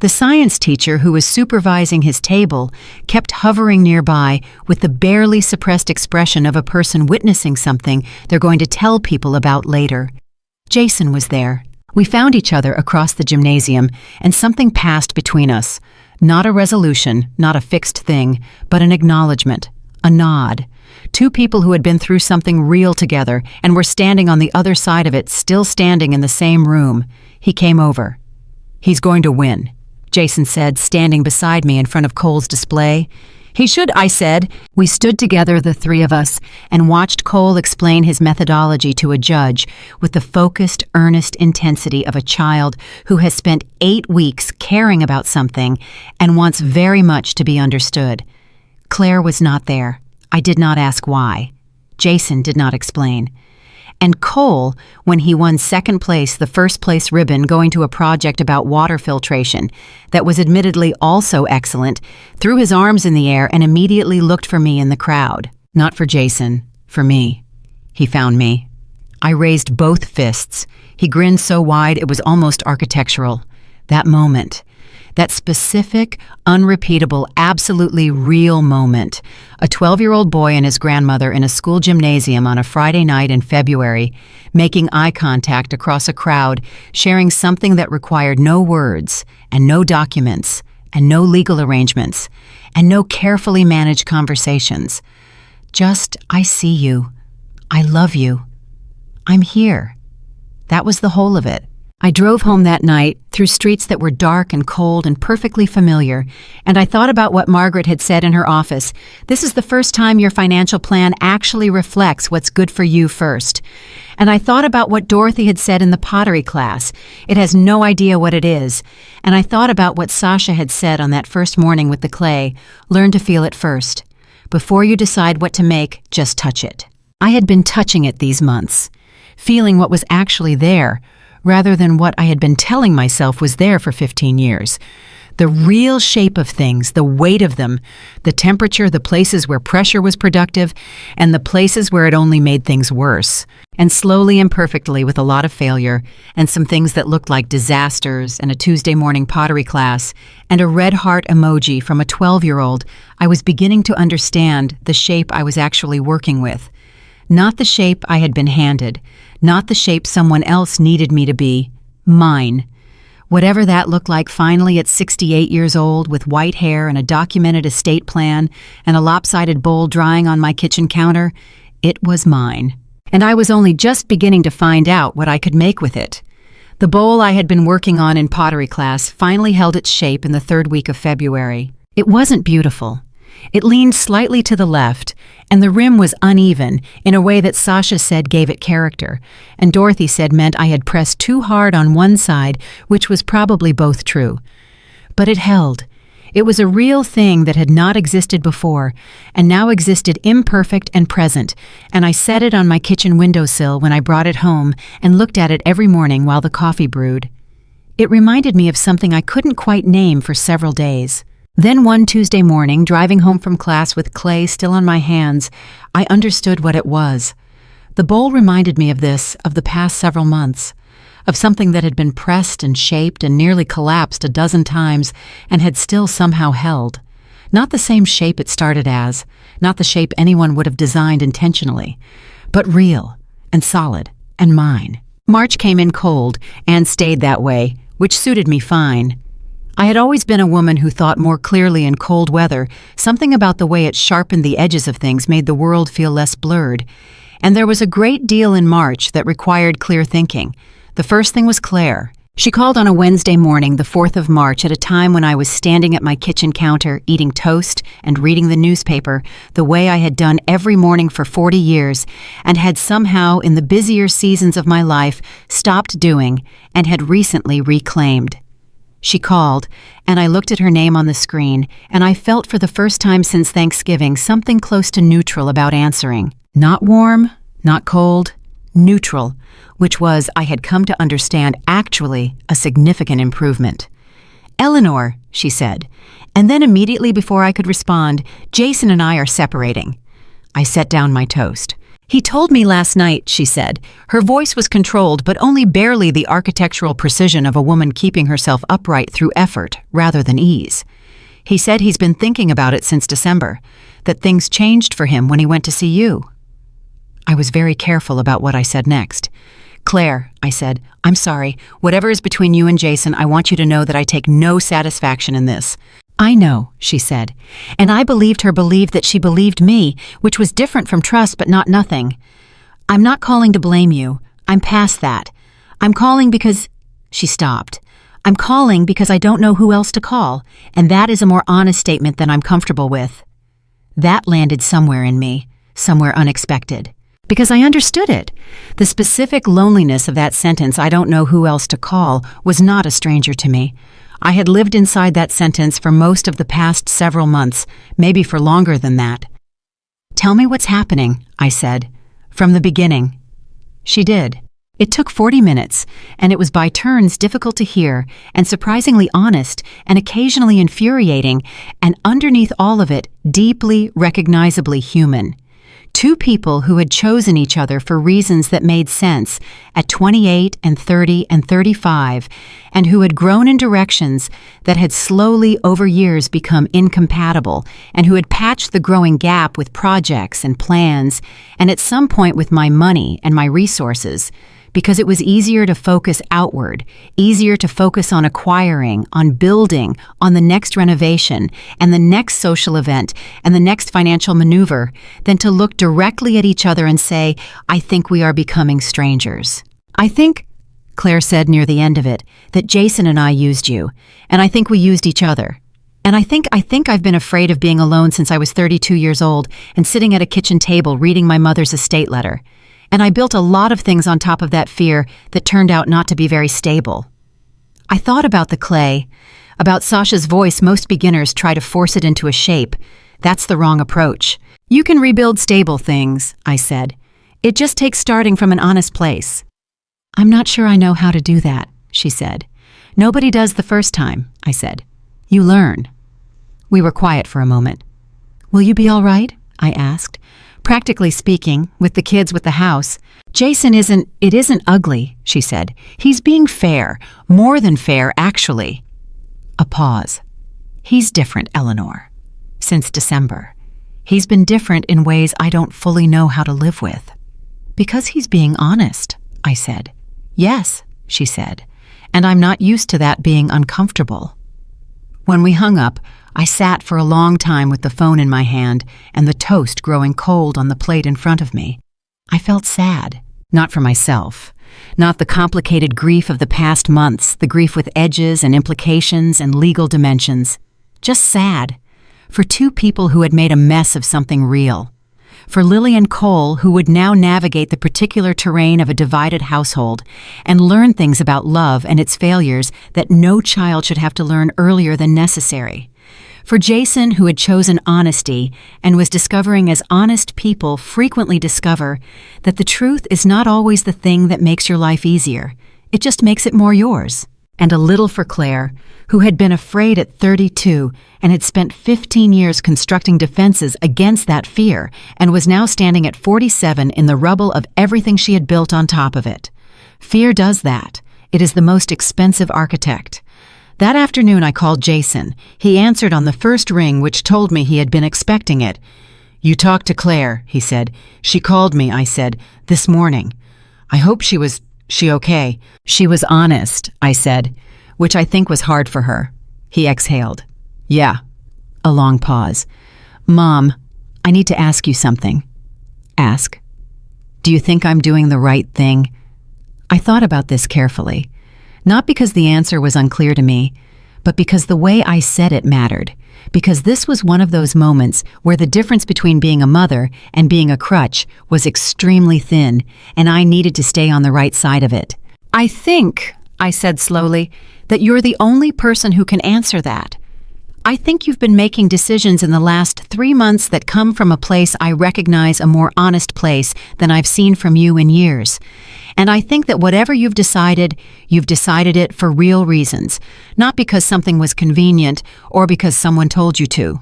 The science teacher who was supervising his table kept hovering nearby with the barely suppressed expression of a person witnessing something they're going to tell people about later. Jason was there. We found each other across the gymnasium, and something passed between us. Not a resolution, not a fixed thing, but an acknowledgement, a nod. 2 people who had been through something real together and were standing on the other side of it, still standing in the same room. He came over. He's going to win. Jason said, standing beside me in front of Cole's display. He should, I said. We stood together, the three of us, and watched Cole explain his methodology to a judge with the focused, earnest intensity of a child who has spent 8 weeks caring about something and wants very much to be understood. Claire was not there. I did not ask why. Jason did not explain. And Cole, when he won second place, the first place ribbon going to a project about water filtration that was admittedly also excellent, threw his arms in the air and immediately looked for me in the crowd. Not for Jason, for me. He found me. I raised both fists. He grinned so wide it was almost architectural. That moment. That specific, unrepeatable, absolutely real moment. A 12-year-old boy and his grandmother in a school gymnasium on a Friday night in February, making eye contact across a crowd, sharing something that required no words, and no documents, and no legal arrangements, and no carefully managed conversations. Just, I see you. I love you. I'm here. That was the whole of it. I drove home that night through streets that were dark and cold and perfectly familiar, and I thought about what Margaret had said in her office. This is the first time your financial plan actually reflects what's good for you first. And I thought about what Dorothy had said in the pottery class. It has no idea what it is. And I thought about what Sasha had said on that first morning with the clay. Learn to feel it first. Before you decide what to make, just touch it. I had been touching it these months, feeling what was actually there, rather than what I had been telling myself was there for 15 years. The real shape of things, the weight of them, the temperature, the places where pressure was productive, and the places where it only made things worse. And slowly and perfectly, with a lot of failure, and some things that looked like disasters, and a Tuesday morning pottery class, and a red heart emoji from a 12-year-old, I was beginning to understand the shape I was actually working with. Not the shape I had been handed, not the shape someone else needed me to be, mine. Whatever that looked like finally at 68 years old, with white hair and a documented estate plan and a lopsided bowl drying on my kitchen counter, it was mine. And I was only just beginning to find out what I could make with it. The bowl I had been working on in pottery class finally held its shape in the third week of February. It wasn't beautiful. It leaned slightly to the left, and the rim was uneven in a way that Sasha said gave it character, and Dorothy said meant I had pressed too hard on one side, which was probably both true. But it held. It was a real thing that had not existed before, and now existed imperfect and present, and I set it on my kitchen windowsill when I brought it home and looked at it every morning while the coffee brewed. It reminded me of something I couldn't quite name for several days. Then one Tuesday morning, driving home from class with clay still on my hands, I understood what it was. The bowl reminded me of this, of the past several months, of something that had been pressed and shaped and nearly collapsed a dozen times and had still somehow held. Not the same shape it started as, not the shape anyone would have designed intentionally, but real and solid and mine. March came in cold and stayed that way, which suited me fine. I had always been a woman who thought more clearly in cold weather. Something about the way it sharpened the edges of things made the world feel less blurred. And there was a great deal in March that required clear thinking. The first thing was Claire. She called on a Wednesday morning, the 4th of March, at a time when I was standing at my kitchen counter, eating toast and reading the newspaper, the way I had done every morning for 40 years, and had somehow, in the busier seasons of my life, stopped doing and had recently reclaimed. She called, and I looked at her name on the screen, and I felt for the first time since Thanksgiving something close to neutral about answering. Not warm, not cold, neutral, which was, I had come to understand, actually a significant improvement. "Eleanor," she said, and then immediately before I could respond, "Jason and I are separating." I set down my toast. "He told me last night," she said. Her voice was controlled, but only barely the architectural precision of a woman keeping herself upright through effort rather than ease. "He said he's been thinking about it since December, that things changed for him when he went to see you." I was very careful about what I said next. "Claire," I said, "I'm sorry. Whatever is between you and Jason, I want you to know that I take no satisfaction in this." "I know," she said, and I believed her believed that she believed me, which was different from trust but not nothing. "I'm not calling to blame you. I'm past that. I'm calling because—" She stopped. I'm calling because I don't know who else to call, and that is a more honest statement than I'm comfortable with. That landed somewhere in me, somewhere unexpected. Because I understood it. The specific loneliness of that sentence, "I don't know who else to call," was not a stranger to me. I had lived inside that sentence for most of the past several months, maybe for longer than that. "Tell me what's happening," I said, "from the beginning." She did. It took 40 minutes, and it was by turns difficult to hear, and surprisingly honest, and occasionally infuriating, and underneath all of it, deeply, recognizably human. Two people who had chosen each other for reasons that made sense at 28 and 30 and 35, and who had grown in directions that had slowly over years become incompatible, and who had patched the growing gap with projects and plans, and at some point with my money and my resources, because it was easier to focus outward, easier to focus on acquiring, on building, on the next renovation, and the next social event, and the next financial maneuver, than to look directly at each other and say, "I think we are becoming strangers." "I think," Claire said near the end of it, "that Jason and I used you, and I think we used each other. And I think I've been afraid of being alone since I was 32 years old and sitting at a kitchen table reading my mother's estate letter. And I built a lot of things on top of that fear that turned out not to be very stable." I thought about the clay, about Sasha's voice. Most beginners try to force it into a shape. That's the wrong approach. "You can rebuild stable things," I said. "It just takes starting from an honest place." "I'm not sure I know how to do that," she said. "Nobody does the first time," I said. "You learn." We were quiet for a moment. "Will you be all right?" I asked. "Practically speaking, with the kids, with the house. Jason isn't ugly," she said. "He's being fair, more than fair, actually." A pause. "He's different, Eleanor. Since December. He's been different in ways I don't fully know how to live with." "Because he's being honest," I said. "Yes," she said, "and I'm not used to that being uncomfortable." When we hung up, I sat for a long time with the phone in my hand and the toast growing cold on the plate in front of me. I felt sad, not for myself, not the complicated grief of the past months, the grief with edges and implications and legal dimensions. Just sad, for two people who had made a mess of something real. For Lily and Cole, who would now navigate the particular terrain of a divided household and learn things about love and its failures that no child should have to learn earlier than necessary. For Jason, who had chosen honesty and was discovering, as honest people frequently discover, that the truth is not always the thing that makes your life easier. It just makes it more yours. And a little for Claire, who had been afraid at 32 and had spent 15 years constructing defenses against that fear and was now standing at 47 in the rubble of everything she had built on top of it. Fear does that. It is the most expensive architect. That afternoon I called Jason. He answered on the first ring, which told me he had been expecting it. "You talked to Claire," he said. "She called me," I said, "this morning. I hope she okay?" "She was honest," I said, which I think was hard for her. He exhaled. "Yeah." A long pause. "Mom, I need to ask you something." "Ask." "Do you think I'm doing the right thing?" I thought about this carefully. Not because the answer was unclear to me, but because the way I said it mattered. Because this was one of those moments where the difference between being a mother and being a crutch was extremely thin, and I needed to stay on the right side of it. "I think," I said slowly, "that you're the only person who can answer that. I think you've been making decisions in the last 3 months that come from a place I recognize a more honest place than I've seen from you in years. And I think that whatever you've decided it for real reasons, not because something was convenient or because someone told you to."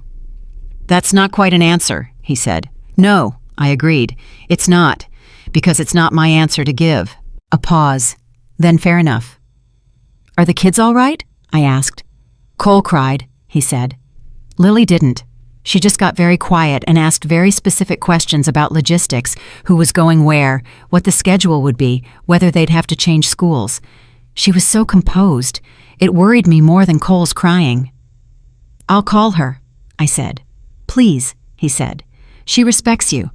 "That's not quite an answer," he said. "No," I agreed. "It's not, because it's not my answer to give." A pause. Then fair enough. "Are the kids all right?" I asked. "Cole cried," he said. "Lily didn't. She just got very quiet and asked very specific questions about logistics, who was going where, what the schedule would be, whether they'd have to change schools. She was so composed. It worried me more than Cole's crying." "I'll call her," I said. "Please," he said. "She respects you.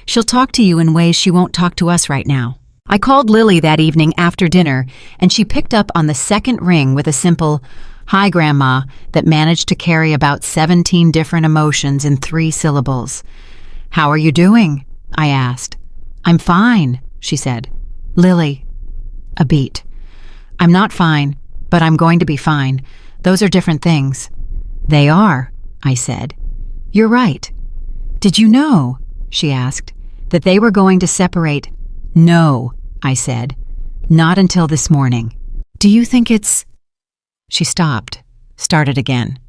She'll talk to you in ways she won't talk to us right now." I called Lily that evening after dinner, and she picked up on the second ring with a simple, "Hi, Grandma," that managed to carry about 17 different emotions in 3 syllables. "How are you doing?" I asked. "I'm fine," she said. "Lily." A beat. "I'm not fine, but I'm going to be fine. Those are different things." "They are," I said. "You're right." "Did you know," she asked, "that they were going to separate?" "No," I said. "Not until this morning." "Do you think it's—" She stopped, started again.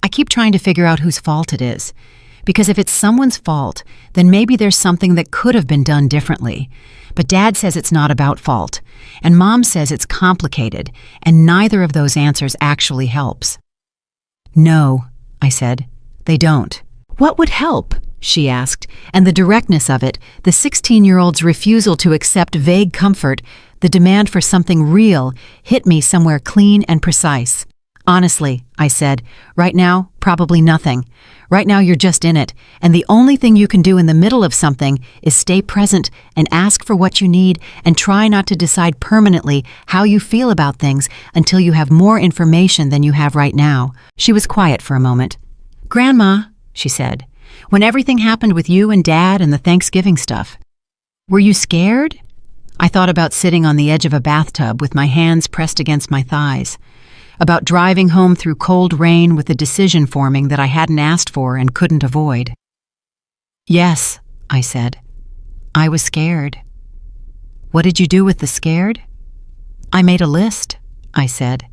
I keep trying to figure out whose fault it is, because if it's someone's fault, then maybe there's something that could have been done differently. But Dad says it's not about fault, and Mom says it's complicated, and neither of those answers actually helps. "No," I said, "they don't." "What would help?" she asked, and the directness of it, the 16-year-old's refusal to accept vague comfort, the demand for something real, hit me somewhere clean and precise. "Honestly," I said, "right now, probably nothing. Right now you're just in it, and the only thing you can do in the middle of something is stay present and ask for what you need and try not to decide permanently how you feel about things until you have more information than you have right now." She was quiet for a moment. "Grandma," she said, "when everything happened with you and Dad and the Thanksgiving stuff, were you scared?" I thought about sitting on the edge of a bathtub with my hands pressed against my thighs, about driving home through cold rain with a decision forming that I hadn't asked for and couldn't avoid. "Yes," I said. "I was scared." "What did you do with the scared?" "I made a list," I said.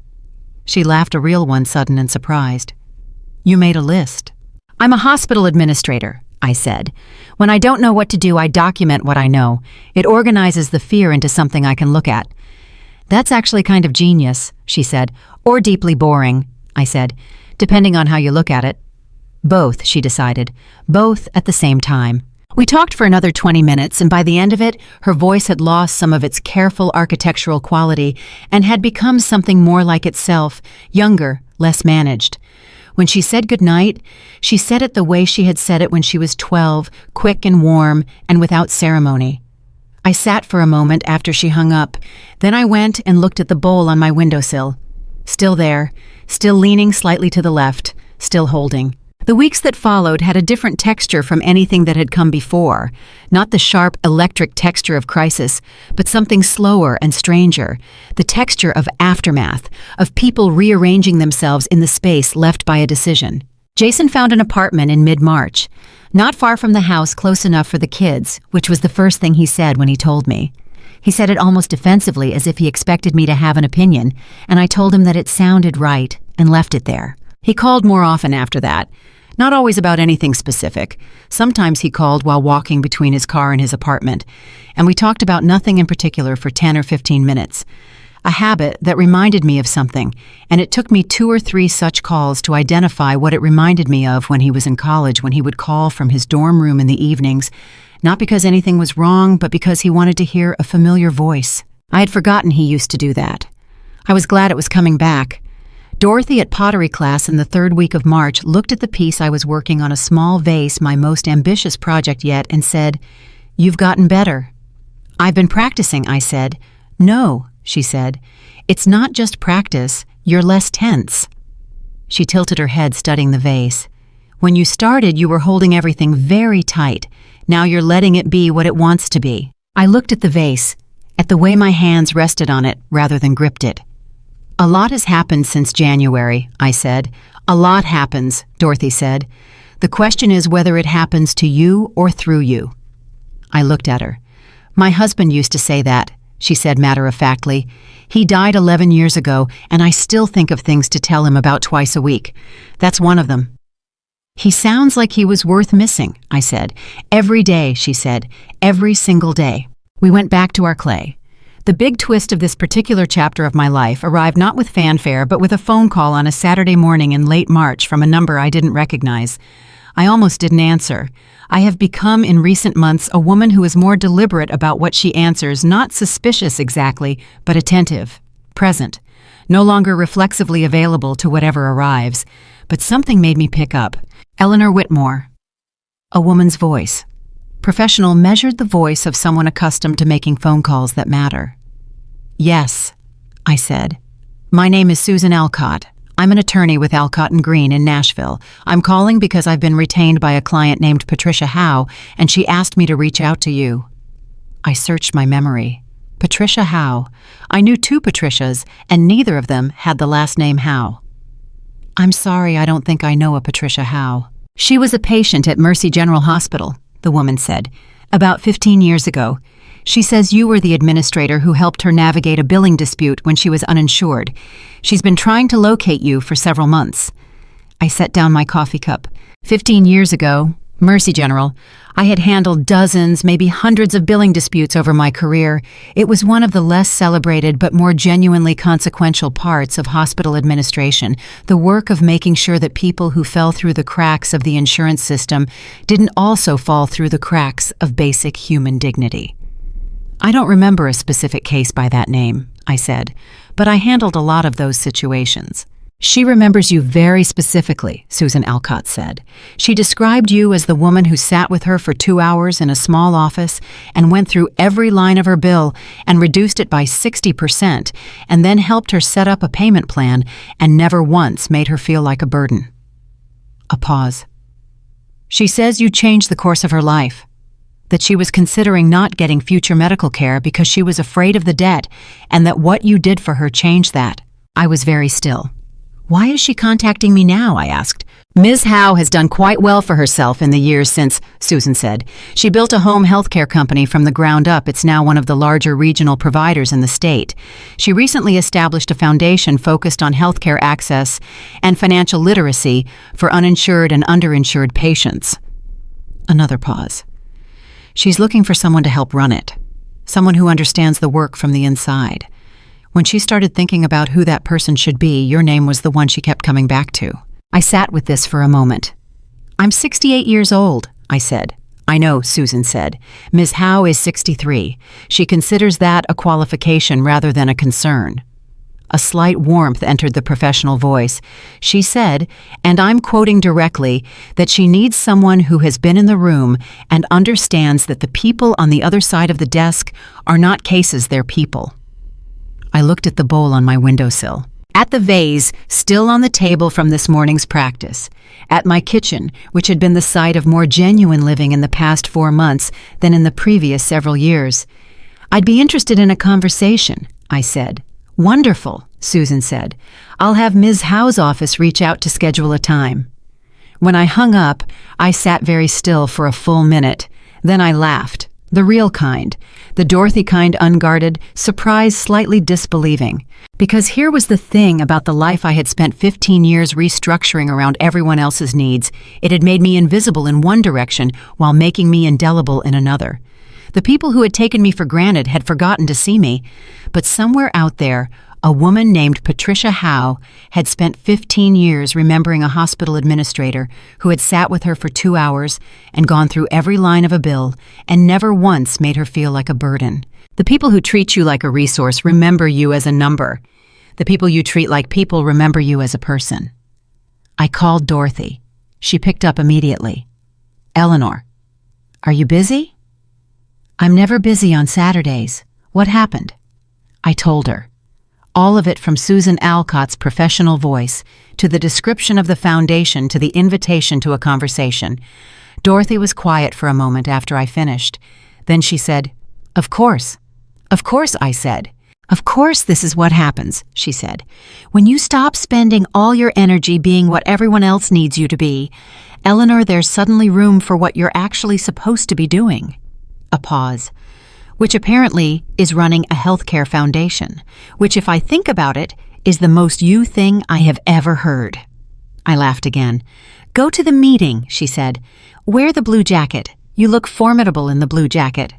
She laughed, a real one, sudden and surprised. "You made a list?" "I'm a hospital administrator," I said. "When I don't know what to do, I document what I know. It organizes the fear into something I can look at." "That's actually kind of genius," she said. "Or deeply boring," I said, "depending on how you look at it." "Both," she decided. "Both at the same time." We talked for another 20 minutes, and by the end of it, her voice had lost some of its careful architectural quality and had become something more like itself, younger, less managed. When she said goodnight, she said it the way she had said it when she was 12, quick and warm and without ceremony. I sat for a moment after she hung up. Then I went and looked at the bowl on my windowsill. Still there, still leaning slightly to the left, still holding. The weeks that followed had a different texture from anything that had come before, not the sharp electric texture of crisis, but something slower and stranger, the texture of aftermath, of people rearranging themselves in the space left by a decision. Jason found an apartment in mid-March, not far from the house, close enough for the kids, which was the first thing he said when he told me. He said it almost defensively, as if he expected me to have an opinion, and I told him that it sounded right and left it there. He called more often after that. Not always about anything specific. Sometimes he called while walking between his car and his apartment, and we talked about nothing in particular for 10 or 15 minutes. A habit that reminded me of something, and it took me 2 or 3 such calls to identify what it reminded me of when he was in college, when he would call from his dorm room in the evenings, not because anything was wrong, but because he wanted to hear a familiar voice. I had forgotten he used to do that. I was glad it was coming back. Dorothy at pottery class in the 3rd week of March looked at the piece I was working on, a small vase, my most ambitious project yet, and said, "You've gotten better." "I've been practicing," I said. "No," she said. "It's not just practice. You're less tense." She tilted her head, studying the vase. "When you started, you were holding everything very tight. Now you're letting it be what it wants to be." I looked at the vase, at the way my hands rested on it rather than gripped it. "A lot has happened since January," I said. "A lot happens," Dorothy said. "The question is whether it happens to you or through you." I looked at her. "My husband used to say that," she said matter-of-factly. "He died 11 years ago, and I still think of things to tell him about twice a week. That's one of them." "He sounds like he was worth missing," I said. "Every day," she said. "Every single day." We went back to our clay. The big twist of this particular chapter of my life arrived not with fanfare, but with a phone call on a Saturday morning in late March from a number I didn't recognize. I almost didn't answer. I have become in recent months a woman who is more deliberate about what she answers, not suspicious exactly, but attentive, present, no longer reflexively available to whatever arrives. But something made me pick up. Eleanor Whitmore. A woman's voice. professional measured the voice of someone accustomed to making phone calls that matter. "Yes," I said. "My name is Susan Alcott. I'm an attorney with Alcott & Green in Nashville. I'm calling because I've been retained by a client named Patricia Howe, and she asked me to reach out to you." I searched my memory. Patricia Howe. I knew two Patricias, and neither of them had the last name Howe. "I'm sorry, I don't think I know a Patricia Howe." "She was a patient at Mercy General Hospital," the woman said, "about 15 years ago. She says you were the administrator who helped her navigate a billing dispute when she was uninsured. She's been trying to locate you for several months." I set down my coffee cup. 15 years ago, Mercy General. I had handled dozens, maybe hundreds of billing disputes over my career. It was one of the less celebrated but more genuinely consequential parts of hospital administration, the work of making sure that people who fell through the cracks of the insurance system didn't also fall through the cracks of basic human dignity. "I don't remember a specific case by that name," I said, "but I handled a lot of those situations." "She remembers you very specifically," Susan Alcott said. "She described you as the woman who sat with her for 2 hours in a small office and went through every line of her bill and reduced it by 60%, and then helped her set up a payment plan and never once made her feel like a burden." A pause. "She says you changed the course of her life, that she was considering not getting future medical care because she was afraid of the debt, and that what you did for her changed that." I was very still. "Why is she contacting me now?" I asked. "Ms. Howe has done quite well for herself in the years since," Susan said. "She built a home health care company from the ground up. It's now one of the larger regional providers in the state. She recently established a foundation focused on healthcare access and financial literacy for uninsured and underinsured patients." Another pause. "She's looking for someone to help run it, someone who understands the work from the inside. When she started thinking about who that person should be, your name was the one she kept coming back to." I sat with this for a moment. "I'm 68 years old," I said. "I know," Susan said. "Ms. Howe is 63. She considers that a qualification rather than a concern." A slight warmth entered the professional voice. She said, and I'm quoting directly, that she needs someone who has been in the room and understands that the people on the other side of the desk are not cases, they're people. I looked at the bowl on my windowsill, at the vase still on the table from this morning's practice, at my kitchen, which had been the site of more genuine living in the past 4 months than in the previous several years. "I'd be interested in a conversation," I said. "Wonderful," Susan said. "I'll have Ms. Howe's office reach out to schedule a time." When I hung up, I sat very still for a full minute. Then I laughed. The real kind. The Dorothy kind, unguarded, surprised, slightly disbelieving. Because here was the thing about the life I had spent 15 years restructuring around everyone else's needs. It had made me invisible in one direction while making me indelible in another. The people who had taken me for granted had forgotten to see me, but somewhere out there, a woman named Patricia Howe had spent 15 years remembering a hospital administrator who had sat with her for 2 hours and gone through every line of a bill and never once made her feel like a burden. The people who treat you like a resource remember you as a number. The people you treat like people remember you as a person. I called Dorothy. She picked up immediately. "Eleanor, are you busy?" "I'm never busy on Saturdays. What happened?" I told her. All of it, from Susan Alcott's professional voice to the description of the foundation to the invitation to a conversation. Dorothy was quiet for a moment after I finished. Then she said, "Of course." "Of course," I said. "Of course this is what happens," she said. "When you stop spending all your energy being what everyone else needs you to be, Eleanor, there's suddenly room for what you're actually supposed to be doing." A pause. "Which apparently is running a healthcare foundation, which, if I think about it, is the most you thing I have ever heard." I laughed again. "Go to the meeting," she said. "Wear the blue jacket. You look formidable in the blue jacket."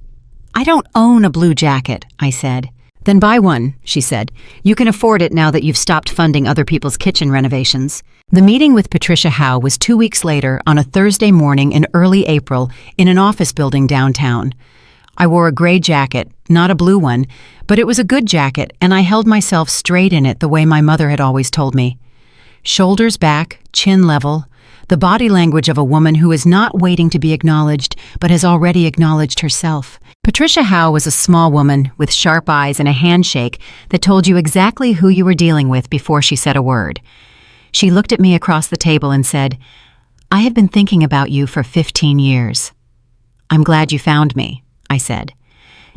"I don't own a blue jacket," I said. "Then buy one," she said. "You can afford it now that you've stopped funding other people's kitchen renovations." The meeting with Patricia Howe was 2 weeks later on a Thursday morning in early April in an office building downtown. I wore a gray jacket, not a blue one, but it was a good jacket, and I held myself straight in it the way my mother had always told me. Shoulders back, chin level, the body language of a woman who is not waiting to be acknowledged, but has already acknowledged herself. Patricia Howe was a small woman with sharp eyes and a handshake that told you exactly who you were dealing with before she said a word. She looked at me across the table and said, "I have been thinking about you for 15 years. I'm glad you found me," I said.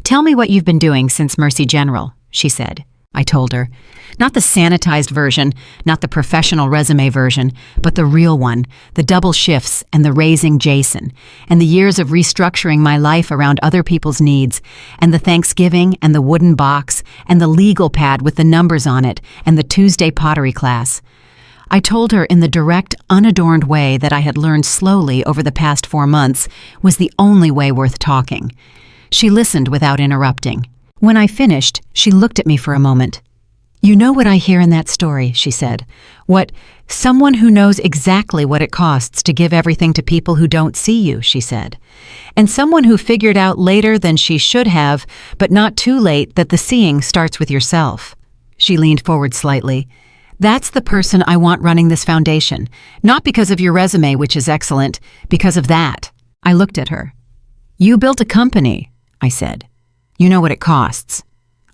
"Tell me what you've been doing since Mercy General," she said. I told her. Not the sanitized version, not the professional resume version, but the real one, the double shifts and the raising Jason, and the years of restructuring my life around other people's needs, and the Thanksgiving and the wooden box, and the legal pad with the numbers on it, and the Tuesday pottery class. I told her in the direct, unadorned way that I had learned slowly over the past 4 months was the only way worth talking. She listened without interrupting. When I finished, she looked at me for a moment. "You know what I hear in that story," she said. "What, someone who knows exactly what it costs to give everything to people who don't see you," she said. "And someone who figured out later than she should have, but not too late, that the seeing starts with yourself." She leaned forward slightly. "That's the person I want running this foundation, not because of your resume, which is excellent, because of that." I looked at her. "You built a company," I said. "You know what it costs."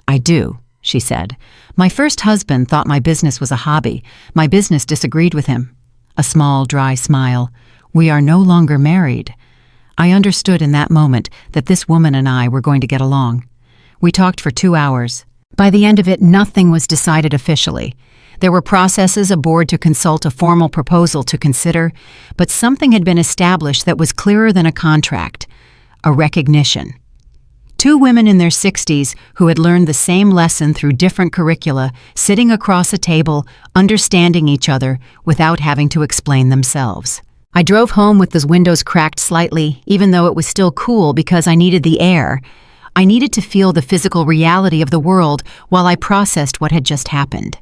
"I do," she said. "My first husband thought my business was a hobby. My business disagreed with him." A small, dry smile. "We are no longer married." I understood in that moment that this woman and I were going to get along. We talked for 2 hours. By the end of it, nothing was decided officially. There were processes, a board to consult, a formal proposal to consider, but something had been established that was clearer than a contract, a recognition. 2 women in their 60s who had learned the same lesson through different curricula, sitting across a table, understanding each other without having to explain themselves. I drove home with the windows cracked slightly, even though it was still cool because I needed the air. I needed to feel the physical reality of the world while I processed what had just happened.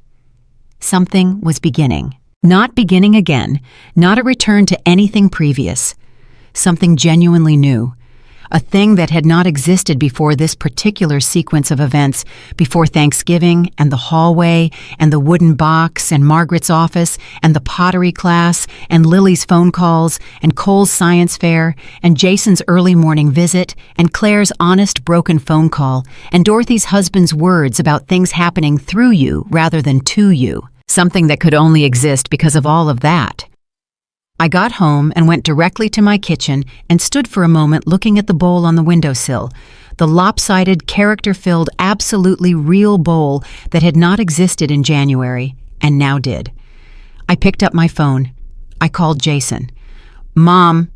Something was beginning. Not beginning again, not a return to anything previous. Something genuinely new. A thing that had not existed before this particular sequence of events, before Thanksgiving and the hallway and the wooden box and Margaret's office and the pottery class and Lily's phone calls and Cole's science fair and Jason's early morning visit and Claire's honest broken phone call and Dorothy's husband's words about things happening through you rather than to you. Something that could only exist because of all of that. I got home and went directly to my kitchen and stood for a moment looking at the bowl on the windowsill, the lopsided, character-filled, absolutely real bowl that had not existed in January and now did. I picked up my phone. I called Jason. "Mom,"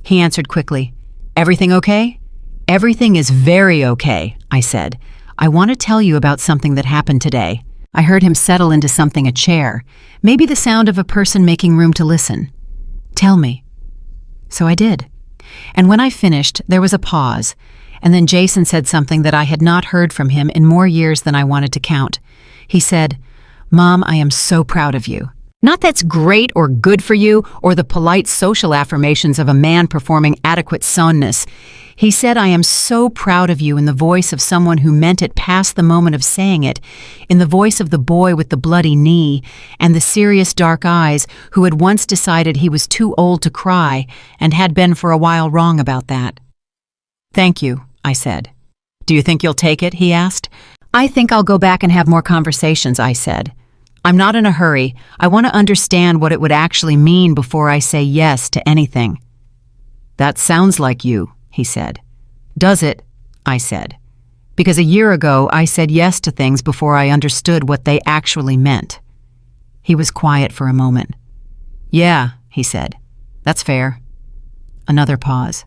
he answered quickly. "Everything okay?" "Everything is very okay," I said. "I want to tell you about something that happened today." I heard him settle into something, a chair, maybe the sound of a person making room to listen. "Tell me." So I did. And when I finished, there was a pause, and then Jason said something that I had not heard from him in more years than I wanted to count. He said, "Mom, I am so proud of you." Not that's great or good for you, or the polite social affirmations of a man performing adequate sonness. He said, "I am so proud of you," in the voice of someone who meant it past the moment of saying it, in the voice of the boy with the bloody knee and the serious dark eyes who had once decided he was too old to cry and had been for a while wrong about that. "Thank you," I said. "Do you think you'll take it?" he asked. "I think I'll go back and have more conversations," I said. "I'm not in a hurry. I want to understand what it would actually mean before I say yes to anything." "That sounds like you," he said. "Does it?" I said. Because a year ago I said yes to things before I understood what they actually meant. He was quiet for a moment. "Yeah," he said. "That's fair." Another pause.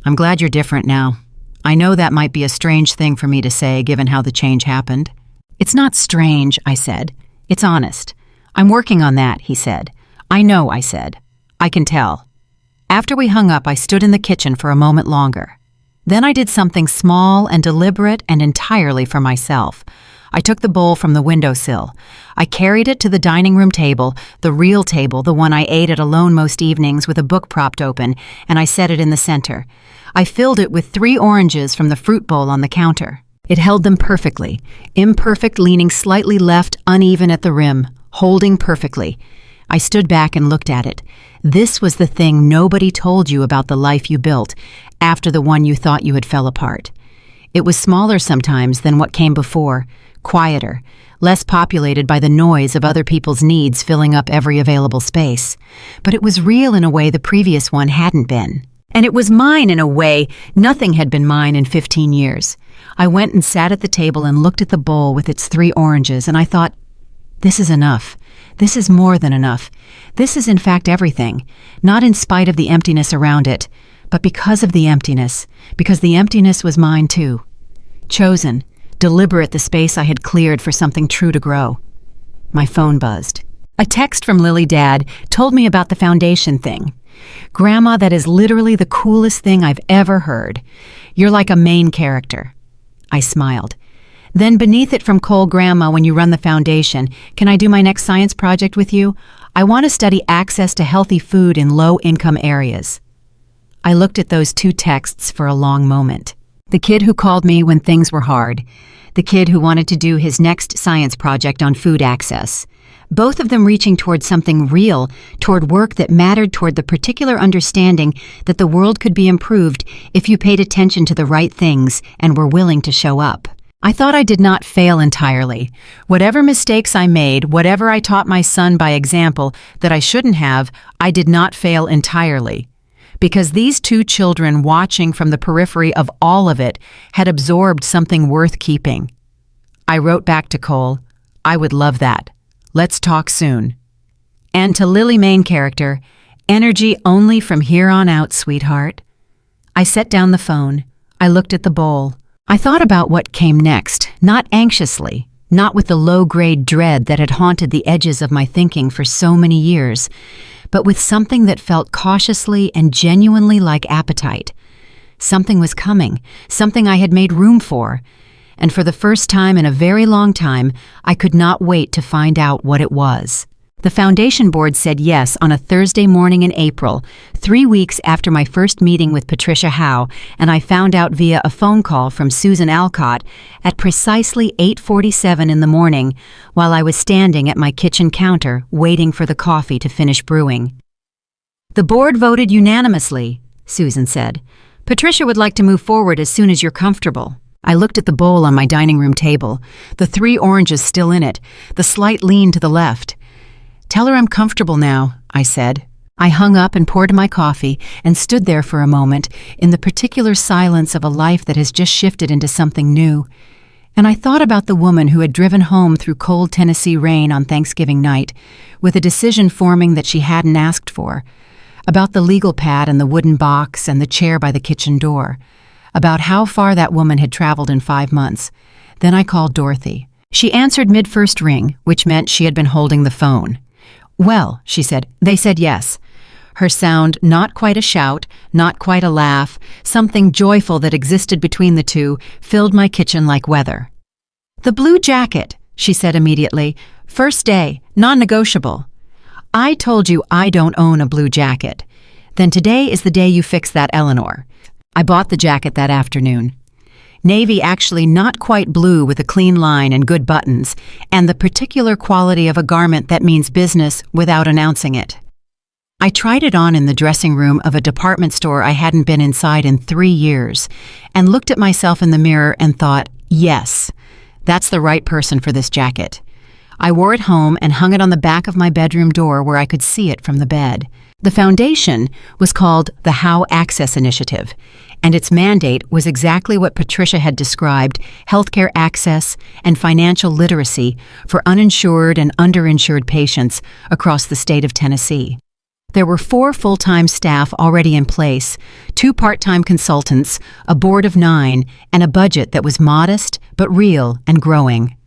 "I'm glad you're different now. I know that might be a strange thing for me to say given how the change happened." "It's not strange," I said. "It's honest. I'm working on that," he said. "I know," I said. "I can tell." After we hung up, I stood in the kitchen for a moment longer. Then I did something small and deliberate and entirely for myself. I took the bowl from the windowsill. I carried it to the dining room table, the real table, the one I ate at alone most evenings with a book propped open, and I set it in the center. I filled it with 3 oranges from the fruit bowl on the counter. It held them perfectly, imperfect, leaning slightly left, uneven at the rim, holding perfectly. I stood back and looked at it. This was the thing nobody told you about the life you built after the one you thought you had fell apart. It was smaller sometimes than what came before, quieter, less populated by the noise of other people's needs filling up every available space. But it was real in a way the previous one hadn't been. And it was mine in a way nothing had been mine in 15 years. I went and sat at the table and looked at the bowl with its 3 oranges, and I thought, this is enough. This is more than enough. This is in fact everything, not in spite of the emptiness around it, but because of the emptiness, because the emptiness was mine too. Chosen, deliberate, the space I had cleared for something true to grow. My phone buzzed. A text from Lily Dad told me about the foundation thing. Grandma, that is literally the coolest thing I've ever heard. You're like a main character. I smiled. Then beneath it from Cole, Grandma, when you run the foundation, can I do my next science project with you? I want to study access to healthy food in low-income areas. I looked at those 2 texts for a long moment. The kid who called me when things were hard. The kid who wanted to do his next science project on food access. Both of them reaching toward something real, toward work that mattered, toward the particular understanding that the world could be improved if you paid attention to the right things and were willing to show up. I thought I did not fail entirely. Whatever mistakes I made, whatever I taught my son by example that I shouldn't have, I did not fail entirely. Because these 2 children watching from the periphery of all of it had absorbed something worth keeping. I wrote back to Cole, I would love that. Let's talk soon. And to Lily, main character, energy only from here on out, sweetheart. I set down the phone. I looked at the bowl. I thought about what came next, not anxiously, not with the low-grade dread that had haunted the edges of my thinking for so many years, but with something that felt cautiously and genuinely like appetite. Something was coming, something I had made room for, and for the first time in a very long time, I could not wait to find out what it was. The foundation board said yes on a Thursday morning in April, 3 weeks after my first meeting with Patricia Howe, and I found out via a phone call from Susan Alcott at precisely 8:47 in the morning while I was standing at my kitchen counter waiting for the coffee to finish brewing. The board voted unanimously, Susan said. Patricia would like to move forward as soon as you're comfortable. I looked at the bowl on my dining room table, the 3 oranges still in it, the slight lean to the left. Tell her I'm comfortable now, I said. I hung up and poured my coffee and stood there for a moment in the particular silence of a life that has just shifted into something new. And I thought about the woman who had driven home through cold Tennessee rain on Thanksgiving night, with a decision forming that she hadn't asked for, about the legal pad and the wooden box and the chair by the kitchen door, about how far that woman had traveled in 5 months. Then I called Dorothy. She answered mid-first ring, which meant she had been holding the phone. Well, she said, they said yes. Her sound, not quite a shout, not quite a laugh, something joyful that existed between the 2, filled my kitchen like weather. The blue jacket, she said immediately. First day, non-negotiable. I told you I don't own a blue jacket. Then today is the day you fix that, Eleanor. I bought the jacket that afternoon. Navy, actually not quite blue, with a clean line and good buttons, and the particular quality of a garment that means business without announcing it. I tried it on in the dressing room of a department store I hadn't been inside in 3 years, and looked at myself in the mirror and thought, yes, that's the right person for this jacket. I wore it home and hung it on the back of my bedroom door where I could see it from the bed. The foundation was called the Howe Access Initiative, and its mandate was exactly what Patricia had described: healthcare access and financial literacy for uninsured and underinsured patients across the state of Tennessee. There were 4 full-time staff already in place, 2 part-time consultants, a board of 9, and a budget that was modest but real and growing.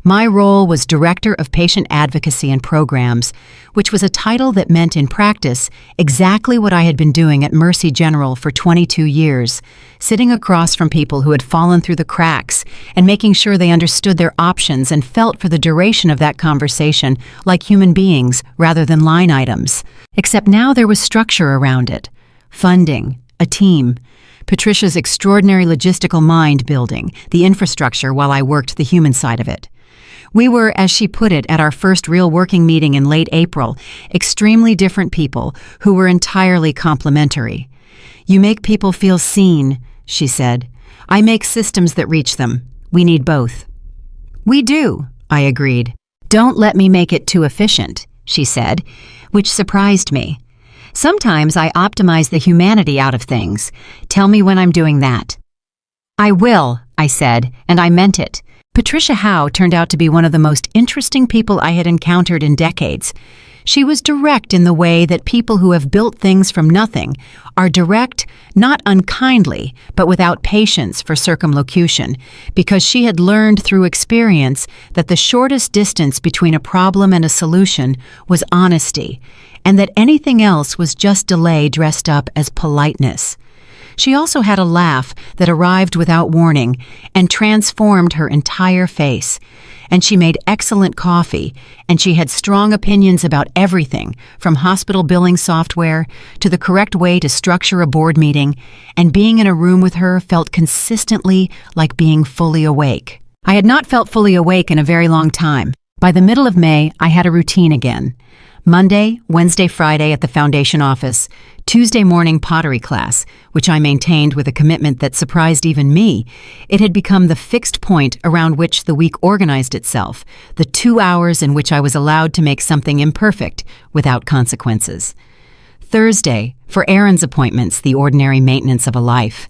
My role was Director of Patient Advocacy and Programs, which was a title that meant in practice exactly what I had been doing at Mercy General for 22 years, sitting across from people who had fallen through the cracks and making sure they understood their options and felt for the duration of that conversation like human beings rather than line items. Except now there was structure around it, funding, a team, Patricia's extraordinary logistical mind building, the infrastructure while I worked the human side of it. We were, as she put it, at our first real working meeting in late April, extremely different people who were entirely complementary. "You make people feel seen," she said. "I make systems that reach them. We need both." "We do," I agreed. "Don't let me make it too efficient," she said, which surprised me. "Sometimes I optimize the humanity out of things. Tell me when I'm doing that." "I will," I said, and I meant it. Patricia Howe turned out to be one of the most interesting people I had encountered in decades. She was direct in the way that people who have built things from nothing are direct, not unkindly, but without patience for circumlocution, because she had learned through experience that the shortest distance between a problem and a solution was honesty, and that anything else was just delay dressed up as politeness. She also had a laugh that arrived without warning and transformed her entire face. And she made excellent coffee, and she had strong opinions about everything, from hospital billing software to the correct way to structure a board meeting, and being in a room with her felt consistently like being fully awake. I had not felt fully awake in a very long time. By the middle of May, I had a routine again. Monday, Wednesday, Friday at the foundation office, Tuesday morning pottery class, which I maintained with a commitment that surprised even me. It had become the fixed point around which the week organized itself, the 2 hours in which I was allowed to make something imperfect without consequences. Thursday, for errands appointments, the ordinary maintenance of a life.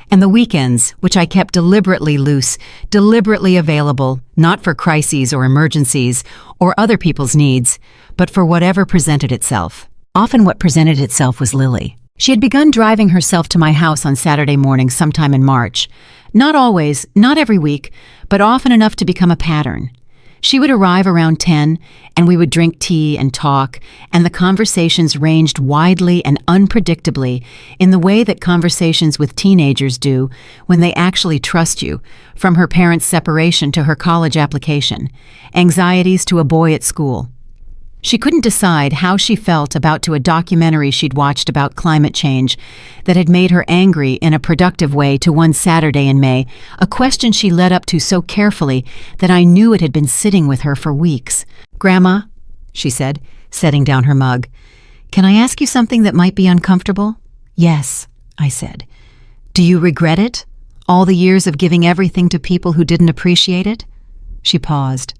And the weekends, which I kept deliberately loose, deliberately available, not for crises or emergencies or other people's needs, but for whatever presented itself. Often what presented itself was Lily. She had begun driving herself to my house on Saturday morning sometime in March. Not always, not every week, but often enough to become a pattern. She would arrive around 10, and we would drink tea and talk, and the conversations ranged widely and unpredictably in the way that conversations with teenagers do when they actually trust you, from her parents' separation to her college application, anxieties to a boy at school. She couldn't decide how she felt about a documentary she'd watched about climate change that had made her angry in a productive way to one Saturday in May, a question she led up to so carefully that I knew it had been sitting with her for weeks. "Grandma," she said, setting down her mug, "can I ask you something that might be uncomfortable?" "Yes," I said. "Do you regret it? All the years of giving everything to people who didn't appreciate it?" She paused.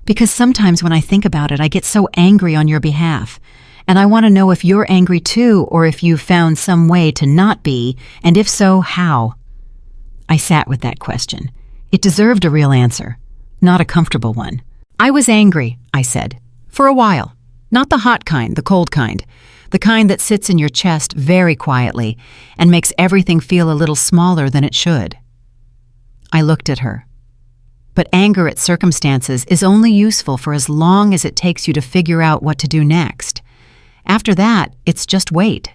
"Because sometimes when I think about it, I get so angry on your behalf. And I want to know if you're angry too, or if you've found some way to not be, and if so, how?" I sat with that question. It deserved a real answer, not a comfortable one. "I was angry," I said, "for a while. Not the hot kind, the cold kind. The kind that sits in your chest very quietly and makes everything feel a little smaller than it should." I looked at her. But anger at circumstances is only useful for as long as it takes you to figure out what to do next. After that, it's just wait.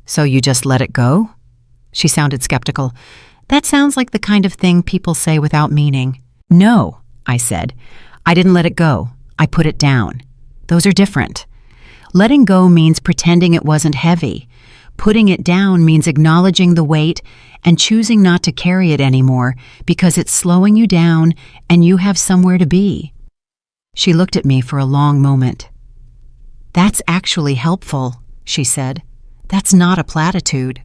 "So you just let it go?" She sounded skeptical. "That sounds like the kind of thing people say without meaning." "No," I said. "I didn't let it go. I put it down. Those are different. Letting go means pretending it wasn't heavy. Putting it down means acknowledging the weight and choosing not to carry it anymore because it's slowing you down and you have somewhere to be." She looked at me for a long moment. "That's actually helpful," she said. "That's not a platitude."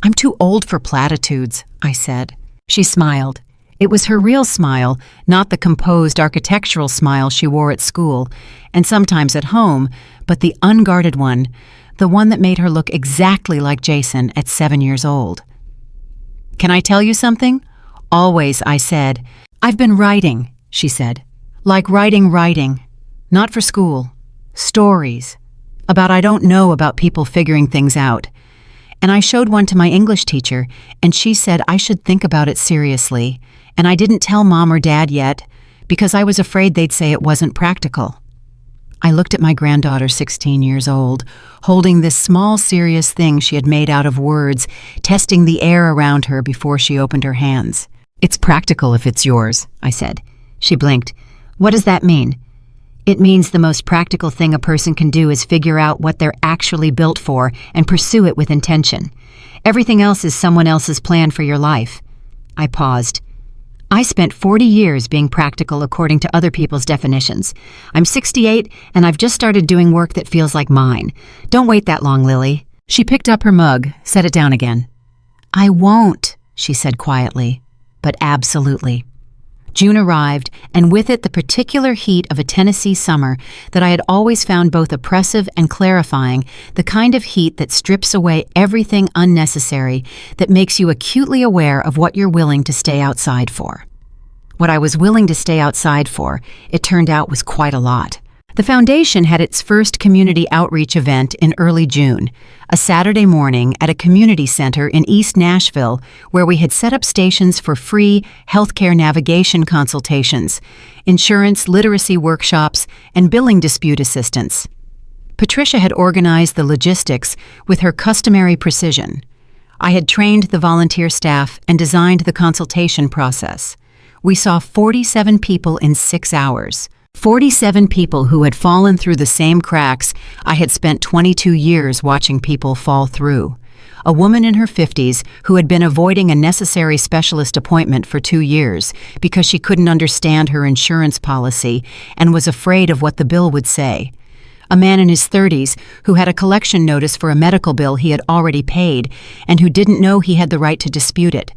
"I'm too old for platitudes," I said. She smiled. It was her real smile, not the composed architectural smile she wore at school and sometimes at home, but the unguarded one, the one that made her look exactly like Jason at 7 years old. "Can I tell you something?" "Always," I said. "I've been writing," she said. "Like writing. Not for school. Stories. About I don't know about people figuring things out. And I showed one to my English teacher, and she said I should think about it seriously. And I didn't tell Mom or Dad yet, because I was afraid they'd say it wasn't practical." I looked at my granddaughter, 16 years old, holding this small, serious thing she had made out of words, testing the air around her before she opened her hands. "It's practical if it's yours," I said. She blinked. "What does that mean?" "It means the most practical thing a person can do is figure out what they're actually built for and pursue it with intention. Everything else is someone else's plan for your life." I paused. I spent 40 years being practical according to other people's definitions. I'm 68, and I've just started doing work that feels like mine. Don't wait that long, Lily. She picked up her mug, set it down again. I won't, she said quietly, but absolutely. June arrived, and with it the particular heat of a Tennessee summer that I had always found both oppressive and clarifying, the kind of heat that strips away everything unnecessary, that makes you acutely aware of what you're willing to stay outside for. What I was willing to stay outside for, it turned out, was quite a lot. The foundation had its first community outreach event in early June, a Saturday morning at a community center in East Nashville where we had set up stations for free healthcare navigation consultations, insurance literacy workshops, and billing dispute assistance. Patricia had organized the logistics with her customary precision. I had trained the volunteer staff and designed the consultation process. We saw 47 people in 6 hours. 47 people who had fallen through the same cracks I had spent 22 years watching people fall through. A woman in her 50s who had been avoiding a necessary specialist appointment for 2 years because she couldn't understand her insurance policy and was afraid of what the bill would say. A man in his 30s who had a collection notice for a medical bill he had already paid and who didn't know he had the right to dispute it.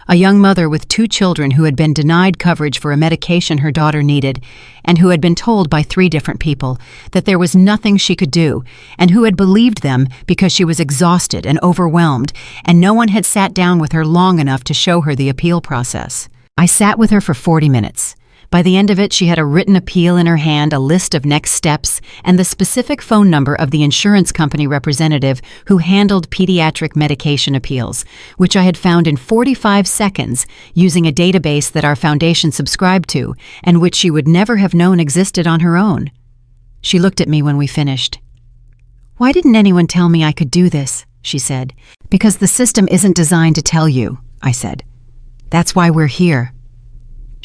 A young mother with 2 children who had been denied coverage for a medication her daughter needed and who had been told by 3 different people that there was nothing she could do and who had believed them because she was exhausted and overwhelmed and no one had sat down with her long enough to show her the appeal process. I sat with her for 40 minutes. By the end of it, she had a written appeal in her hand, a list of next steps, and the specific phone number of the insurance company representative who handled pediatric medication appeals, which I had found in 45 seconds using a database that our foundation subscribed to and which she would never have known existed on her own. She looked at me when we finished. "Why didn't anyone tell me I could do this?" she said. "Because the system isn't designed to tell you," I said. "That's why we're here."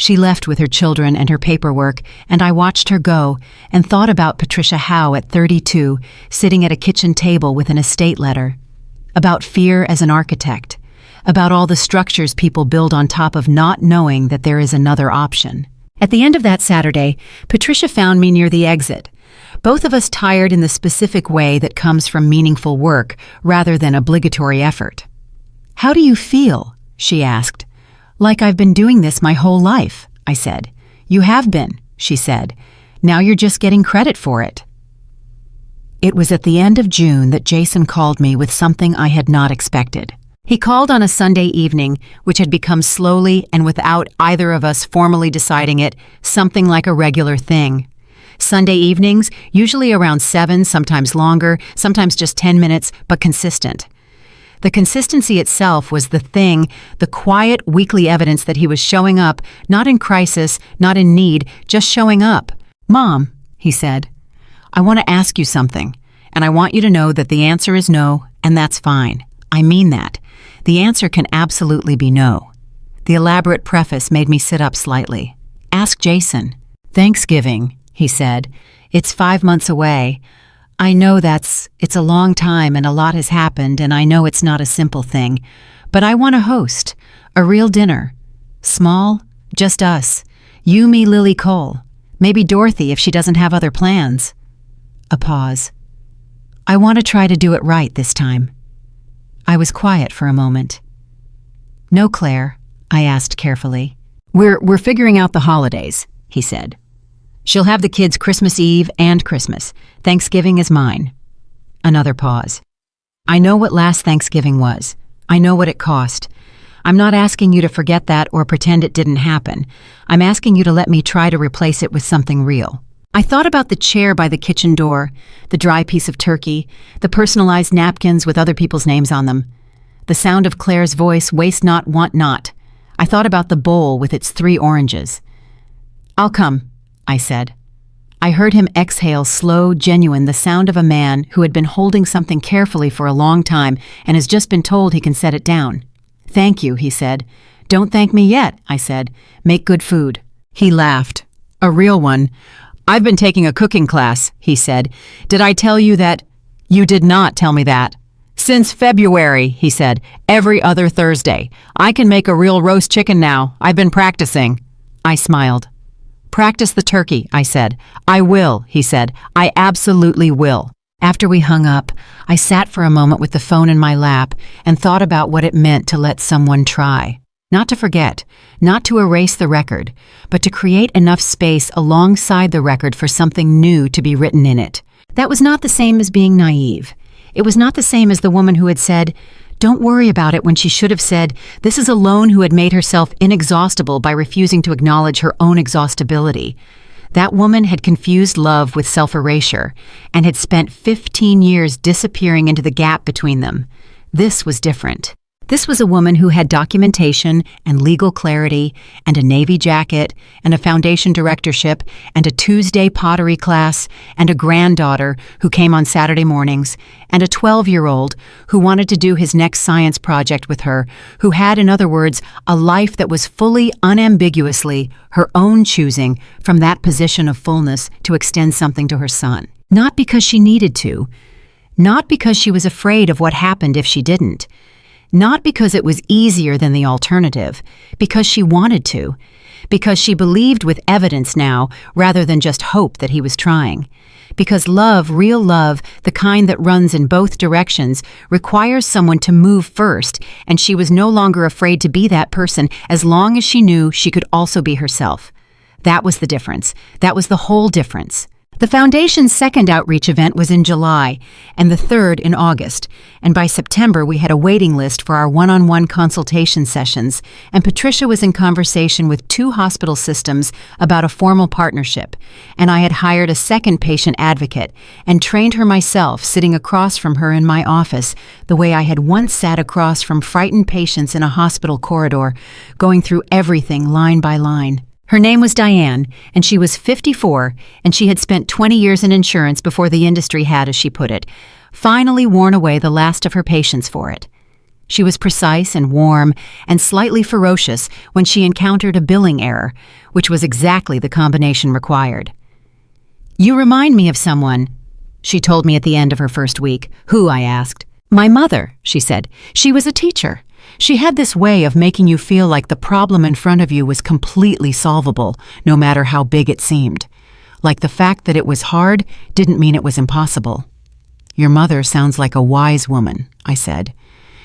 She left with her children and her paperwork, and I watched her go and thought about Patricia Howe at 32, sitting at a kitchen table with an estate letter. About fear as an architect. About all the structures people build on top of not knowing that there is another option. At the end of that Saturday, Patricia found me near the exit. Both of us tired in the specific way that comes from meaningful work rather than obligatory effort. "How do you feel?" she asked. "Like I've been doing this my whole life," I said. "You have been," she said. "Now you're just getting credit for it." It was at the end of June that Jason called me with something I had not expected. He called on a Sunday evening, which had become slowly and without either of us formally deciding it, something like a regular thing. Sunday evenings, usually around 7, sometimes longer, sometimes just 10 minutes, but consistent. The consistency itself was the thing, the quiet weekly evidence that he was showing up, not in crisis, not in need, just showing up. "Mom," he said, "I want to ask you something, and I want you to know that the answer is no, and that's fine. I mean that. The answer can absolutely be no." The elaborate preface made me sit up slightly. "Ask Jason." "Thanksgiving," he said. "It's 5 months away. I know it's a long time and a lot has happened, and I know it's not a simple thing, but I want to host a real dinner. Small, just us. You, me, Lily Cole. Maybe Dorothy if she doesn't have other plans." A pause. "I want to try to do it right this time." I was quiet for a moment. "No, Claire," I asked carefully. We're figuring out the holidays," he said. "She'll have the kids Christmas Eve and Christmas. Thanksgiving is mine." Another pause. "I know what last Thanksgiving was. I know what it cost. I'm not asking you to forget that or pretend it didn't happen. I'm asking you to let me try to replace it with something real." I thought about the chair by the kitchen door, the dry piece of turkey, the personalized napkins with other people's names on them, the sound of Claire's voice, "Waste not, want not." I thought about the bowl with its 3 oranges. "I'll come," I said. I heard him exhale, slow, genuine, the sound of a man who had been holding something carefully for a long time and has just been told he can set it down. "Thank you," he said. "Don't thank me yet," I said. "Make good food." He laughed. "A real one. I've been taking a cooking class," he said. "Did I tell you that?" "You did not tell me that." "Since February," he said, "every other Thursday. I can make a real roast chicken now. I've been practicing." I smiled. "Practice the turkey," I said. "I will," he said. "I absolutely will." After we hung up, I sat for a moment with the phone in my lap and thought about what it meant to let someone try. Not to forget, not to erase the record, but to create enough space alongside the record for something new to be written in it. That was not the same as being naive. It was not the same as the woman who had said, "Don't worry about it," when she should have said, "This is a lone who had made herself inexhaustible by refusing to acknowledge her own exhaustibility." That woman had confused love with self-erasure and had spent 15 years disappearing into the gap between them. This was different. This was a woman who had documentation and legal clarity and a Navy jacket and a foundation directorship and a Tuesday pottery class and a granddaughter who came on Saturday mornings and a 12-year-old who wanted to do his next science project with her, who had, in other words, a life that was fully, unambiguously, her own choosing from that position of fullness to extend something to her son. Not because she needed to, not because she was afraid of what happened if she didn't, not because it was easier than the alternative, because she wanted to, because she believed with evidence now rather than just hope that he was trying. Because love, real love, the kind that runs in both directions, requires someone to move first, and she was no longer afraid to be that person as long as she knew she could also be herself. That was the difference. That was the whole difference. The Foundation's second outreach event was in July, and the third in August, and by September we had a waiting list for our one-on-one consultation sessions, and Patricia was in conversation with 2 hospital systems about a formal partnership, and I had hired a second patient advocate and trained her myself sitting across from her in my office the way I had once sat across from frightened patients in a hospital corridor, going through everything line by line. Her name was Diane, and she was 54, and she had spent 20 years in insurance before the industry had, as she put it, finally worn away the last of her patience for it. She was precise and warm and slightly ferocious when she encountered a billing error, which was exactly the combination required. "You remind me of someone," she told me at the end of her first week. "Who?" I asked. "My mother," she said. "She was a teacher. She had this way of making you feel like the problem in front of you was completely solvable, no matter how big it seemed. Like the fact that it was hard didn't mean it was impossible." "Your mother sounds like a wise woman," I said.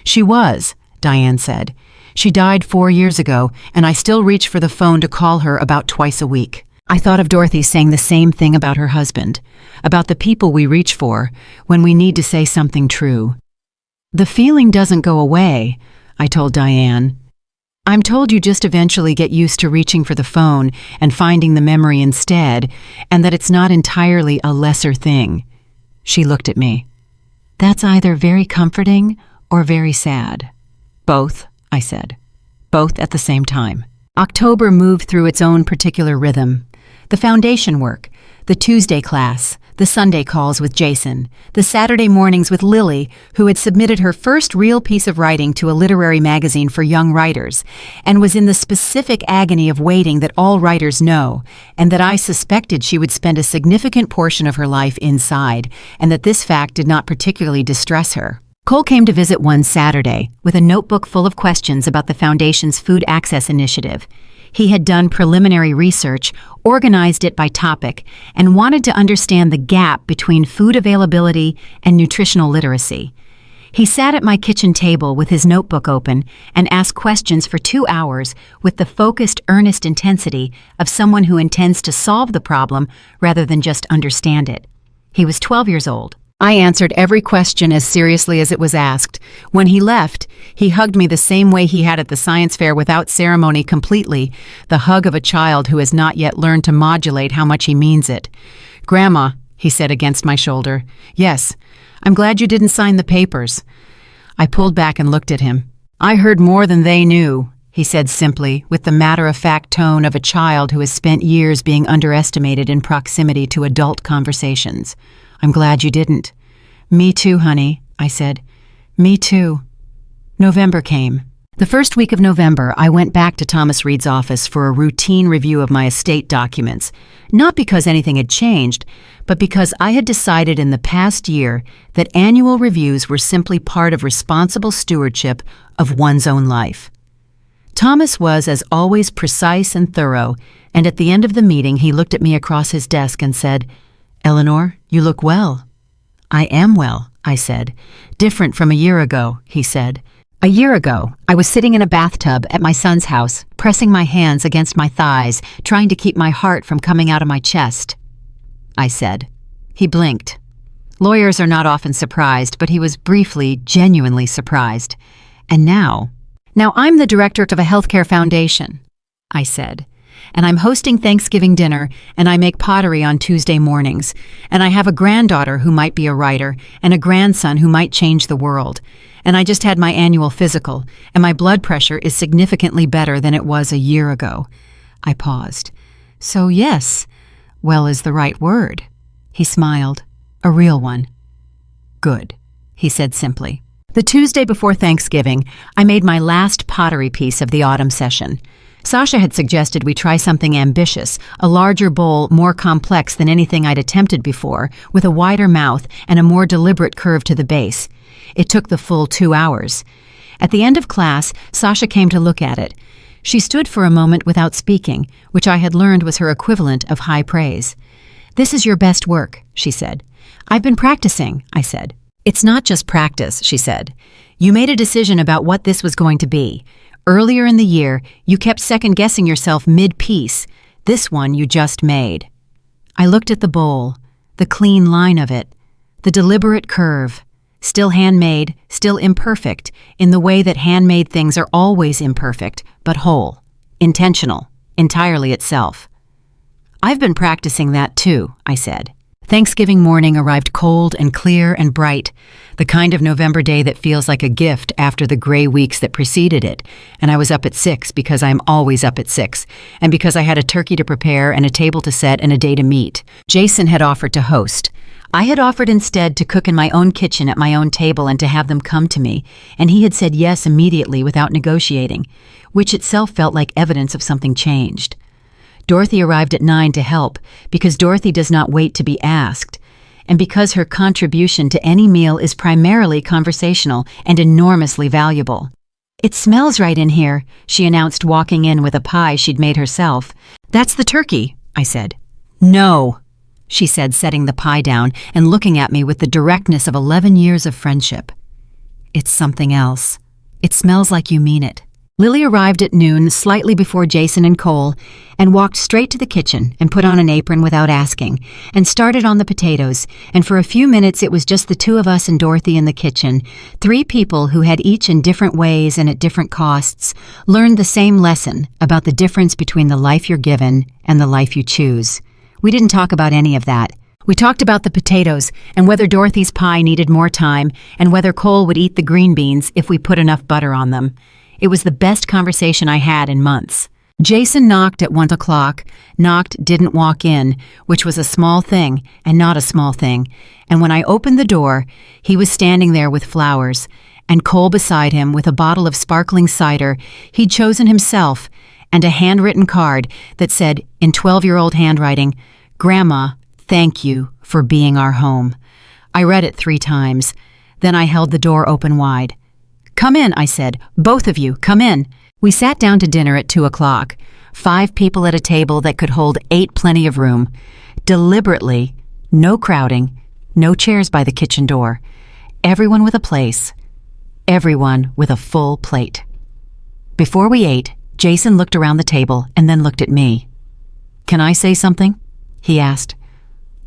"She was," Diane said. "She died 4 years ago, and I still reach for the phone to call her about twice a week." I thought of Dorothy saying the same thing about her husband, about the people we reach for when we need to say something true. "The feeling doesn't go away," I told Diane. "I'm told you just eventually get used to reaching for the phone and finding the memory instead, and that it's not entirely a lesser thing." She looked at me. "That's either very comforting or very sad." "Both," I said. "Both at the same time." October moved through its own particular rhythm. The foundation work, the Tuesday class, the Sunday calls with Jason, the Saturday mornings with Lily, who had submitted her first real piece of writing to a literary magazine for young writers, and was in the specific agony of waiting that all writers know, and that I suspected she would spend a significant portion of her life inside, and that this fact did not particularly distress her. Cole came to visit one Saturday with a notebook full of questions about the Foundation's Food Access Initiative. He had done preliminary research, organized it by topic, and wanted to understand the gap between food availability and nutritional literacy. He sat at my kitchen table with his notebook open and asked questions for 2 hours with the focused, earnest intensity of someone who intends to solve the problem rather than just understand it. He was 12 years old. I answered every question as seriously as it was asked. When he left, he hugged me the same way he had at the science fair without ceremony, completely, the hug of a child who has not yet learned to modulate how much he means it. "Grandma," he said against my shoulder. "Yes, I'm glad you didn't sign the papers." I pulled back and looked at him. "I heard more than they knew," he said simply, with the matter-of-fact tone of a child who has spent years being underestimated in proximity to adult conversations. "I'm glad you didn't." "Me too, honey," I said. "Me too." November came. The first week of November, I went back to Thomas Reed's office for a routine review of my estate documents, not because anything had changed, but because I had decided in the past year that annual reviews were simply part of responsible stewardship of one's own life. Thomas was, as always, precise and thorough, and at the end of the meeting he looked at me across his desk and said, "Eleanor, you look well." "I am well," I said. "Different from a year ago," he said. "A year ago, I was sitting in a bathtub at my son's house, pressing my hands against my thighs, trying to keep my heart from coming out of my chest," I said. He blinked. Lawyers are not often surprised, but he was briefly, genuinely surprised. "And now I'm the director of a healthcare foundation," I said. "And I'm hosting Thanksgiving dinner, and I make pottery on Tuesday mornings, and I have a granddaughter who might be a writer, and a grandson who might change the world. And I just had my annual physical, and my blood pressure is significantly better than it was a year ago." I paused. "So yes, well is the right word." He smiled. "A real one." "Good," he said simply. The Tuesday before Thanksgiving, I made my last pottery piece of the autumn session. Sasha had suggested we try something ambitious, a larger bowl more complex than anything I'd attempted before, with a wider mouth and a more deliberate curve to the base. It took the full 2 hours. At the end of class, Sasha came to look at it. She stood for a moment without speaking, which I had learned was her equivalent of high praise. "This is your best work," she said. "I've been practicing," I said. "It's not just practice," she said. "You made a decision about what this was going to be. Earlier in the year, you kept second-guessing yourself mid-piece. This one you just made." I looked at the bowl, the clean line of it, the deliberate curve. Still handmade, still imperfect, in the way that handmade things are always imperfect, but whole, intentional, entirely itself. "I've been practicing that too," I said. Thanksgiving morning arrived cold and clear and bright, the kind of November day that feels like a gift after the gray weeks that preceded it, and I was up at 6 because I'm always up at 6, and because I had a turkey to prepare and a table to set and a day to meet. Jason had offered to host. I had offered instead to cook in my own kitchen at my own table and to have them come to me, and he had said yes immediately without negotiating, which itself felt like evidence of something changed. Dorothy arrived at 9 to help, because Dorothy does not wait to be asked, and because her contribution to any meal is primarily conversational and enormously valuable. "It smells right in here," she announced, walking in with a pie she'd made herself. "That's the turkey," I said. "No," she said, setting the pie down and looking at me with the directness of 11 years of friendship. "It's something else. It smells like you mean it." Lily arrived at noon, slightly before Jason and Cole, and walked straight to the kitchen and put on an apron without asking, and started on the potatoes, and for a few minutes it was just the two of us and Dorothy in the kitchen, 3 people who had each in different ways and at different costs learned the same lesson about the difference between the life you're given and the life you choose. We didn't talk about any of that. We talked about the potatoes and whether Dorothy's pie needed more time and whether Cole would eat the green beans if we put enough butter on them. It was the best conversation I had in months. Jason knocked at 1 o'clock, didn't walk in, which was a small thing and not a small thing, and when I opened the door, he was standing there with flowers, and Cole beside him with a bottle of sparkling cider he'd chosen himself, and a handwritten card that said, in 12-year-old handwriting, "Grandma, thank you for being our home." I read it 3 times. Then I held the door open wide. "Come in," I said. "Both of you, come in." We sat down to dinner at 2 o'clock, 5 people at a table that could hold 8 plenty of room. Deliberately, no crowding, no chairs by the kitchen door. Everyone with a place, everyone with a full plate. Before we ate, Jason looked around the table and then looked at me. "Can I say something?" he asked.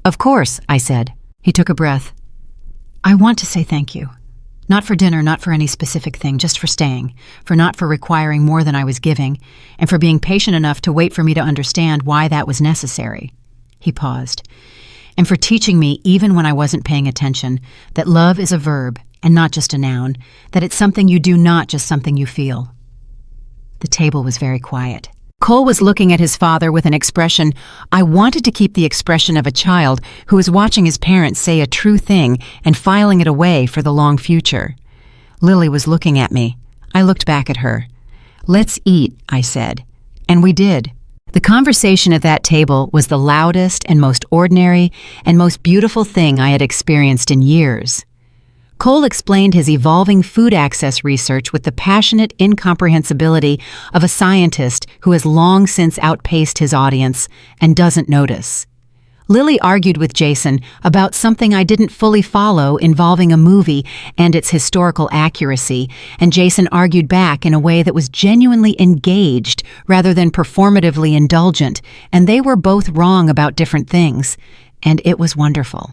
"Of course," I said. He took a breath. "I want to say thank you. Not for dinner, not for any specific thing, just for staying, for not for requiring more than I was giving, and for being patient enough to wait for me to understand why that was necessary." He paused. "And for teaching me, even when I wasn't paying attention, that love is a verb and not just a noun, that it's something you do, not just something you feel." The table was very quiet. Cole was looking at his father with an expression I wanted to keep the expression of a child who is watching his parents say a true thing and filing it away for the long future. Lily was looking at me. I looked back at her. "Let's eat," I said. And we did. The conversation at that table was the loudest and most ordinary and most beautiful thing I had experienced in years. Cole explained his evolving food access research with the passionate incomprehensibility of a scientist who has long since outpaced his audience and doesn't notice. Lily argued with Jason about something I didn't fully follow involving a movie and its historical accuracy, and Jason argued back in a way that was genuinely engaged rather than performatively indulgent, and they were both wrong about different things, and it was wonderful.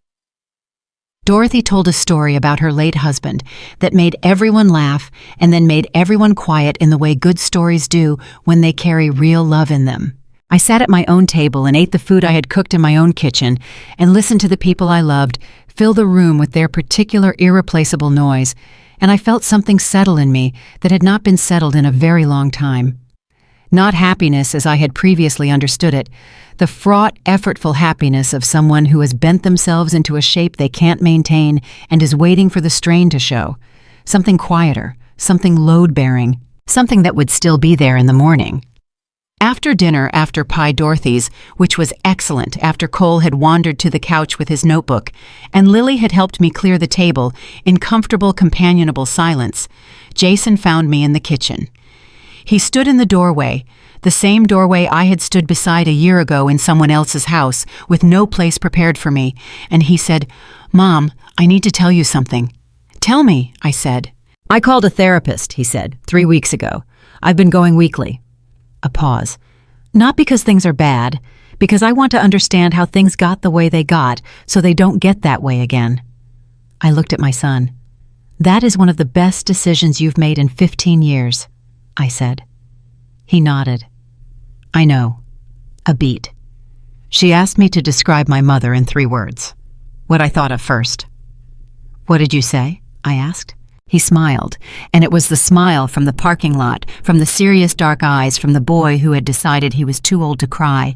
Dorothy told a story about her late husband that made everyone laugh and then made everyone quiet in the way good stories do when they carry real love in them. I sat at my own table and ate the food I had cooked in my own kitchen and listened to the people I loved fill the room with their particular irreplaceable noise, and I felt something settle in me that had not been settled in a very long time. Not happiness as I had previously understood it, the fraught, effortful happiness of someone who has bent themselves into a shape they can't maintain and is waiting for the strain to show. Something quieter, something load-bearing, something that would still be there in the morning. After dinner, after Pie Dorothy's, which was excellent after Cole had wandered to the couch with his notebook, and Lily had helped me clear the table in comfortable, companionable silence, Jason found me in the kitchen. He stood in the doorway, the same doorway I had stood beside a year ago in someone else's house, with no place prepared for me, and he said, "Mom, I need to tell you something." "Tell me," I said. "I called a therapist," he said, 3 weeks ago. "I've been going weekly." A pause. "Not because things are bad, because I want to understand how things got the way they got so they don't get that way again." I looked at my son. "That is one of the best decisions you've made in 15 years, I said. He nodded. "I know." A beat. She asked me to describe my mother in 3 words. What I thought of first. "What did you say?" I asked. He smiled, and it was the smile from the parking lot, from the serious dark eyes from the boy who had decided he was too old to cry,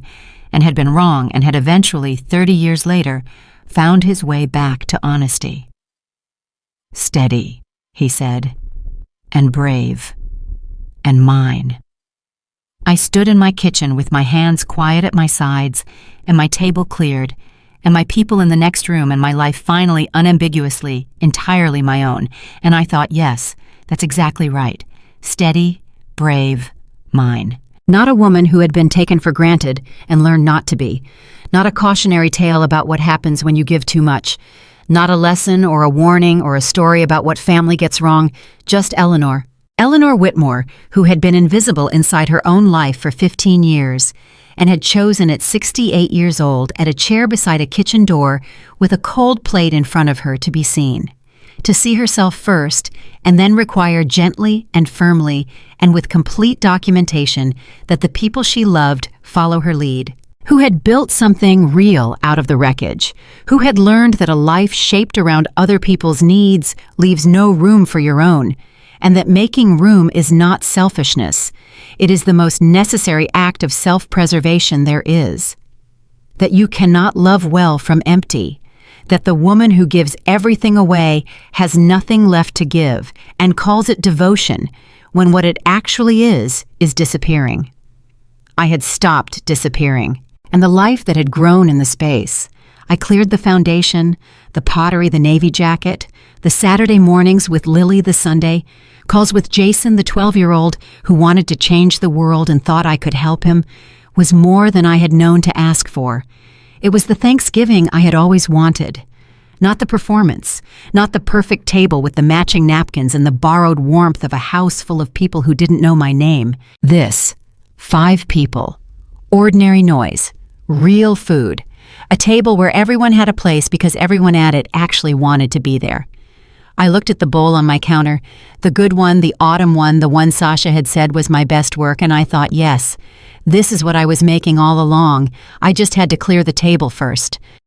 and had been wrong and had eventually, 30 years later, found his way back to honesty. "Steady," he said, "and brave, and mine." I stood in my kitchen with my hands quiet at my sides, and my table cleared, and my people in the next room, and my life finally unambiguously, entirely my own, and I thought, yes, that's exactly right. Steady, brave, mine. Not a woman who had been taken for granted and learned not to be. Not a cautionary tale about what happens when you give too much. Not a lesson or a warning or a story about what family gets wrong, just Eleanor. Eleanor Whitmore, who had been invisible inside her own life for 15 years, and had chosen at 68 years old at a chair beside a kitchen door with a cold plate in front of her to be seen. To see herself first, and then require gently and firmly and with complete documentation that the people she loved follow her lead. Who had built something real out of the wreckage. Who had learned that a life shaped around other people's needs leaves no room for your own, and that making room is not selfishness. It is the most necessary act of self-preservation there is. That you cannot love well from empty. That the woman who gives everything away has nothing left to give and calls it devotion when what it actually is disappearing. I had stopped disappearing, and the life that had grown in the space. I cleared the foundation, the pottery, the navy jacket, the Saturday mornings with Lily the Sunday, calls with Jason the 12-year-old who wanted to change the world and thought I could help him, was more than I had known to ask for. It was the Thanksgiving I had always wanted. Not the performance, not the perfect table with the matching napkins and the borrowed warmth of a house full of people who didn't know my name. This, 5 people, ordinary noise, real food, a table where everyone had a place because everyone at it actually wanted to be there. I looked at the bowl on my counter, the good one, the autumn one, the one Sasha had said was my best work, and I thought, yes, this is what I was making all along. I just had to clear the table first.